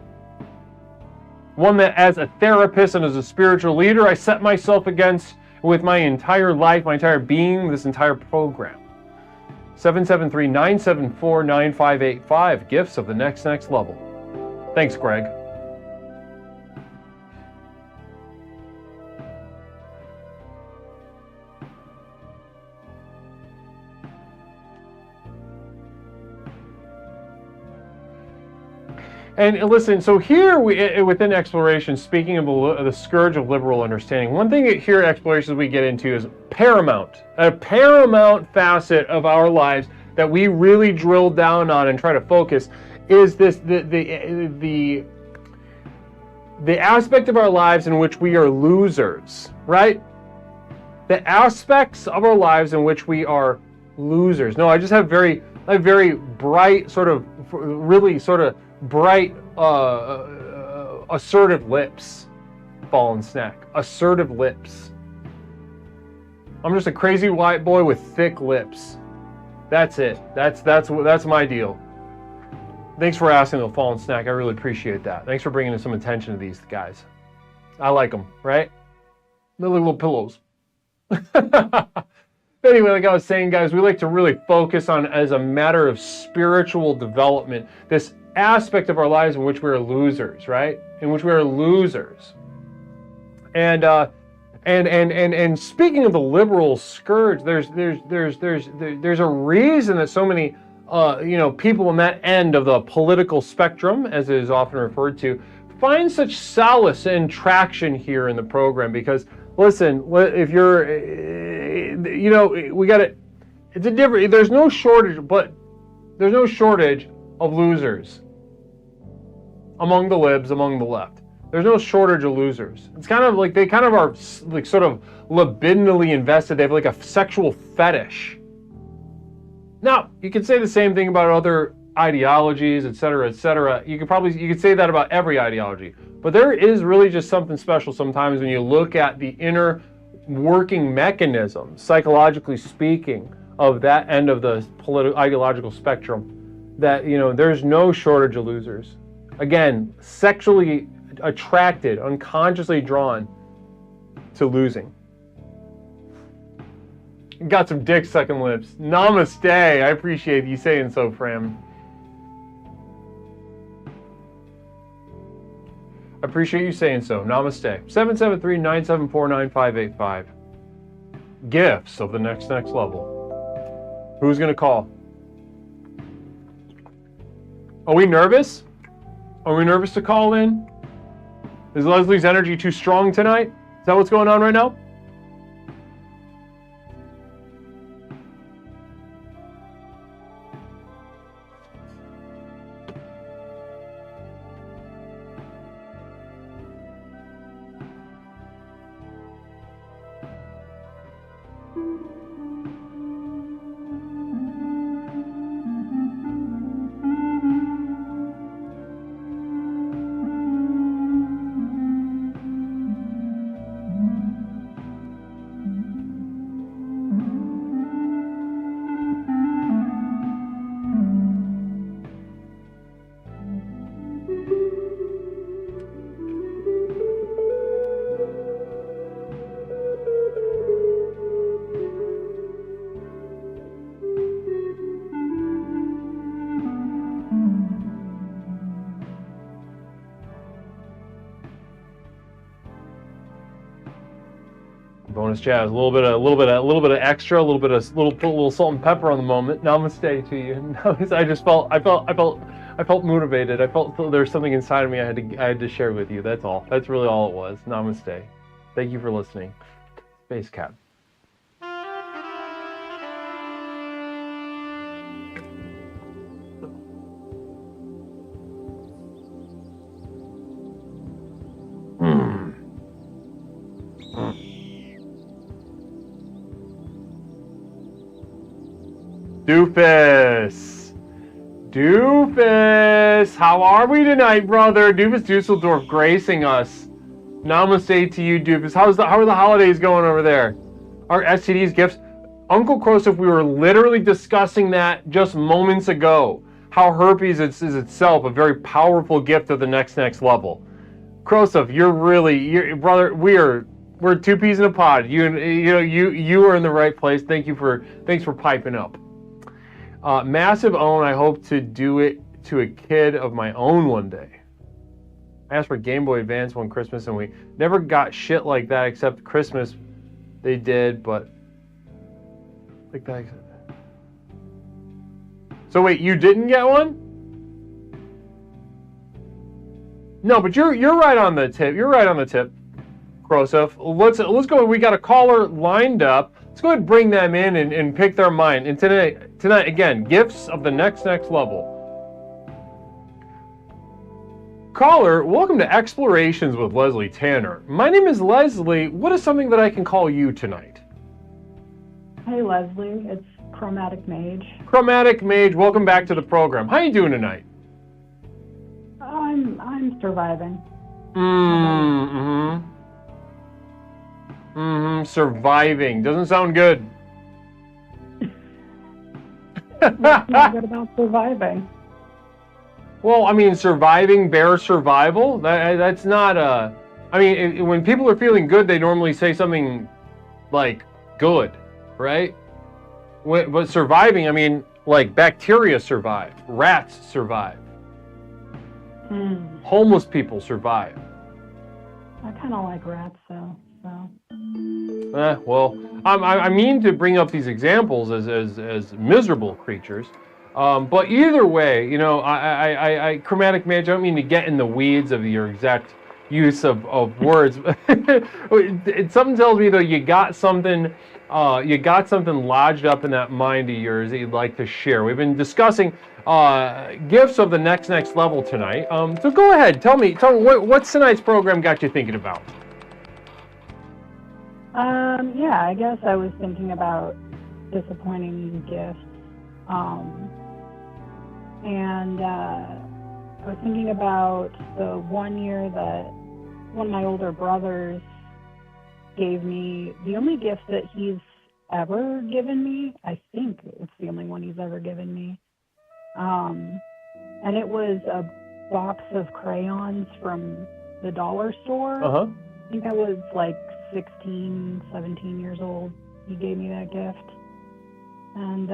One that as a therapist and as a spiritual leader, I set myself against with my entire life, my entire being, this entire program. 773-974-9585. Gifts of the next level. Thanks, Greg. And listen, so here within Exploration, speaking of the scourge of liberal understanding, one thing here at Explorations we get into is a paramount facet of our lives that we really drill down on and try to focus is this the aspect of our lives in which we are losers, right? The aspects of our lives in which we are losers. No, I just have very bright, bright, assertive lips. Fallen snack. Assertive lips. I'm just a crazy white boy with thick lips. That's it. That's my deal. Thanks for asking, the Fallen Snack. I really appreciate that. Thanks for bringing some attention to these guys. I like them, right? They're like little pillows. Anyway, like I was saying, guys, we like to really focus on, as a matter of spiritual development, this aspect of our lives in which we are losers, right? In which we are losers. And speaking of the liberal scourge, there's a reason that so many people on that end of the political spectrum, as it is often referred to, find such solace and traction here in the program. Because listen, if you're, we got it. It's a different. There's no shortage of losers among the libs, among the left. There's no shortage of losers. It's kind of like they kind of are like sort of libidinally invested. They have like a sexual fetish. Now, you could say the same thing about other ideologies, et cetera, et cetera. You could say that about every ideology. But there is really just something special sometimes when you look at the inner working mechanism, psychologically speaking, of that end of the ideological spectrum, that, there's no shortage of losers. Again, sexually attracted, unconsciously drawn to losing. Got some dick sucking lips. Namaste. I appreciate you saying so, Fram. I appreciate you saying so. Namaste. 773-974-9585. Gifts of the next level. Who's going to call? Are we nervous? Are we nervous to call in? Is Leslie's energy too strong tonight? Is that what's going on right now? Bonus jazz, a little bit of extra, a little salt and pepper on the moment. Namaste to you. I felt motivated. I felt there was something inside of me I had to share with you. That's all. That's really all it was. Namaste. Thank you for listening. Space Cat. Doofus, how are we tonight, brother? Doofus Dusseldorf gracing us. Namaste to you, Doofus. How are the holidays going over there? Our STDs, gifts. Uncle Krosef, we were literally discussing that just moments ago. How herpes is itself a very powerful gift of the next level. Krosef, brother. We're two peas in a pod. You are in the right place. Thanks for piping up. Massive own, I hope to do it to a kid of my own one day. I asked for Game Boy Advance one Christmas and we never got shit like that except Christmas. They did, but like that. So wait, you didn't get one? No, but you're right on the tip. You're right on the tip, Krosef. Let's go. We got a caller lined up. Let's go ahead and bring them in and pick their mind. And tonight again, gifts of the next level. Caller, welcome to Explorations with Leslie Tanner. My name is Leslie. What is something that I can call you tonight? Hey Leslie, it's Chromatic Mage. Chromatic Mage, welcome back to the program. How you doing tonight? I'm surviving. Surviving. Doesn't sound good. What's not good about surviving? Well, I mean, surviving bears survival. That's not a... I mean, when people are feeling good, they normally say something like good, right? But surviving, I mean, like bacteria survive. Rats survive. Homeless people survive. I kind of like rats, so. Well, I mean to bring up these examples as miserable creatures, but either way, you know, I Chromatic Mage, I don't mean to get in the weeds of your exact use of words. Something tells me though you got something lodged up in that mind of yours that you'd like to share. We've been discussing gifts of the next level tonight. So go ahead, tell me what's tonight's program got you thinking about? Yeah, I guess I was thinking about disappointing gifts. And I was thinking about the 1 year that one of my older brothers gave me the only gift that he's ever given me. I think it's the only one he's ever given me. And it was a box of crayons from the dollar store. I think I was like 16, 17 years old. He gave me that gift. And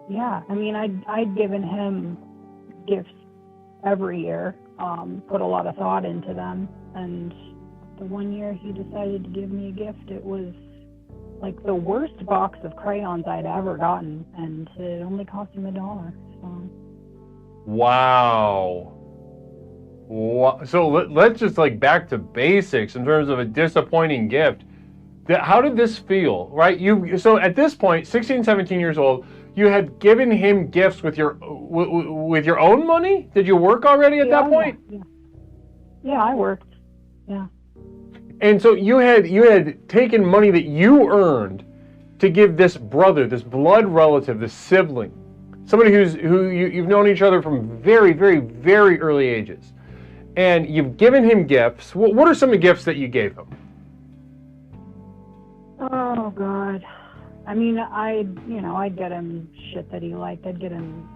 yeah, I mean, I'd given him gifts every year, put a lot of thought into them. And the 1 year he decided to give me a gift, it was like the worst box of crayons I'd ever gotten, and it only cost him $1. So. Wow. So let's just like back to basics in terms of a disappointing gift. How did this feel, right? So at this point, 16, 17 years old, you had given him gifts with your own money? Did you work already at that point? Yeah, I worked. Yeah. And so you had taken money that you earned to give this brother, this blood relative, this sibling, somebody who you've known each other from very, very, very early ages. And you've given him gifts. What are some of the gifts that you gave him? Oh God. I mean, I'd get him shit that he liked. I'd get him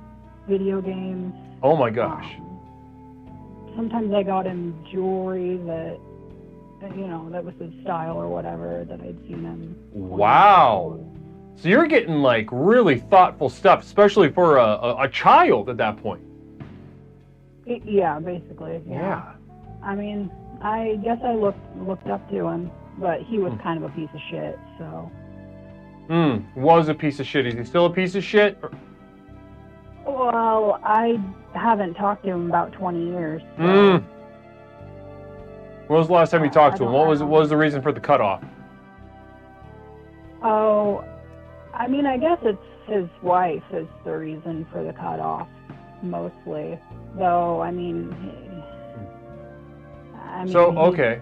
video games. Oh my gosh. Sometimes I got him jewelry that, that was his style or whatever that I'd seen him. Wow. So you're getting like really thoughtful stuff, especially for a child at that point. Yeah, basically. Yeah. I mean, I guess I looked up to him, but he was kind of a piece of shit, so. Was a piece of shit. Is he still a piece of shit? Well, I haven't talked to him in about 20 years. So. When was the last time you talked to him? What was the reason for the cutoff? Oh, I mean, I guess it's his wife is the reason for the cutoff, mostly. Though, I mean. So, okay.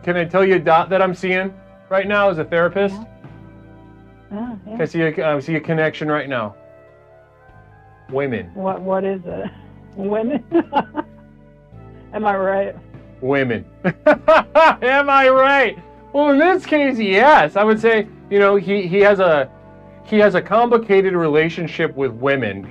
Can I tell you a dot that I'm seeing right now as a therapist? Yeah. I see a connection right now. Women. What is it? Women? Am I right? Women. Am I right? Well, in this case, yes. I would say, he has a complicated relationship with women.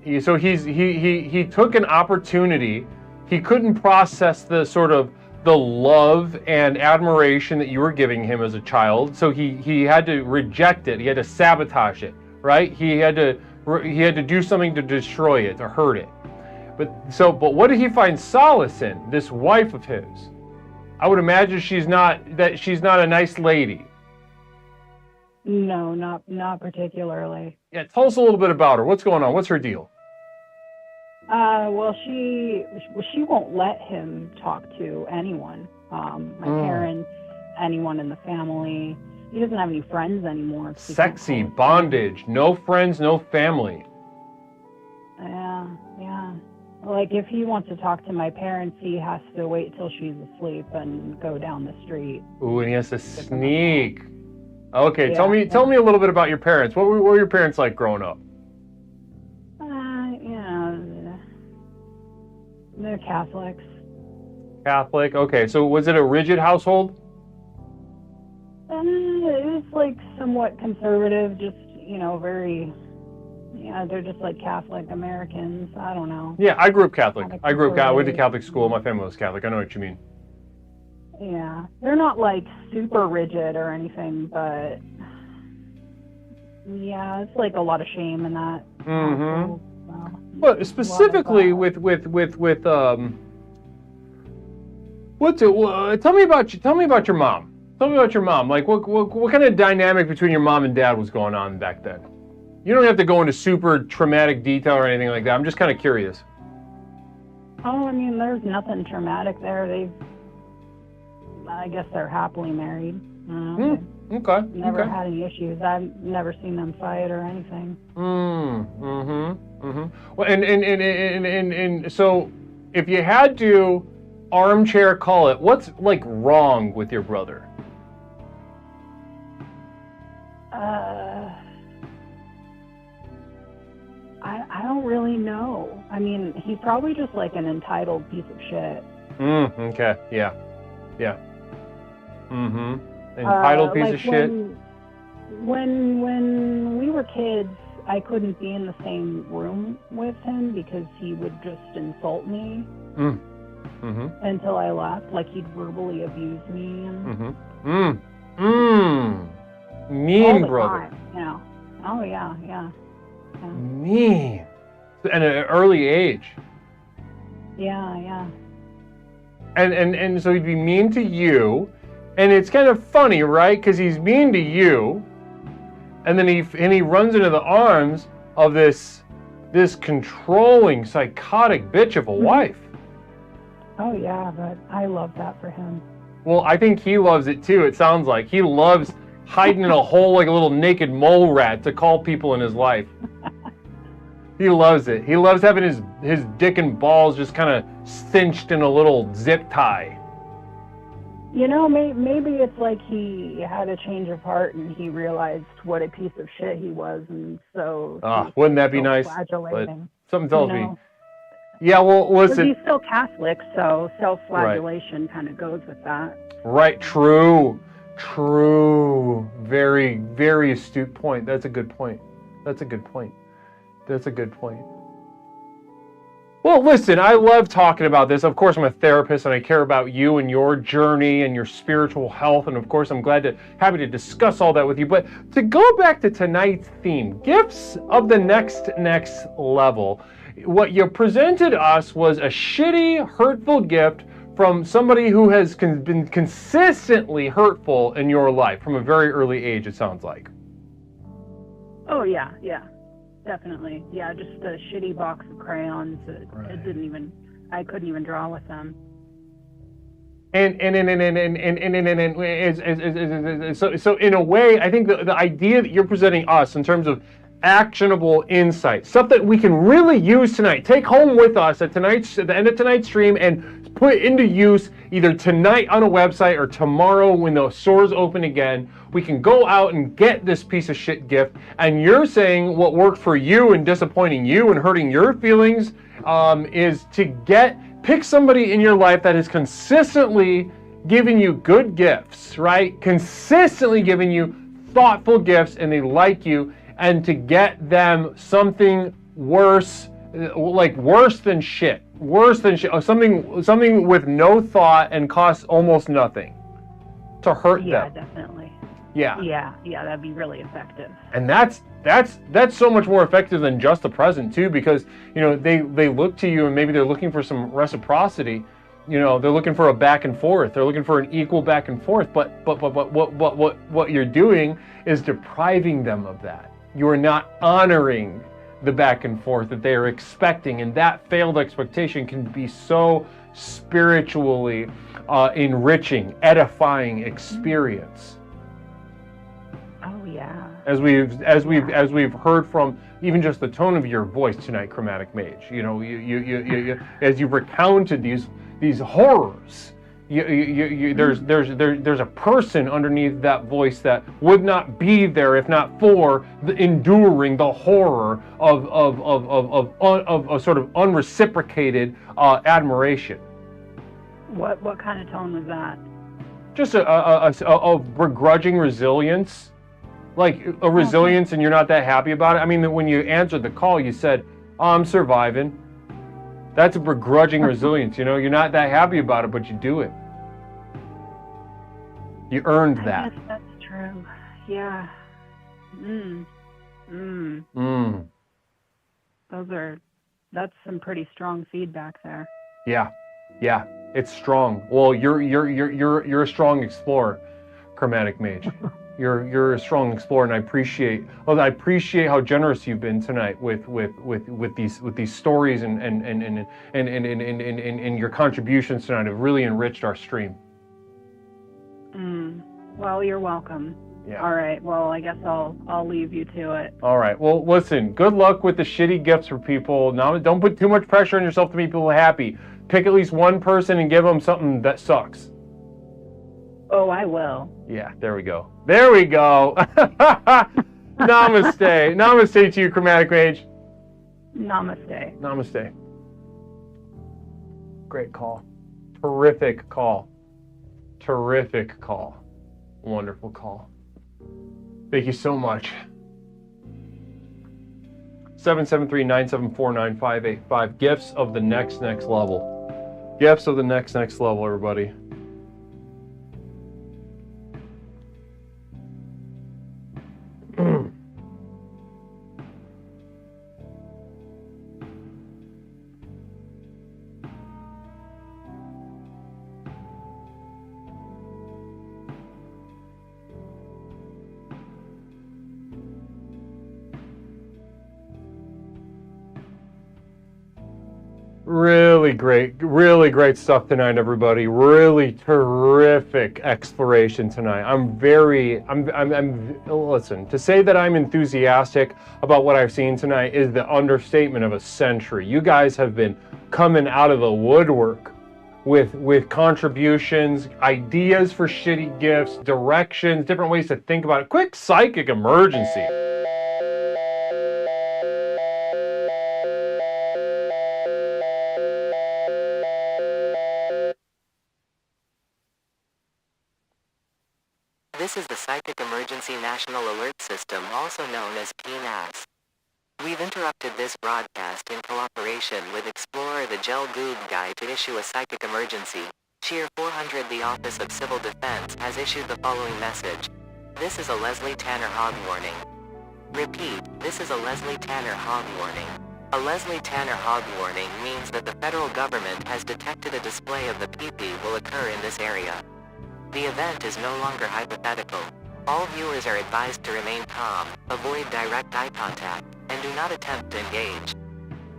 He took an opportunity. He couldn't process the sort of the love and admiration that you were giving him as a child, so he had to reject it. He had to sabotage it, right? He had to do something to destroy it, to hurt it. But what did he find solace in? This wife of his. I would imagine she's not a nice lady. No, not particularly. Yeah, tell us a little bit about her. What's going on? What's her deal? Well, she won't let him talk to anyone. My parents, anyone in the family. He doesn't have any friends anymore. Sexy bondage. No friends, no family. Yeah. Like, if he wants to talk to my parents, he has to wait till she's asleep and go down the street. Ooh, and he has to sneak. Okay, Yeah, tell me a little bit about your parents. What were your parents like growing up? They're Catholics. Catholic. Okay, so was it a rigid household? It was like somewhat conservative, just very. They're just like Catholic Americans. I don't know. Yeah, I grew up Catholic. I went to Catholic school. My family was Catholic. I know what you mean. Yeah, they're not like super rigid or anything, but yeah, it's like a lot of shame in that. Mm-hmm. But specifically with tell me about your mom. Tell me about your mom. Like what kind of dynamic between your mom and dad was going on back then? You don't have to go into super traumatic detail or anything like that. I'm just kind of curious. Oh, I mean, there's nothing traumatic there. I guess they're happily married. Okay. Never had any issues. I've never seen them fight or anything. Well, and so if you had to armchair call it, what's like wrong with your brother? I don't really know. I mean, he's probably just like an entitled piece of shit. Okay. Yeah. Entitled piece of shit. When we were kids, I couldn't be in the same room with him because he would just insult me until I left. Like, he'd verbally abuse me. Mean brother. Time, Oh, yeah. Mean. At an early age. Yeah. And so he'd be mean to you, and it's kind of funny, right? Because he's mean to you, and then he runs into the arms of this controlling, psychotic bitch of a wife. Oh yeah, but I love that for him. Well, I think he loves it too. It sounds like he loves hiding in a hole like a little naked mole rat to call people in his life. He loves it. He loves having his dick and balls just kind of cinched in a little zip tie. Maybe it's like he had a change of heart and he realized what a piece of shit he was, and so. Wouldn't that be nice? But something tells me. Yeah, well, But listen. he's still Catholic, so self-flagellation kind of goes with that. Right. True. Very, very astute point. That's a good point. Well, listen, I love talking about this. Of course, I'm a therapist and I care about you and your journey and your spiritual health. And of course, I'm happy to discuss all that with you. But to go back to tonight's theme, gifts of the next level. What you presented us was a shitty, hurtful gift from somebody who has been consistently hurtful in your life from a very early age, it sounds like. Oh, yeah, definitely. Yeah, just a shitty box of crayons. It didn't even, I couldn't even draw with them. So in a way, I think the idea that you're presenting us in terms of actionable insight, stuff that we can really use tonight, take home with us at the end of tonight's stream and put into use either tonight on a website or tomorrow when the stores open again. We can go out and get this piece of shit gift, and you're saying what worked for you and disappointing you and hurting your feelings is to pick somebody in your life that is consistently giving you good gifts, right? Consistently giving you thoughtful gifts, and they like you, and to get them something worse, like worse than shit, something with no thought and costs almost nothing to hurt them. Yeah, definitely. Yeah, that'd be really effective. And that's so much more effective than just a present too, because they look to you and maybe they're looking for some reciprocity. They're looking for a back and forth. They're looking for an equal back and forth. But what you're doing is depriving them of that. You are not honoring the back and forth that they are expecting, and that failed expectation can be so spiritually enriching, edifying experience. Oh yeah. As we've heard from even just the tone of your voice tonight, Chromatic Mage. You as you recounted these horrors, there's a person underneath that voice that would not be there if not for enduring the horror of sort of unreciprocated admiration. What kind of tone was that? Just a begrudging resilience. Like a resilience, and you're not that happy about it. I mean, when you answered the call, you said, "Oh, I'm surviving." That's a begrudging resilience. You're not that happy about it, but you do it. You earned that. I guess that's true. Yeah. That's some pretty strong feedback there. Yeah, it's strong. Well, you're a strong explorer, Chromatic Mage. You're a strong explorer, and I appreciate how generous you've been tonight with these stories and your contributions tonight have really enriched our stream. Well, you're welcome. Yeah. All right. Well, I guess I'll leave you to it. All right. Well, listen. Good luck with the shitty gifts for people. Now, don't put too much pressure on yourself to make people happy. Pick at least one person and give them something that sucks. Oh, I will. Yeah, there we go. Namaste. Namaste to you, Chromatic Mage. Namaste. Great call. Terrific call. Wonderful call. Thank you so much. 773-974-9585. Gifts of the next level. Gifts of the next level, everybody. Really great stuff tonight, everybody. Really terrific exploration tonight. Listen, to say that I'm enthusiastic about what I've seen tonight is the understatement of a century. You guys have been coming out of the woodwork with contributions, ideas for shitty gifts, directions, different ways to think about it. Quick psychic emergency. This is the Psychic Emergency National Alert System, also known as PNAS. We've interrupted this broadcast in cooperation with Explorer the Gel Goob Guy to issue a psychic emergency. Cheer 400. The Office of Civil Defense has issued the following message. This is a Leslie Tanner hog warning. Repeat, this is a Leslie Tanner hog warning. A Leslie Tanner hog warning means that the federal government has detected a display of the pee-pee will occur in this area. The event is no longer hypothetical. All viewers are advised to remain calm, avoid direct eye contact, and do not attempt to engage.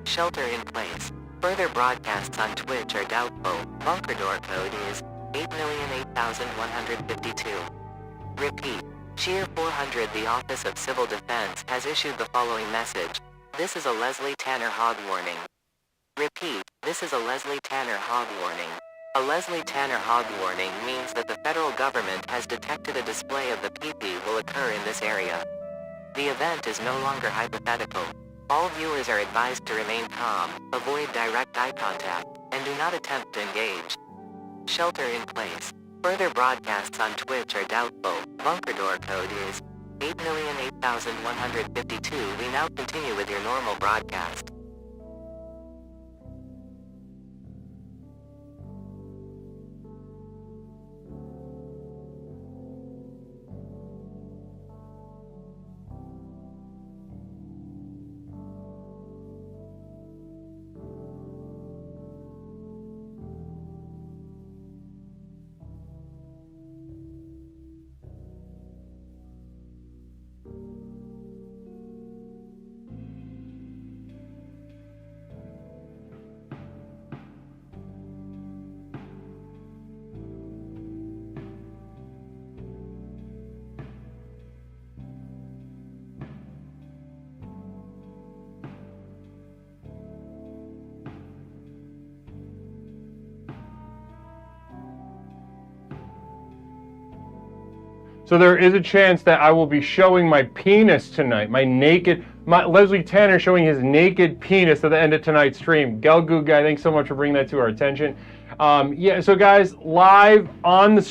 Shelter in place. Further broadcasts on Twitch are doubtful. Bunker door code is 8,008,152. Repeat. Cheer 400. The Office of Civil Defense has issued the following message. This is a Leslie Tanner hog warning. Repeat. This is a Leslie Tanner hog warning. A Leslie Tanner hog warning means that the federal government has detected a display of the pee-pee will occur in this area. The event is no longer hypothetical. All viewers are advised to remain calm, avoid direct eye contact, and do not attempt to engage. Shelter in place. Further broadcasts on Twitch are doubtful. Bunker door code is 8,008,152. We now continue with your normal broadcast. So there is a chance that I will be showing my penis tonight, Leslie Tanner showing his naked penis at the end of tonight's stream. Gelgoo guy, thanks so much for bringing that to our attention. Yeah, so guys, live on the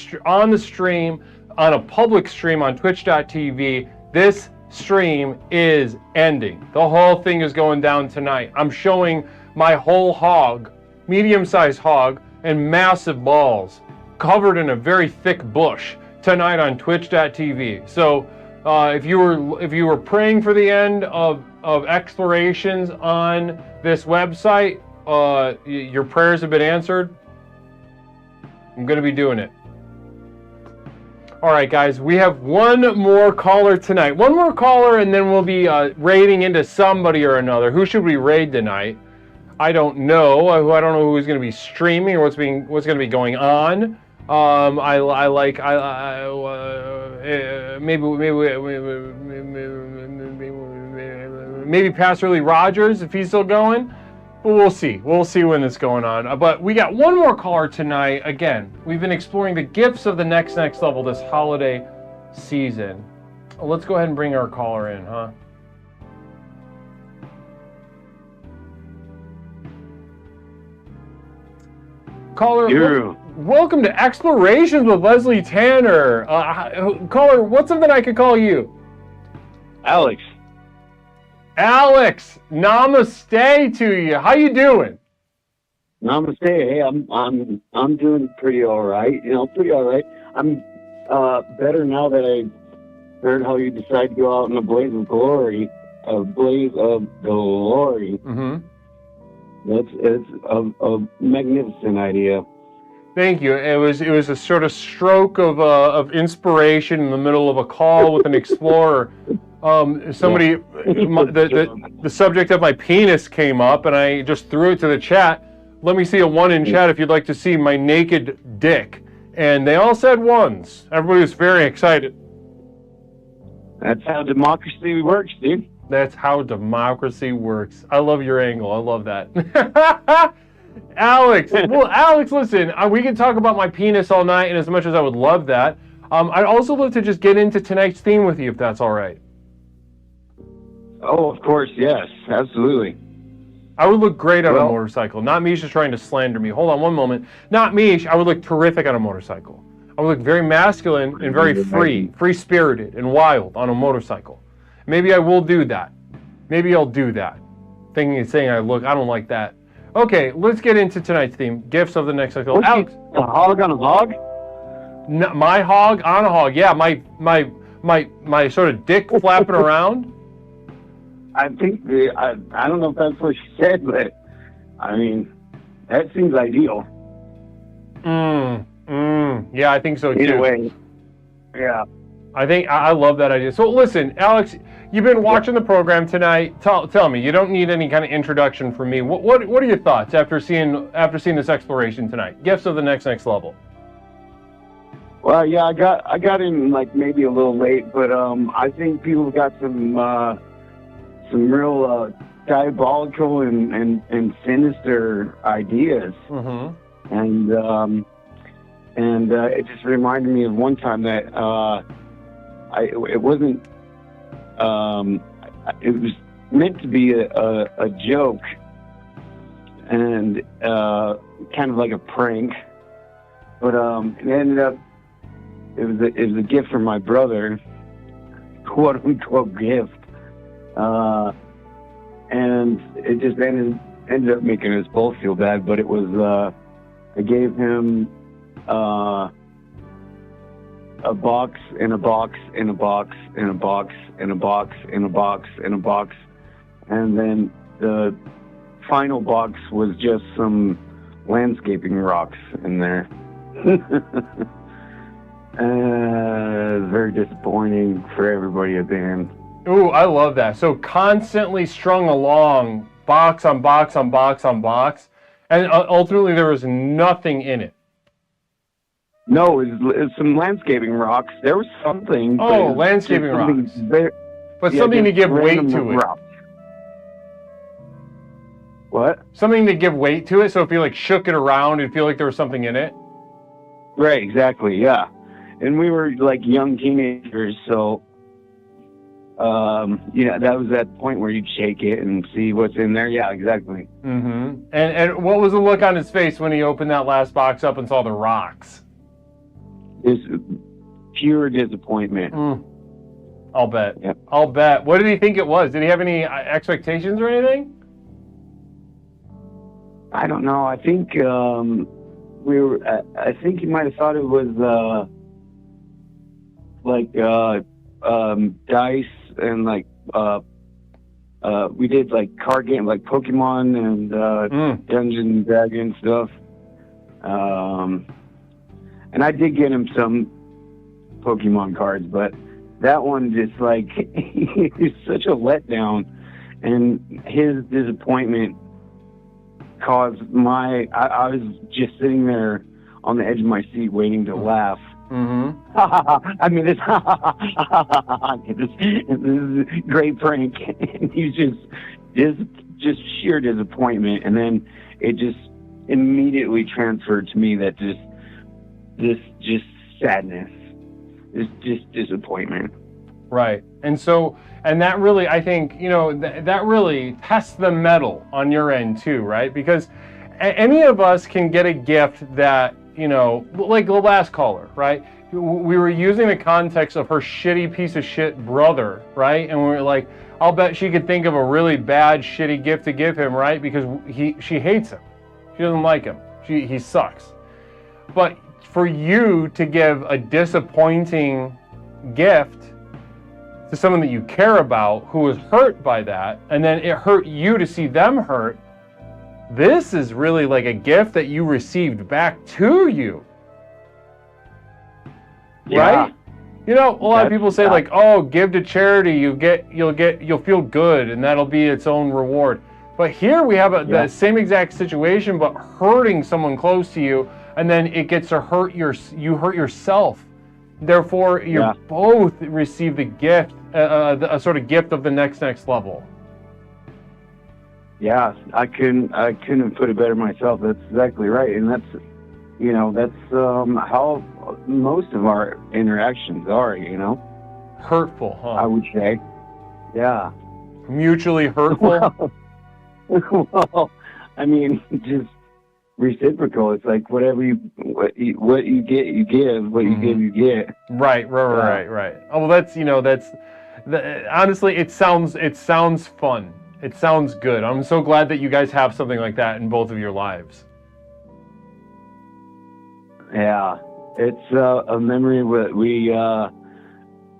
stream, on a public stream on twitch.tv, this stream is ending. The whole thing is going down tonight. I'm showing my whole hog, medium-sized hog, and massive balls, covered in a very thick bush, tonight on twitch.tv. So if you were praying for the end of explorations on this website, your prayers have been answered. I'm going to be doing it. All right, guys, we have one more caller tonight. One more caller, and then we'll be raiding into somebody or another. Who should we raid tonight? I don't know. I don't know who's going to be streaming or what's going to be going on. Maybe Pastor Lee Rogers if he's still going, but we'll see. We'll see when it's going on. But we got one more caller tonight. Again, we've been exploring the gifts of the next level this holiday season. Let's go ahead and bring our caller in, huh? Caller, welcome to Explorations with Leslie Tanner. Caller, what's something I could call you? Alex. Alex, namaste to you. How you doing? Namaste. Hey, I'm doing pretty all right. Pretty all right. I'm better now that I heard how you decided to go out in a blaze of glory. Mm-hmm. It's a magnificent idea. Thank you. It was a sort of stroke of inspiration in the middle of a call with an explorer. The subject of my penis came up, and I just threw it to the chat. Let me see a 1 in chat if you'd like to see my naked dick. And they all said ones. Everybody was very excited. That's how democracy works, dude. That's how democracy works. I love your angle. I love that. Alex, listen, we can talk about my penis all night, and as much as I would love that, I'd also love to just get into tonight's theme with you, if that's all right. Oh, of course, yes, absolutely. I would look great on a motorcycle. Not Mish is trying to slander me. Hold on one moment. Not Mish, I would look terrific on a motorcycle. I would look very masculine and very free-spirited and wild on a motorcycle. Maybe I will do that. Maybe I'll do that. Saying I don't like that. Okay, let's get into tonight's theme. Gifts of the next cycle. Alex, a hog on a hog? No, my hog on a hog. Yeah, my sort of dick flapping around. I think I don't know if that's what she said, but I mean, that seems ideal. Yeah, I think so too. Either way, yeah. I think I love that idea. So listen, Alex, you've been watching the program tonight. Tell me, you don't need any kind of introduction from me. What are your thoughts after seeing this exploration tonight? Gifts of the next level. Well, yeah, I got in like maybe a little late, but I think people got some real diabolical and sinister ideas. And it just reminded me of one time that it wasn't it was meant to be a joke and kind of like a prank, but it ended up it was a gift from my brother, quote unquote gift, and it just ended up making us both feel bad. But it was I gave him a box and a box and a box and a box and a box and a box and a box, and then the final box was just some landscaping rocks in there. Very disappointing for everybody at the end. Ooh, I love that. So constantly strung along, box on box on box on box, and ultimately there was nothing in it. No, it was some landscaping rocks. There was something. Oh, landscaping rocks. Something to give weight to it. Rocks. What? Something to give weight to it, so if you like shook it around, it'd feel like there was something in it. Right, exactly, yeah. And we were like young teenagers, so that was that point where you'd shake it and see what's in there. Yeah, exactly. And what was the look on his face when he opened that last box up and saw the rocks? It's pure disappointment. I'll bet. Yep. I'll bet. What did he think it was? Did he have any expectations or anything? I don't know. I think I think he might have thought it was dice and like we did like card game like Pokemon and Dungeons and Dragons stuff. And I did get him some Pokemon cards, but that one just like he's such a letdown, and his disappointment caused I was just sitting there on the edge of my seat waiting to laugh. I mean, this is a great prank. And he's just sheer disappointment, and then it just immediately transferred to me that just sadness, just disappointment. Right. And that really, I think, that really tests the mettle on your end too, right? Because any of us can get a gift that, like the last caller, right? We were using the context of her shitty piece of shit brother, right? And we were like, I'll bet she could think of a really bad, shitty gift to give him, right? Because she hates him. She doesn't like him. He sucks. But for you to give a disappointing gift to someone that you care about who was hurt by that, and then it hurt you to see them hurt, this is really like a gift that you received back to you. Yeah. Right? A lot of people say like, oh, give to charity, you'll feel good, and that'll be its own reward. But here we have the same exact situation, but hurting someone close to you, and then it gets to you hurt yourself. Therefore, you both receive the gift, a sort of gift of the next level. Yeah, I couldn't have put it better myself. That's exactly right, and that's how most of our interactions are. Hurtful, huh? I would say. Yeah. Mutually hurtful. Well, I mean, just reciprocal. It's like what you get, you give. What you give, you get. Right. Oh, well, honestly, it sounds fun. It sounds good. I'm so glad that you guys have something like that in both of your lives. Yeah, it's a memory we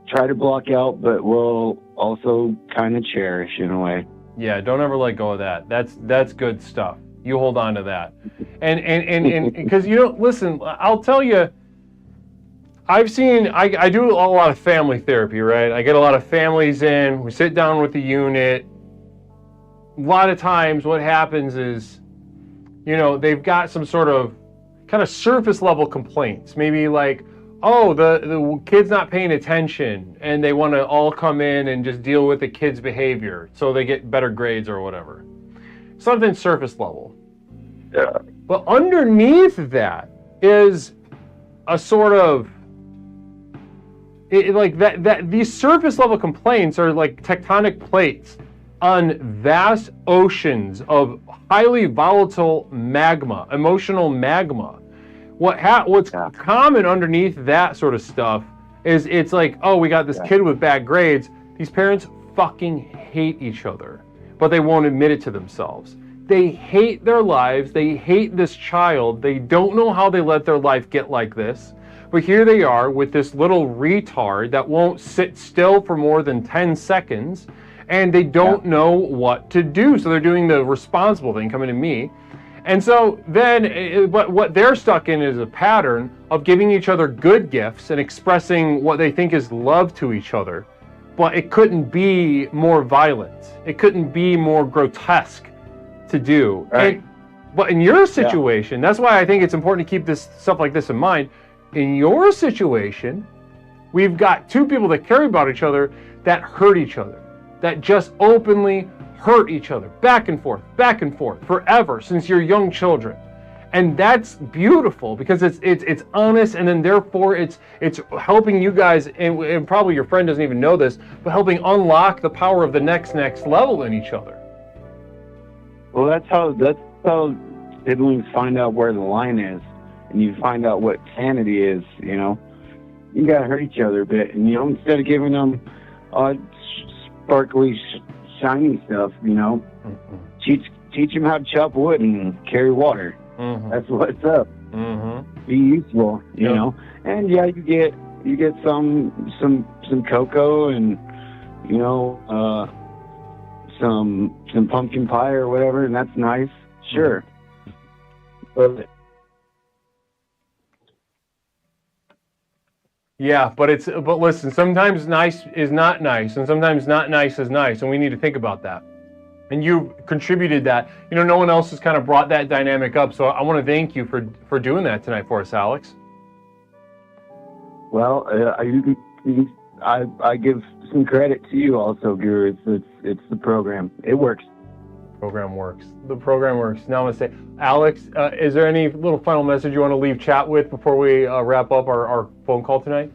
try to block out, but will also kind of cherish in a way. Yeah, don't ever let go of that. That's good stuff. You hold on to that. And because, you know, listen, I'll tell you, I do a lot of family therapy, right? I get a lot of families in, we sit down with the unit. A lot of times what happens is, you know, they've got some sort of kind of surface level complaints. Maybe like, oh, the kid's not paying attention, and they want to all come in and just deal with the kid's behavior so they get better grades or whatever. Something surface level. Yeah. But underneath that is a sort of these surface level complaints are like tectonic plates on vast oceans of highly volatile magma, emotional magma. What's common underneath that sort of stuff is it's like, oh, we got this kid with bad grades. These parents fucking hate each other, but they won't admit it to themselves. They hate their lives. They hate this child. They don't know how they let their life get like this. But here they are with this little retard that won't sit still for more than 10 seconds, and they don't know what to do. So they're doing the responsible thing, coming to me. And so then what they're stuck in is a pattern of giving each other good gifts and expressing what they think is love to each other. But it couldn't be more violent. It couldn't be more grotesque to do. Right. But in your situation, that's why I think it's important to keep this stuff like this in mind. In your situation, we've got two people that care about each other that hurt each other, that just openly hurt each other, back and forth, forever, since you're young children. And that's beautiful because it's honest, and then therefore it's helping you guys, and probably your friend doesn't even know this, but helping unlock the power of the next level in each other. Well, that's how siblings find out where the line is, and you find out what sanity is. You know, you gotta hurt each other a bit, and you know, instead of giving them sparkly, shiny stuff, you know, teach them how to chop wood and carry water. That's what's up. Be useful, you know. And yeah, you get some cocoa and, you know, some pumpkin pie or whatever, and that's nice. Sure. But yeah, but listen, sometimes nice is not nice, and sometimes not nice is nice, and we need to think about that. And you contributed that. You know, no one else has kind of brought that dynamic up, so I want to thank you for doing that tonight for us, Alex. Well, I give some credit to you also, Guru. It's the program. It works. The program works. Namaste. Alex, is there any little final message you want to leave chat with before we wrap up our phone call tonight?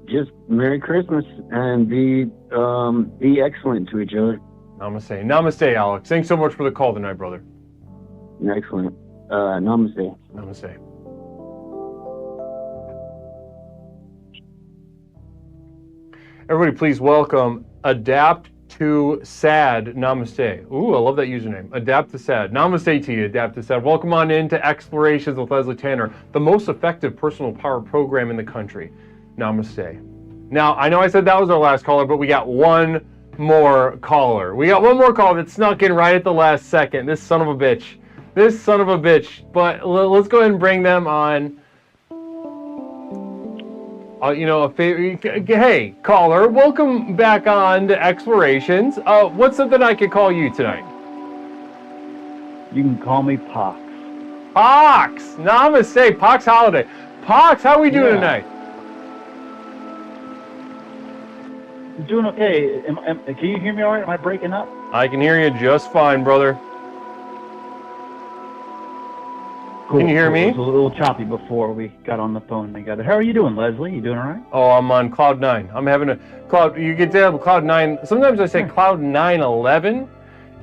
Just Merry Christmas and be excellent to each other. Namaste. Namaste, Alex. Thanks so much for the call tonight, brother. Excellent. Namaste. Namaste. Everybody, please welcome Adapt to Sad. Namaste. Ooh, I love that username. Adapt to Sad. Namaste to you, Adapt to Sad. Welcome on into Explorations with Leslie Tanner, the most effective personal power program in the country. Namaste. Now, I know I said that was our last caller, but we got one more caller. We got one more caller that snuck in right at the last second. This son of a bitch. But let's go ahead and bring them on. You know, hey, caller, welcome back on to Explorations. What's something I could call you tonight? You can call me Pox. Pox! Namaste, Pox Holiday. Pox, how are we doing tonight? I'm doing okay. Can you hear me all right? Am I breaking up? I can hear you just fine, brother. Cool, can you hear me? It was a little choppy before we got on the phone together. How are you doing, Leslie? You doing all right? Oh, I'm on cloud 9. I'm having a cloud. You get to have cloud 9. Sometimes I say cloud 9/11,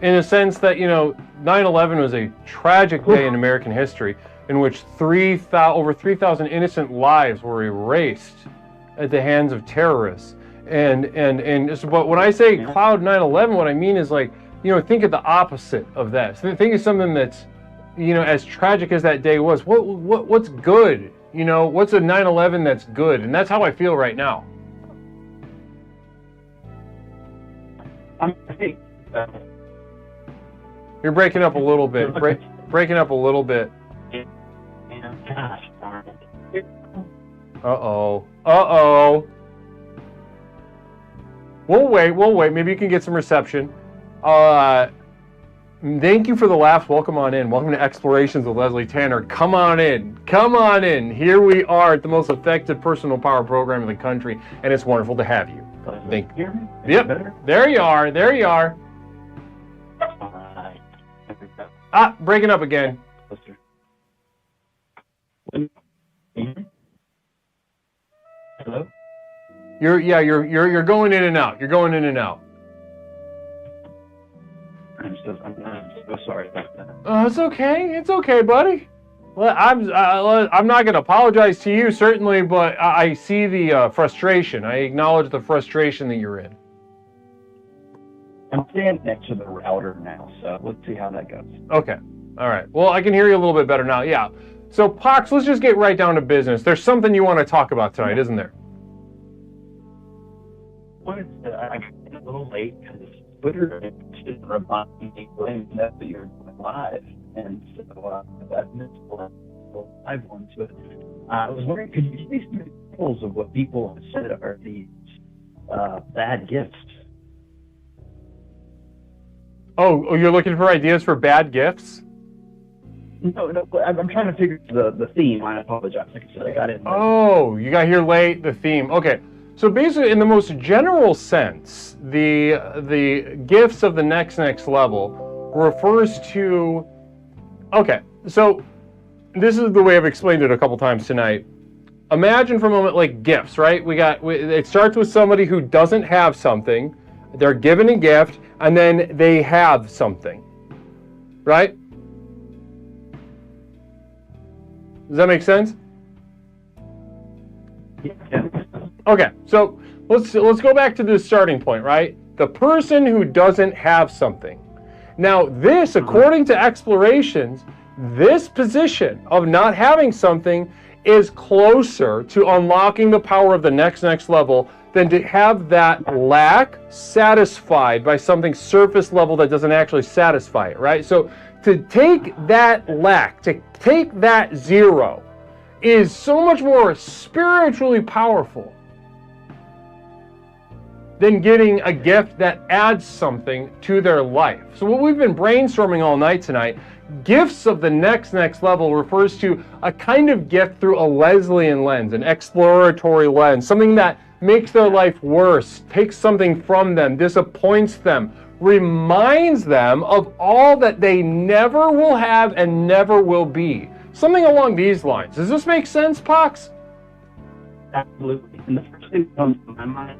in a sense that, you know, 9/11 was a tragic day in American history in which over 3,000 innocent lives were erased at the hands of terrorists. But when I say cloud 9/11, what I mean is, like, you know, think of the opposite of that. So think of something that's, you know, as tragic as that day was. What's good You know, what's a 9/11 that's good? And that's how I feel right now. You're breaking up a little bit. Breaking up a little bit. Uh-oh. Uh-oh. We'll wait. Maybe you can get some reception. Thank you for the laughs. Welcome on in. Welcome to Explorations with Leslie Tanner. Come on in. Come on in. Here we are at the most effective personal power program in the country, and it's wonderful to have you. Thank you. Yep. There you are. There you are. Ah, breaking up again. Hello? You're going in and out. You're going in and out. I'm so sorry about that. It's okay. It's okay, buddy. Well, I'm not going to apologize to you, certainly, but I see the frustration. I acknowledge the frustration that you're in. I'm standing next to the router now, so let's see how that goes. Okay. All right. Well, I can hear you a little bit better now. Yeah. So, Pox, let's just get right down to business. There's something you want to talk about tonight, isn't there? I got a little late because Twitter just reminded me that you're live, and so I've missed the live ones. But I was wondering, could you give me some examples of what people have said are these bad gifts? Oh, you're looking for ideas for bad gifts? No, I'm trying to figure the theme. I apologize. Like I said, I got it. Oh, you got here late, the theme. Okay. So basically, in the most general sense, the gifts of the next level refers to... Okay, so this is the way I've explained it a couple times tonight. Imagine for a moment like gifts, right? It starts with somebody who doesn't have something, they're given a gift, and then they have something, right? Does that make sense? Yeah. Okay, so let's go back to this starting point, right? The person who doesn't have something. Now this, according to explorations, this position of not having something is closer to unlocking the power of the next level than to have that lack satisfied by something surface level that doesn't actually satisfy it, right? So to take that lack, to take that zero, is so much more spiritually powerful than getting a gift that adds something to their life. So what we've been brainstorming all night tonight, gifts of the next level refers to a kind of gift through a Leslian lens, an exploratory lens, something that makes their life worse, takes something from them, disappoints them, reminds them of all that they never will have and never will be. Something along these lines. Does this make sense, Pox? Absolutely. And the first thing that comes to my mind,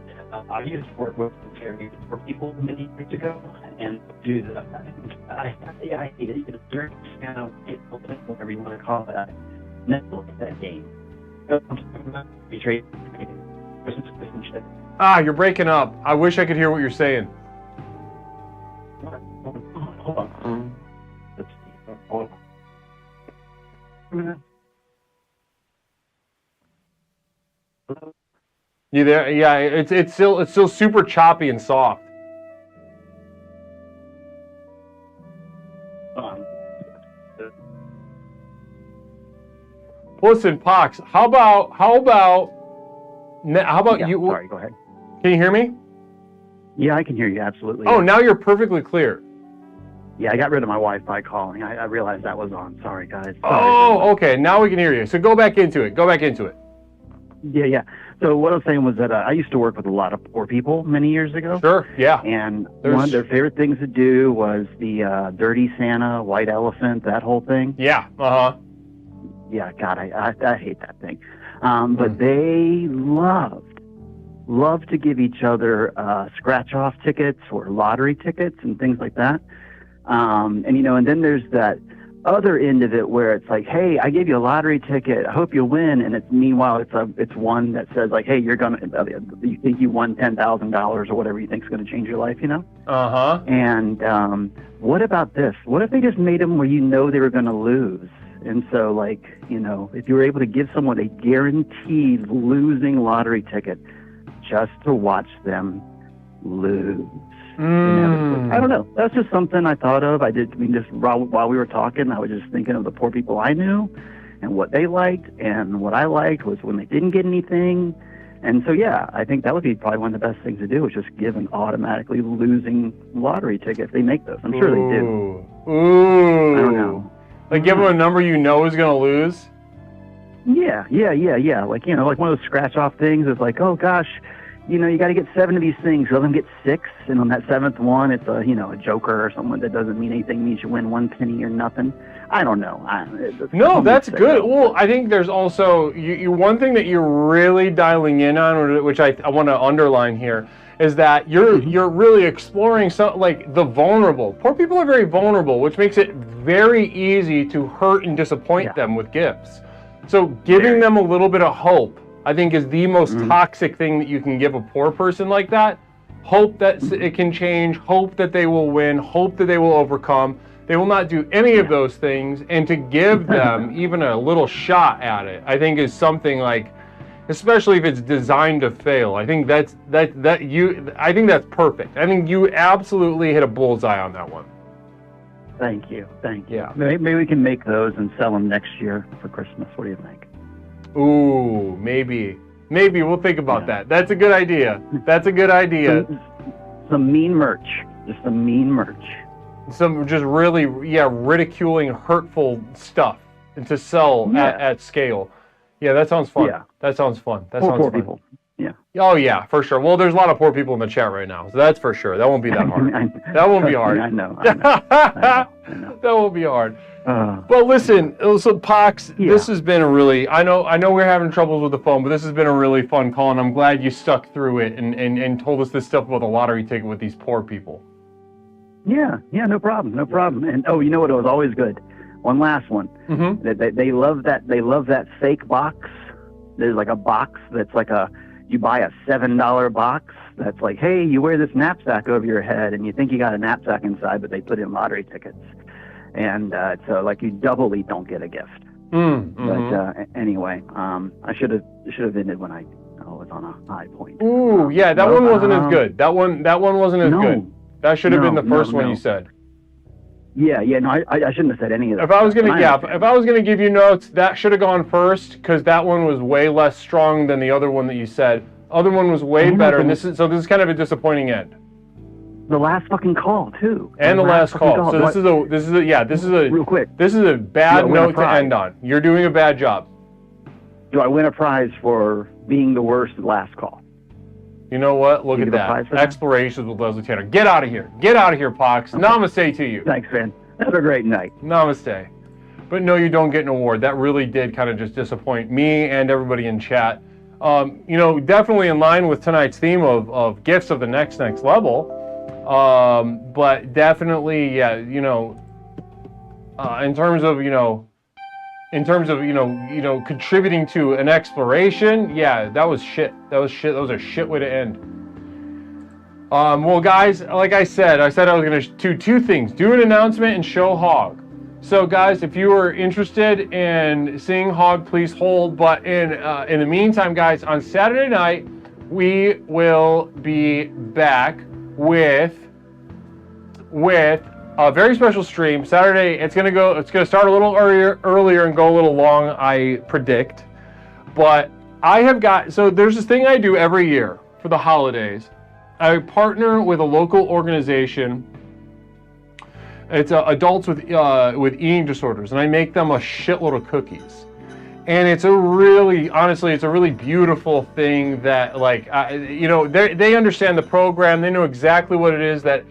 I used to work with charities for people many years ago, and do the, I hate it, it's very kind of, whatever you want to call it, I never like that game. Ah, you're breaking up. I wish I could hear what you're saying. Hold on. Let's see. Hold on. You there? Yeah, it's still super choppy and soft. Listen, Pox, how about Yeah, you? Sorry, go ahead. Can you hear me? Yeah, I can hear you, absolutely. Oh, now you're perfectly clear. Yeah, I got rid of my Wi-Fi calling. I realized that was on. Sorry, guys. Sorry. Oh, okay. Now we can hear you. So go back into it. Yeah. So what I was saying was that I used to work with a lot of poor people many years ago. Sure, yeah. And one of their favorite things to do was the dirty Santa, white elephant, that whole thing. Yeah, uh-huh. Yeah, God, I hate that thing. But they loved to give each other scratch-off tickets or lottery tickets and things like that. And then there's that other end of it where it's like, hey, I gave you a lottery ticket, I hope you win, and it's one that says like, hey, you think you won $10,000 or whatever you think is going to change your life, Uh-huh. And what about this? What if they just made them where they were going to lose, And so, like, you know, if you were able to give someone a guaranteed losing lottery ticket just to watch them lose. I don't know. That's just something I thought of. Just while we were talking, I was just thinking of the poor people I knew and what they liked, and what I liked was when they didn't get anything. And so, yeah, I think that would be probably one of the best things to do, is just give an automatically losing lottery ticket if they make those. I'm sure they do. Ooh. I don't know. Like, give them a number you know is going to lose? Yeah. Like, you know, like one of those scratch-off things is like, oh, gosh, you know, you got to get 7 of these things. So let them get 6, and on that 7th one, it's a, you know, a joker or someone that doesn't mean anything, means you win 1 penny or nothing. I don't know. No, that's good. Well, I think there's also one thing that you're really dialing in on, which I want to underline here, is that you're really exploring like the vulnerable. Poor people are very vulnerable, which makes it very easy to hurt and disappoint them with gifts. So giving them a little bit of hope, I think, is the most toxic thing that you can give a poor person like that. Hope that it can change, hope that they will win, hope that they will overcome. They will not do any of those things, and to give them even a little shot at it, I think, is something like, especially if it's designed to fail. I think I think that's perfect. I think you absolutely hit a bullseye on that one. Thank you. Yeah. Maybe we can make those and sell them next year for Christmas. What do you think? Ooh, maybe we'll think about that. That's a good idea. Some mean merch. Just some mean merch. Some just really, ridiculing, hurtful stuff to sell at scale. Yeah, that sounds fun. Yeah. That sounds fun. Poor people. Yeah. Oh, yeah, for sure. Well, there's a lot of poor people in the chat right now, so that's for sure. That won't be that hard. That won't be hard. I know. That won't be hard. Well, listen, so Pox, this has been a really, I know we're having troubles with the phone, but this has been a really fun call, and I'm glad you stuck through it and told us this stuff about the lottery ticket with these poor people. Yeah, no problem. And you know what? It was always good. One last one. They love that fake box. There's like a box that's like you buy a $7 box that's like, hey, you wear this knapsack over your head, and you think you got a knapsack inside, but they put in lottery tickets, and so like you doubly don't get a gift. But anyway, I should have ended when I was on a high point. Ooh, yeah, that one wasn't as good. That one wasn't as good. That should have been the first one you said. Yeah, no, I shouldn't have said any of that. If I was gonna give you notes, that should have gone first, because that one was way less strong than the other one that you said. Other one was way better, and this is kind of a disappointing end. The last fucking call too. And the last call. So this is a real quick. This is a bad note to end on. You're doing a bad job. Do I win a prize for being the worst last call? You know what? Look at that. Explorations with Leslie Tanner. Get out of here. Get out of here, Pox. Okay. Namaste to you. Thanks, man. Have a great night. Namaste. But no, you don't get an award. That really did kind of just disappoint me and everybody in chat. Definitely in line with tonight's theme of gifts of the next level. But definitely, yeah, in terms of contributing to an exploration, yeah, that was shit. That was a shit way to end. Well, guys, like I said I was going to do 2 things: do an announcement and show Hog. So, guys, if you are interested in seeing Hog, please hold. But in the meantime, guys, on Saturday night we will be back with a very special stream. Saturday, it's gonna start a little earlier and go a little long, I predict. But there's this thing I do every year for the holidays. I partner with a local organization. It's adults with eating disorders, and I make them a shitload of cookies. And it's a really beautiful thing that, like, they understand the program. They know exactly what it is that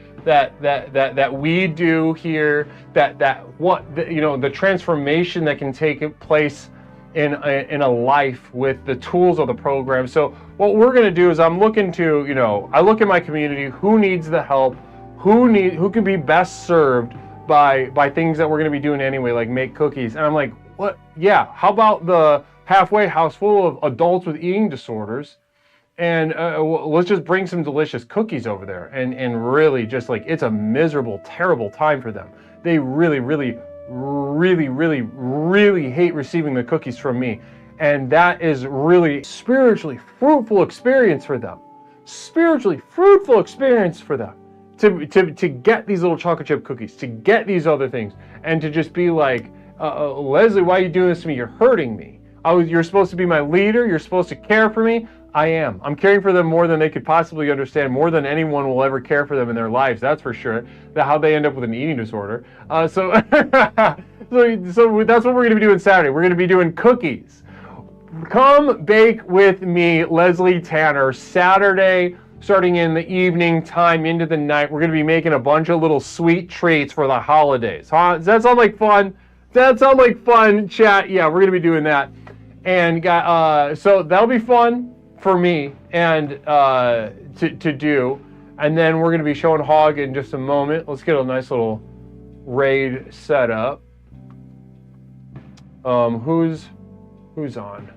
we do here. The transformation that can take place in a life with the tools of the program. So what we're going to do is I look at my community, who needs the help, who can be best served by things that we're going to be doing anyway, like make cookies. And I'm like, what? Yeah, how about the halfway house full of adults with eating disorders, and let's just bring some delicious cookies over there, and really just, like, it's a miserable, terrible time for them. They really, really, really, really, really hate receiving the cookies from me. And that is really spiritually fruitful experience for them. Spiritually fruitful experience for them. To get these little chocolate chip cookies, to get these other things, and to just be like, Leslie, why are you doing this to me? You're hurting me. You're supposed to be my leader. You're supposed to care for me. I am. I'm caring for them more than they could possibly understand, more than anyone will ever care for them in their lives, that's for sure. How they end up with an eating disorder. So that's what we're going to be doing Saturday. We're going to be doing cookies. Come bake with me, Leslie Tanner, Saturday, starting in the evening time into the night. We're going to be making a bunch of little sweet treats for the holidays. Huh? Does that sound like fun? Does that sound like fun, chat? Yeah, we're going to be doing that. And so that'll be fun for me and to do. And then we're going to be showing Hog in just a moment. Let's get a nice little raid set up. Who's on?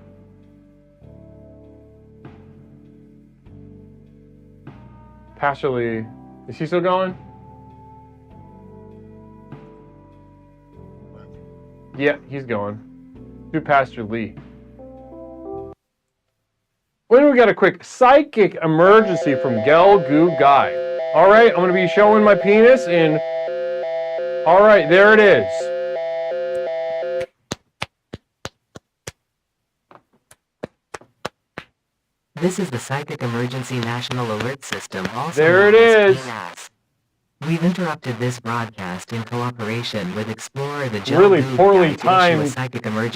Pastor Lee, is he still going? Yeah, he's going. Do Pastor Lee. When we got a quick psychic emergency from Gel Goo Guy. All right, I'm going to be showing my penis in. All right, there it is. This is the Psychic Emergency National Alert System, also there it known as is. PNAS. We've interrupted this broadcast in cooperation with Explorer the Gel Really Goo poorly Guy to issue timed a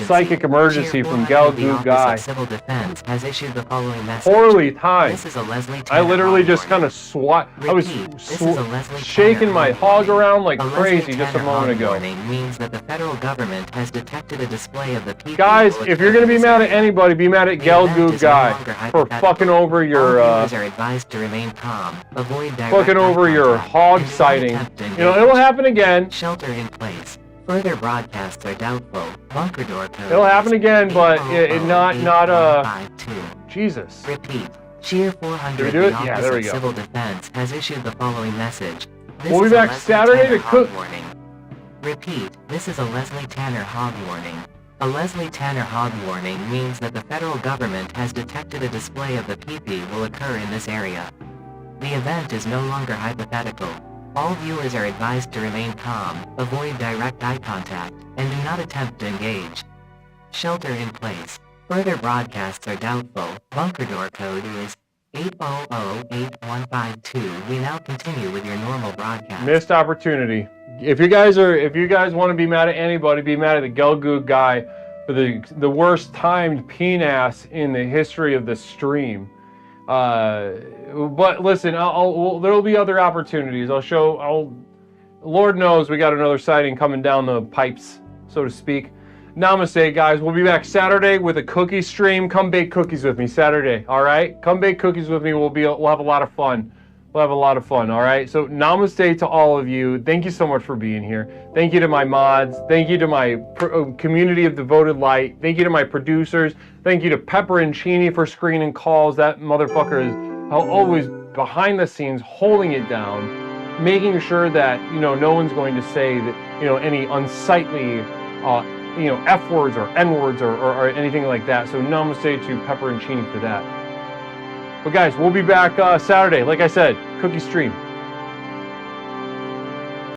psychic emergency from Gel Goo Guy. Civil Defense has issued the following message. Poorly timed. This is a Leslie I Tanner literally hog just warning. kind of swat. I was This is a Leslie shaking Tanner my hog hog around like A Leslie crazy just a Tanner moment hog ago. warning means that the federal government has detected a display of the people. Guys, if you're gonna be mad at anybody, be mad at Gel Goo Guy for fucking over your Viewers are advised to remain calm, avoid direct fucking over your hog sighting. You know, it'll happen again. Shelter in place. Further broadcasts are doubtful. Bunker door code. It'll happen again, but it not Jesus. Repeat. Cheer 400. Did we do it? The Yeah, Office there we of go. Civil Defense has issued the following message. This We'll be is a back Leslie Saturday Tanner to cook. hog warning. Repeat. This is a Leslie Tanner hog warning. A Leslie Tanner hog warning means that the federal government has detected a display of the PP will occur in this area. The event is no longer hypothetical. All viewers are advised to remain calm, avoid direct eye contact, and do not attempt to engage. Shelter in place. Further broadcasts are doubtful. Bunker door code is 800-8152. We now continue with your normal broadcast. Missed opportunity. If you guys want to be mad at anybody, be mad at the Gel Goo Guy for the worst timed penis in the history of the stream. But listen, there'll be other opportunities. Lord knows we got another sighting coming down the pipes, so to speak. Namaste, guys. We'll be back Saturday with a cookie stream. Come bake cookies with me Saturday, all right? Come bake cookies with me. We'll have a lot of fun. We'll have a lot of fun, all right? So namaste to all of you. Thank you so much for being here. Thank you to my mods. Thank you to my community of devoted light. Thank you to my producers. Thank you to Pepper and Cheney for screening calls. That motherfucker is always behind the scenes holding it down, making sure that, no one's going to say that, any unsightly, F words or N words or anything like that. So namaste to Pepper and Cheney for that. But guys, we'll be back Saturday. Like I said, cookie stream.